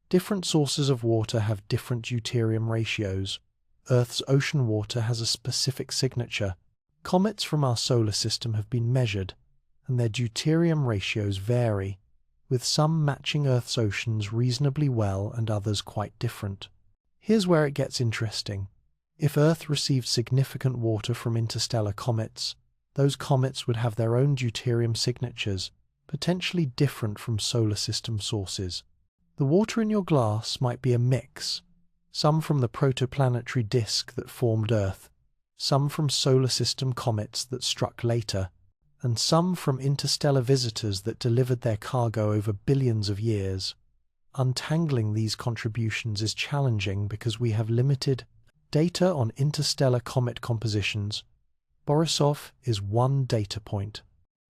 Different sources of water have different deuterium ratios. Earth's ocean water has a specific signature. Comets from our solar system have been measured, and their deuterium ratios vary, with some matching Earth's oceans reasonably well and others quite different. Here's where it gets interesting. If Earth received significant water from interstellar comets, those comets would have their own deuterium signatures, potentially different from solar system sources. The water in your glass might be a mix, some from the protoplanetary disk that formed Earth, some from solar system comets that struck later, and some from interstellar visitors that delivered their cargo over billions of years. Untangling these contributions is challenging because we have limited data on interstellar comet compositions. Borisov is one data point.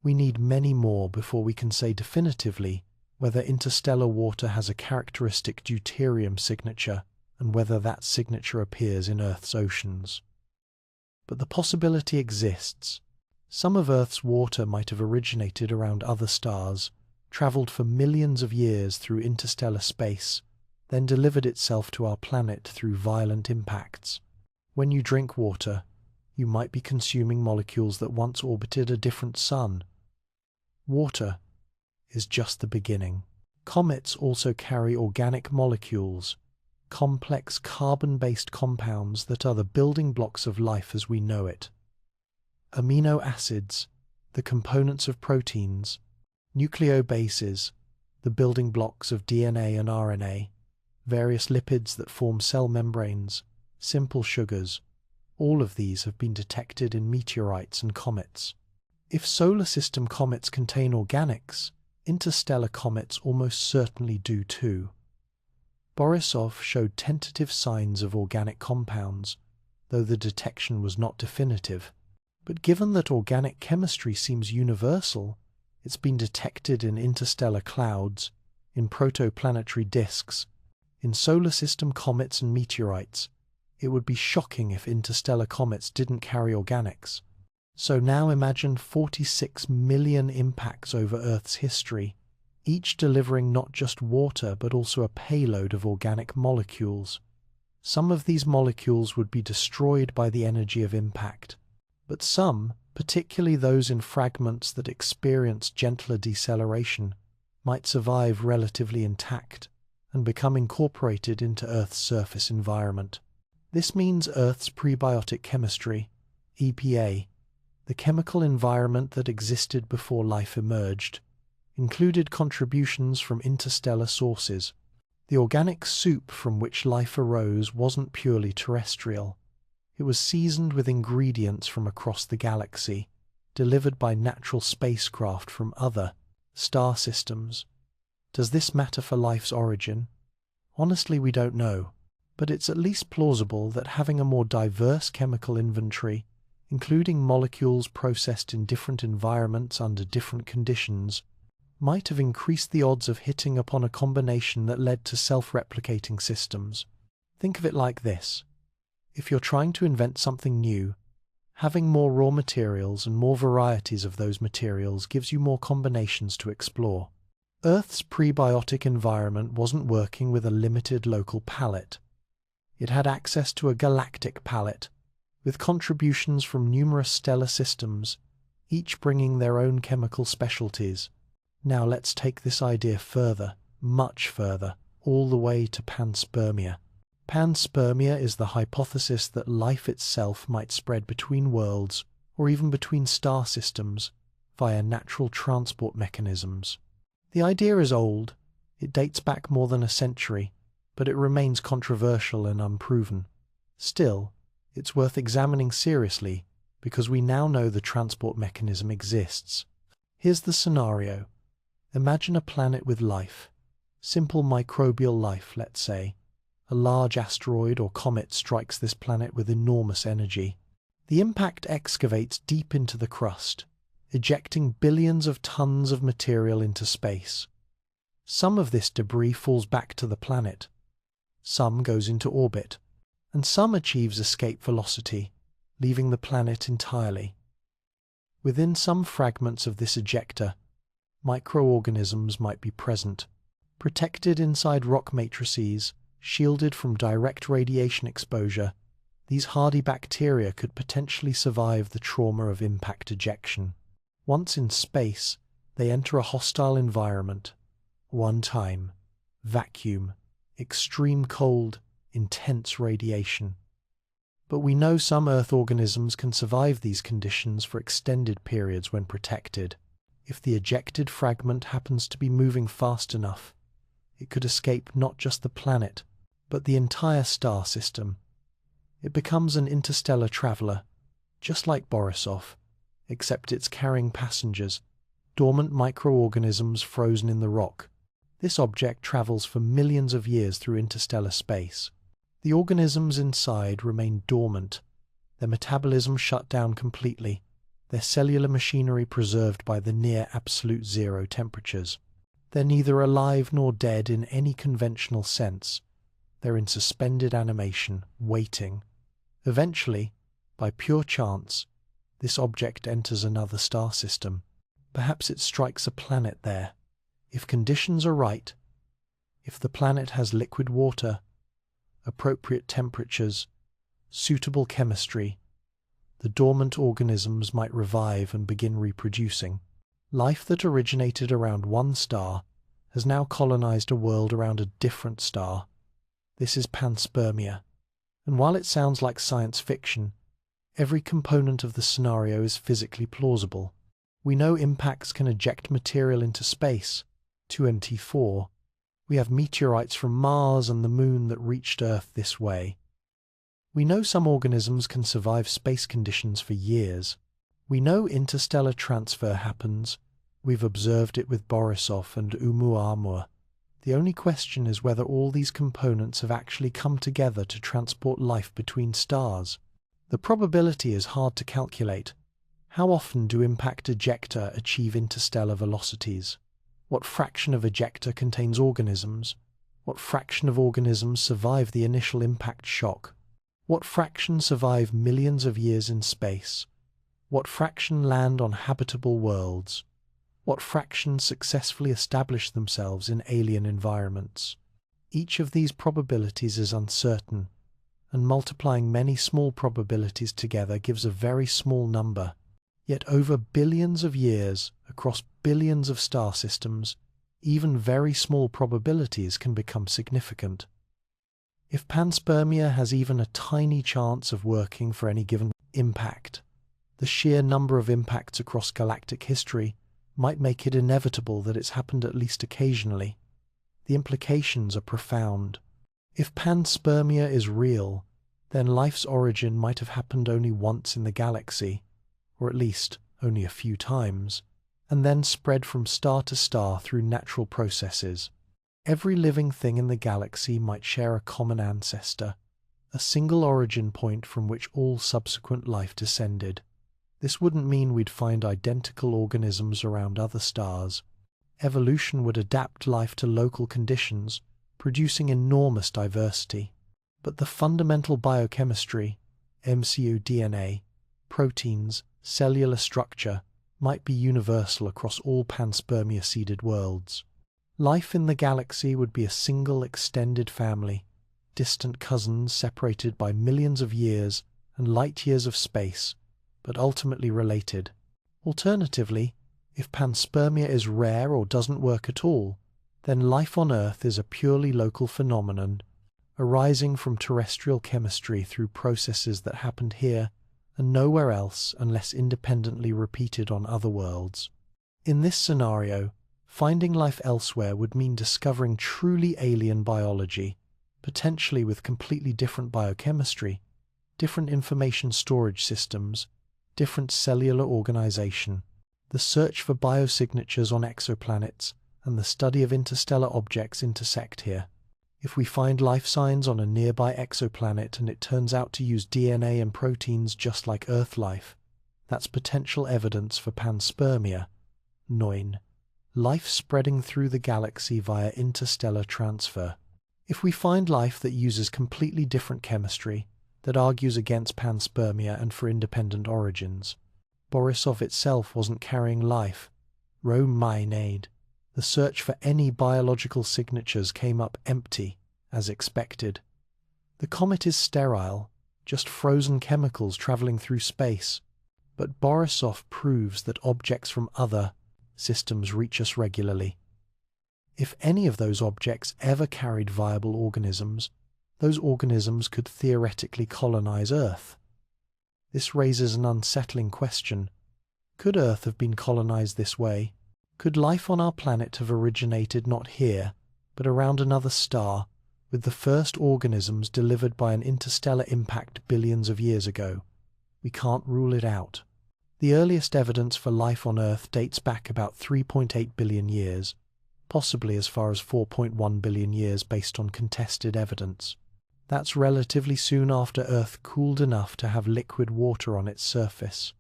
We need many more before we can say definitively whether interstellar water has a characteristic deuterium signature and whether that signature appears in Earth's oceans. But the possibility exists. Some of Earth's water might have originated around other stars, travelled for millions of years through interstellar space, then delivered itself to our planet through violent impacts. When you drink water, you might be consuming molecules that once orbited a different sun. Water is just the beginning. Comets also carry organic molecules, complex carbon-based compounds that are the building blocks of life as we know it. Amino acids, the components of proteins, nucleobases, the building blocks of DNA and RNA, various lipids that form cell membranes, simple sugars, all of these have been detected in meteorites and comets. If solar system comets contain organics, interstellar comets almost certainly do too. Borisov showed tentative signs of organic compounds, though the detection was not definitive. But given that organic chemistry seems universal, it's been detected in interstellar clouds, in protoplanetary disks, in solar system comets and meteorites. It would be shocking if interstellar comets didn't carry organics. So now imagine 46 million impacts over Earth's history, each delivering not just water but also a payload of organic molecules. Some of these molecules would be destroyed by the energy of impact, but some, particularly those in fragments that experience gentler deceleration, might survive relatively intact and become incorporated into Earth's surface environment. This means Earth's prebiotic chemistry, EPA, the chemical environment that existed before life emerged, included contributions from interstellar sources. The organic soup from which life arose wasn't purely terrestrial. It was seasoned with ingredients from across the galaxy, delivered by natural spacecraft from other star systems. Does this matter for life's origin? Honestly, we don't know, but it's at least plausible that having a more diverse chemical inventory, including molecules processed in different environments under different conditions, might have increased the odds of hitting upon a combination that led to self-replicating systems. Think of it like this. If you're trying to invent something new, having more raw materials and more varieties of those materials gives you more combinations to explore. Earth's prebiotic environment wasn't working with a limited local palette. It had access to a galactic palette, with contributions from numerous stellar systems, each bringing their own chemical specialties. Now let's take this idea further, much further, all the way to panspermia. Panspermia is the hypothesis that life itself might spread between worlds, or even between star systems, via natural transport mechanisms. The idea is old. It dates back more than a century, but it remains controversial and unproven. Still, it's worth examining seriously because we now know the transport mechanism exists. Here's the scenario. Imagine a planet with life, simple microbial life, let's say. A large asteroid or comet strikes this planet with enormous energy. The impact excavates deep into the crust, ejecting billions of tons of material into space. Some of this debris falls back to the planet, some goes into orbit, and some achieves escape velocity, leaving the planet entirely. Within some fragments of this ejector, microorganisms might be present, protected inside rock matrices, shielded from direct radiation exposure. These hardy bacteria could potentially survive the trauma of impact ejection. Once in space, they enter a hostile environment. One time, vacuum, extreme cold, intense radiation. But we know some Earth organisms can survive these conditions for extended periods when protected. If the ejected fragment happens to be moving fast enough, it could escape not just the planet, but the entire star system. It becomes an interstellar traveler, just like Borisov, except it's carrying passengers, dormant microorganisms frozen in the rock. This object travels for millions of years through interstellar space. The organisms inside remain dormant, their metabolism shut down completely, their cellular machinery preserved by the near absolute zero temperatures. They're neither alive nor dead in any conventional sense. They're in suspended animation, waiting. Eventually, by pure chance, this object enters another star system. Perhaps it strikes a planet there. If conditions are right, if the planet has liquid water, appropriate temperatures, suitable chemistry, the dormant organisms might revive and begin reproducing. Life that originated around one star has now colonized a world around a different star. This is panspermia. And while it sounds like science fiction, every component of the scenario is physically plausible. We know impacts can eject material into space, 2MT4. We have meteorites from Mars and the Moon that reached Earth this way. We know some organisms can survive space conditions for years. We know interstellar transfer happens. We've observed it with Borisov and Oumuamua. The only question is whether all these components have actually come together to transport life between stars. The probability is hard to calculate. How often do impact ejecta achieve interstellar velocities? What fraction of ejecta contains organisms? What fraction of organisms survive the initial impact shock? What fraction survive millions of years in space? What fraction land on habitable worlds? What fractions successfully establish themselves in alien environments? Each of these probabilities is uncertain, and multiplying many small probabilities together gives a very small number. Yet over billions of years, across billions of star systems, even very small probabilities can become significant. If panspermia has even a tiny chance of working for any given impact, the sheer number of impacts across galactic history might make it inevitable that it's happened at least occasionally. The implications are profound. If panspermia is real, then life's origin might have happened only once in the galaxy, or at least only a few times, and then spread from star to star through natural processes. Every living thing in the galaxy might share a common ancestor, a single origin point from which all subsequent life descended. This wouldn't mean we'd find identical organisms around other stars. Evolution would adapt life to local conditions, producing enormous diversity. But the fundamental biochemistry, mcDNA, proteins, cellular structure, might be universal across all panspermia-seeded worlds. Life in the galaxy would be a single extended family, distant cousins separated by millions of years and light years of space, but ultimately related. Alternatively, if panspermia is rare or doesn't work at all, then life on Earth is a purely local phenomenon, arising from terrestrial chemistry through processes that happened here and nowhere else unless independently repeated on other worlds. In this scenario, finding life elsewhere would mean discovering truly alien biology, potentially with completely different biochemistry, different information storage systems, different cellular organization. The search for biosignatures on exoplanets and the study of interstellar objects intersect here. If we find life signs on a nearby exoplanet and it turns out to use DNA and proteins just like Earth life, that's potential evidence for panspermia. 9. Life spreading through the galaxy via interstellar transfer. If we find life that uses completely different chemistry, that argues against panspermia and for independent origins, Borisov itself wasn't carrying life. Rome Maenade. The search for any biological signatures came up empty, as expected. The comet is sterile, just frozen chemicals traveling through space. But Borisov proves that objects from other systems reach us regularly. If any of those objects ever carried viable organisms, those organisms could theoretically colonize Earth. This raises an unsettling question. Could Earth have been colonized this way? Could life on our planet have originated not here, but around another star, with the first organisms delivered by an interstellar impact billions of years ago? We can't rule it out. The earliest evidence for life on Earth dates back about 3.8 billion years, possibly as far as 4.1 billion years based on contested evidence. That's relatively soon after Earth cooled enough to have liquid water on its surface.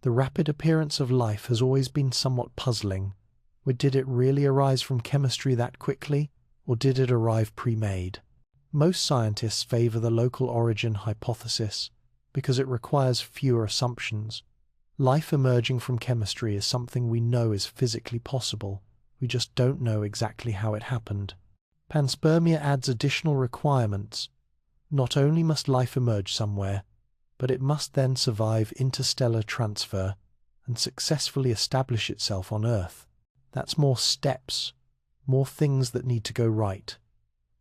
The rapid appearance of life has always been somewhat puzzling. Did it really arise from chemistry that quickly, or did it arrive pre-made? Most scientists favor the local origin hypothesis because it requires fewer assumptions. Life emerging from chemistry is something we know is physically possible. We just don't know exactly how it happened. Panspermia adds additional requirements. Not only must life emerge somewhere, but it must then survive interstellar transfer and successfully establish itself on Earth. That's more steps, more things that need to go right.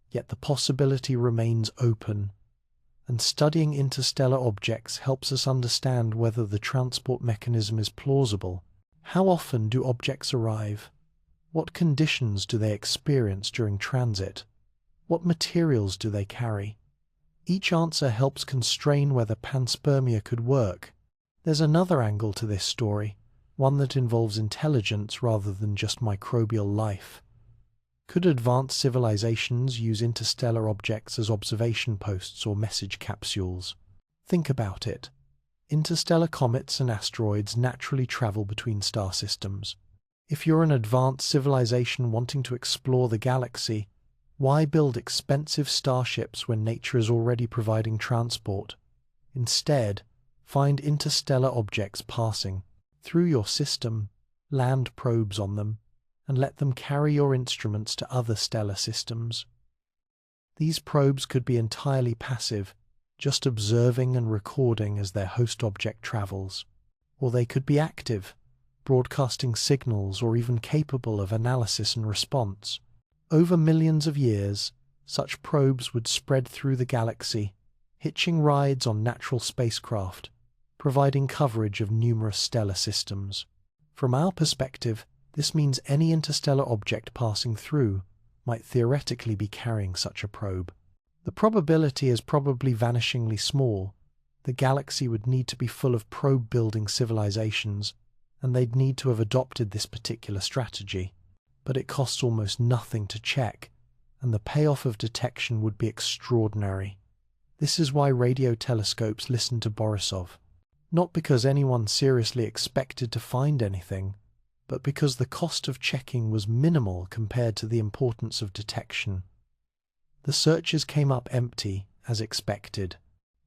Yet the possibility remains open, and studying interstellar objects helps us understand whether the transport mechanism is plausible. How often do objects arrive? What conditions do they experience during transit? What materials do they carry? Each answer helps constrain whether panspermia could work. There's another angle to this story, one that involves intelligence rather than just microbial life. Could advanced civilizations use interstellar objects as observation posts or message capsules? Think about it. Interstellar comets and asteroids naturally travel between star systems. If you're an advanced civilization wanting to explore the galaxy, why build expensive starships when nature is already providing transport? Instead, find interstellar objects passing through your system, land probes on them, and let them carry your instruments to other stellar systems. These probes could be entirely passive, just observing and recording as their host object travels. Or they could be active, broadcasting signals or even capable of analysis and response. Over millions of years, such probes would spread through the galaxy, hitching rides on natural spacecraft, providing coverage of numerous stellar systems. From our perspective, this means any interstellar object passing through might theoretically be carrying such a probe. The probability is probably vanishingly small. The galaxy would need to be full of probe-building civilizations, and they'd need to have adopted this particular strategy. But it costs almost nothing to check, and the payoff of detection would be extraordinary. This is why radio telescopes listen to Borisov. Not because anyone seriously expected to find anything, but because the cost of checking was minimal compared to the importance of detection. The searches came up empty, as expected.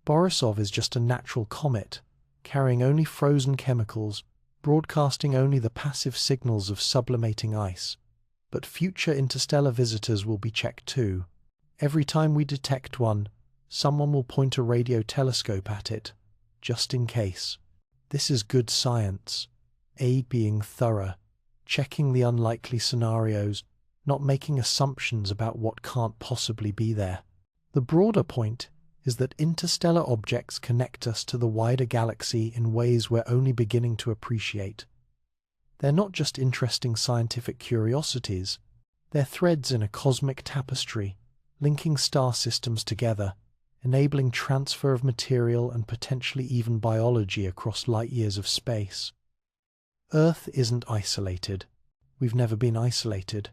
Borisov is just a natural comet, carrying only frozen chemicals, broadcasting only the passive signals of sublimating ice. But future interstellar visitors will be checked too. Every time we detect one, someone will point a radio telescope at it, just in case. This is good science. Being thorough, checking the unlikely scenarios, not making assumptions about what can't possibly be there. The broader point is that interstellar objects connect us to the wider galaxy in ways we're only beginning to appreciate. They're not just interesting scientific curiosities, they're threads in a cosmic tapestry, linking star systems together, enabling transfer of material and potentially even biology across light years of space. Earth isn't isolated. We've never been isolated.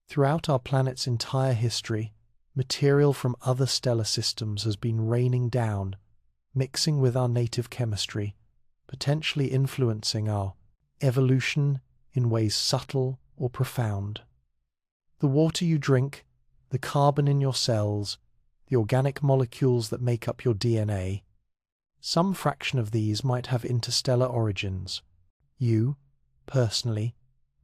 Throughout our planet's entire history, material from other stellar systems has been raining down, mixing with our native chemistry, potentially influencing our evolution in ways subtle or profound. The water you drink, the carbon in your cells, the organic molecules that make up your DNA, some fraction of these might have interstellar origins. You, personally,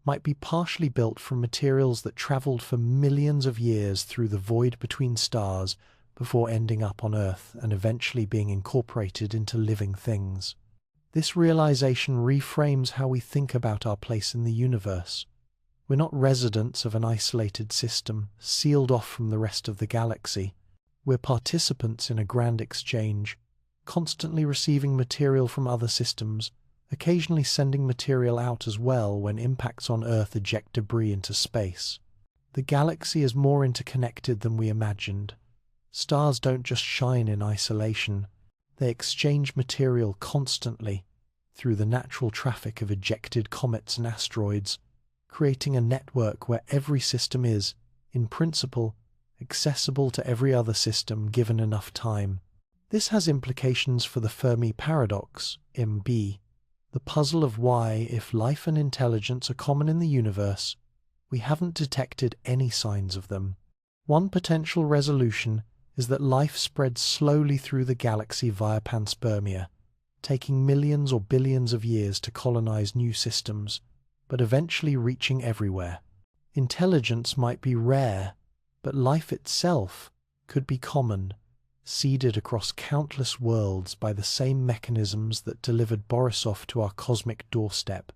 might be partially built from materials that travelled for millions of years through the void between stars before ending up on Earth and eventually being incorporated into living things. This realization reframes how we think about our place in the universe. We're not residents of an isolated system, sealed off from the rest of the galaxy. We're participants in a grand exchange, constantly receiving material from other systems, occasionally sending material out as well when impacts on Earth eject debris into space. The galaxy is more interconnected than we imagined. Stars don't just shine in isolation. They exchange material constantly through the natural traffic of ejected comets and asteroids, creating a network where every system is, in principle, accessible to every other system given enough time. This has implications for the Fermi paradox, MB, the puzzle of why, if life and intelligence are common in the universe, we haven't detected any signs of them. One potential resolution is that life spreads slowly through the galaxy via panspermia, taking millions or billions of years to colonize new systems, but eventually reaching everywhere. Intelligence might be rare, but life itself could be common, seeded across countless worlds by the same mechanisms that delivered Borisov to our cosmic doorstep.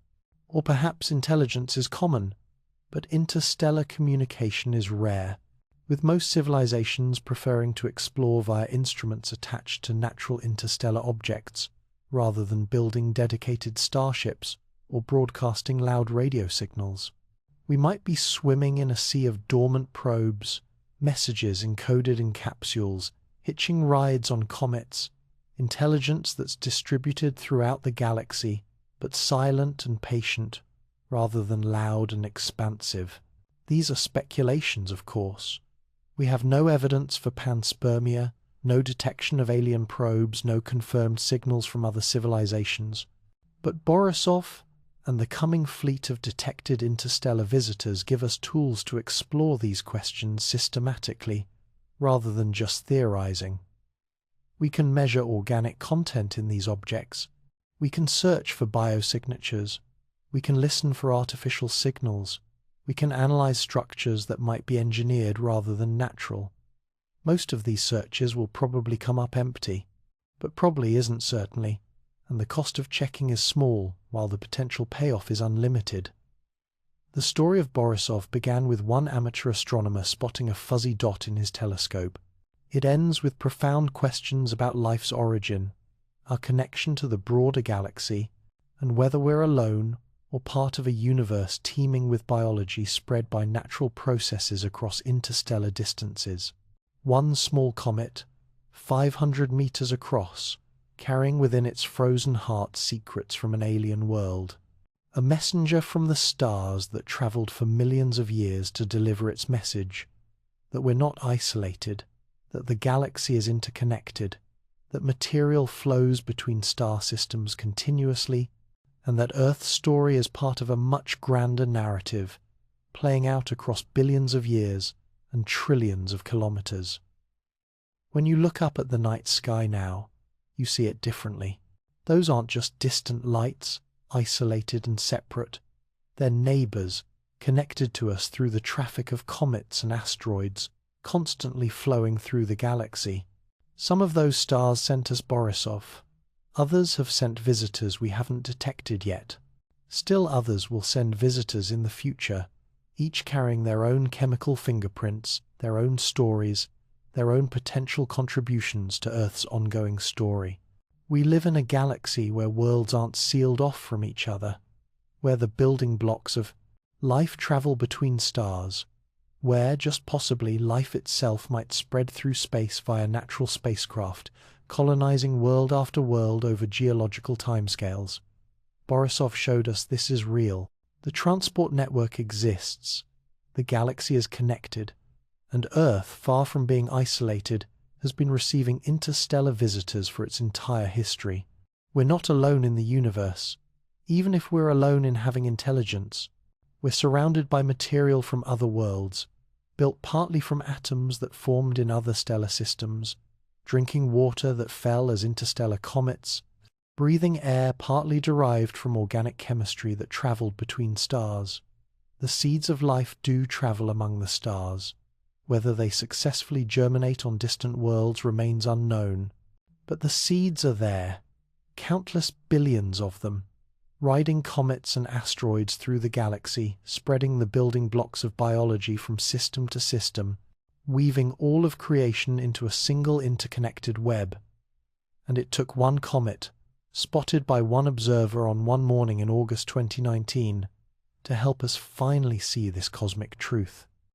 Or perhaps intelligence is common, but interstellar communication is rare, with most civilizations preferring to explore via instruments attached to natural interstellar objects, rather than building dedicated starships or broadcasting loud radio signals. We might be swimming in a sea of dormant probes, messages encoded in capsules, hitching rides on comets, intelligence that's distributed throughout the galaxy, but silent and patient, rather than loud and expansive. These are speculations, of course. We have no evidence for panspermia, no detection of alien probes, no confirmed signals from other civilizations. But Borisov and the coming fleet of detected interstellar visitors give us tools to explore these questions systematically, rather than just theorizing. We can measure organic content in these objects. We can search for biosignatures, We can listen for artificial signals. We can analyze structures that might be engineered rather than natural. Most of these searches will probably come up empty, but probably isn't certainly, and the cost of checking is small while the potential payoff is unlimited. The story of Borisov began with one amateur astronomer spotting a fuzzy dot in his telescope. It ends with profound questions about life's origin, our connection to the broader galaxy, and whether we're alone or part of a universe teeming with biology spread by natural processes across interstellar distances. One small comet, 500 meters across, carrying within its frozen heart secrets from an alien world. A messenger from the stars that traveled for millions of years to deliver its message, that we're not isolated, that the galaxy is interconnected, that material flows between star systems continuously, and that Earth's story is part of a much grander narrative, playing out across billions of years and trillions of kilometers. When you look up at the night sky now, you see it differently. Those aren't just distant lights, isolated and separate. They're neighbors, connected to us through the traffic of comets and asteroids, constantly flowing through the galaxy. Some of those stars sent us Borisov. Others have sent visitors we haven't detected yet. Still others will send visitors in the future, each carrying their own chemical fingerprints, their own stories, their own potential contributions to Earth's ongoing story. We live in a galaxy where worlds aren't sealed off from each other, where the building blocks of life travel between stars, where, just possibly, life itself might spread through space via natural spacecraft, colonizing world after world over geological timescales. Borisov showed us this is real. The transport network exists. The galaxy is connected. And Earth, far from being isolated, has been receiving interstellar visitors for its entire history. We're not alone in the universe. Even if we're alone in having intelligence, we're surrounded by material from other worlds, built partly from atoms that formed in other stellar systems, drinking water that fell as interstellar comets, breathing air partly derived from organic chemistry that traveled between stars. The seeds of life do travel among the stars. Whether they successfully germinate on distant worlds remains unknown. But the seeds are there, countless billions of them, riding comets and asteroids through the galaxy, spreading the building blocks of biology from system to system, weaving all of creation into a single interconnected web. And it took one comet, spotted by one observer on one morning in August 2019, to help us finally see this cosmic truth.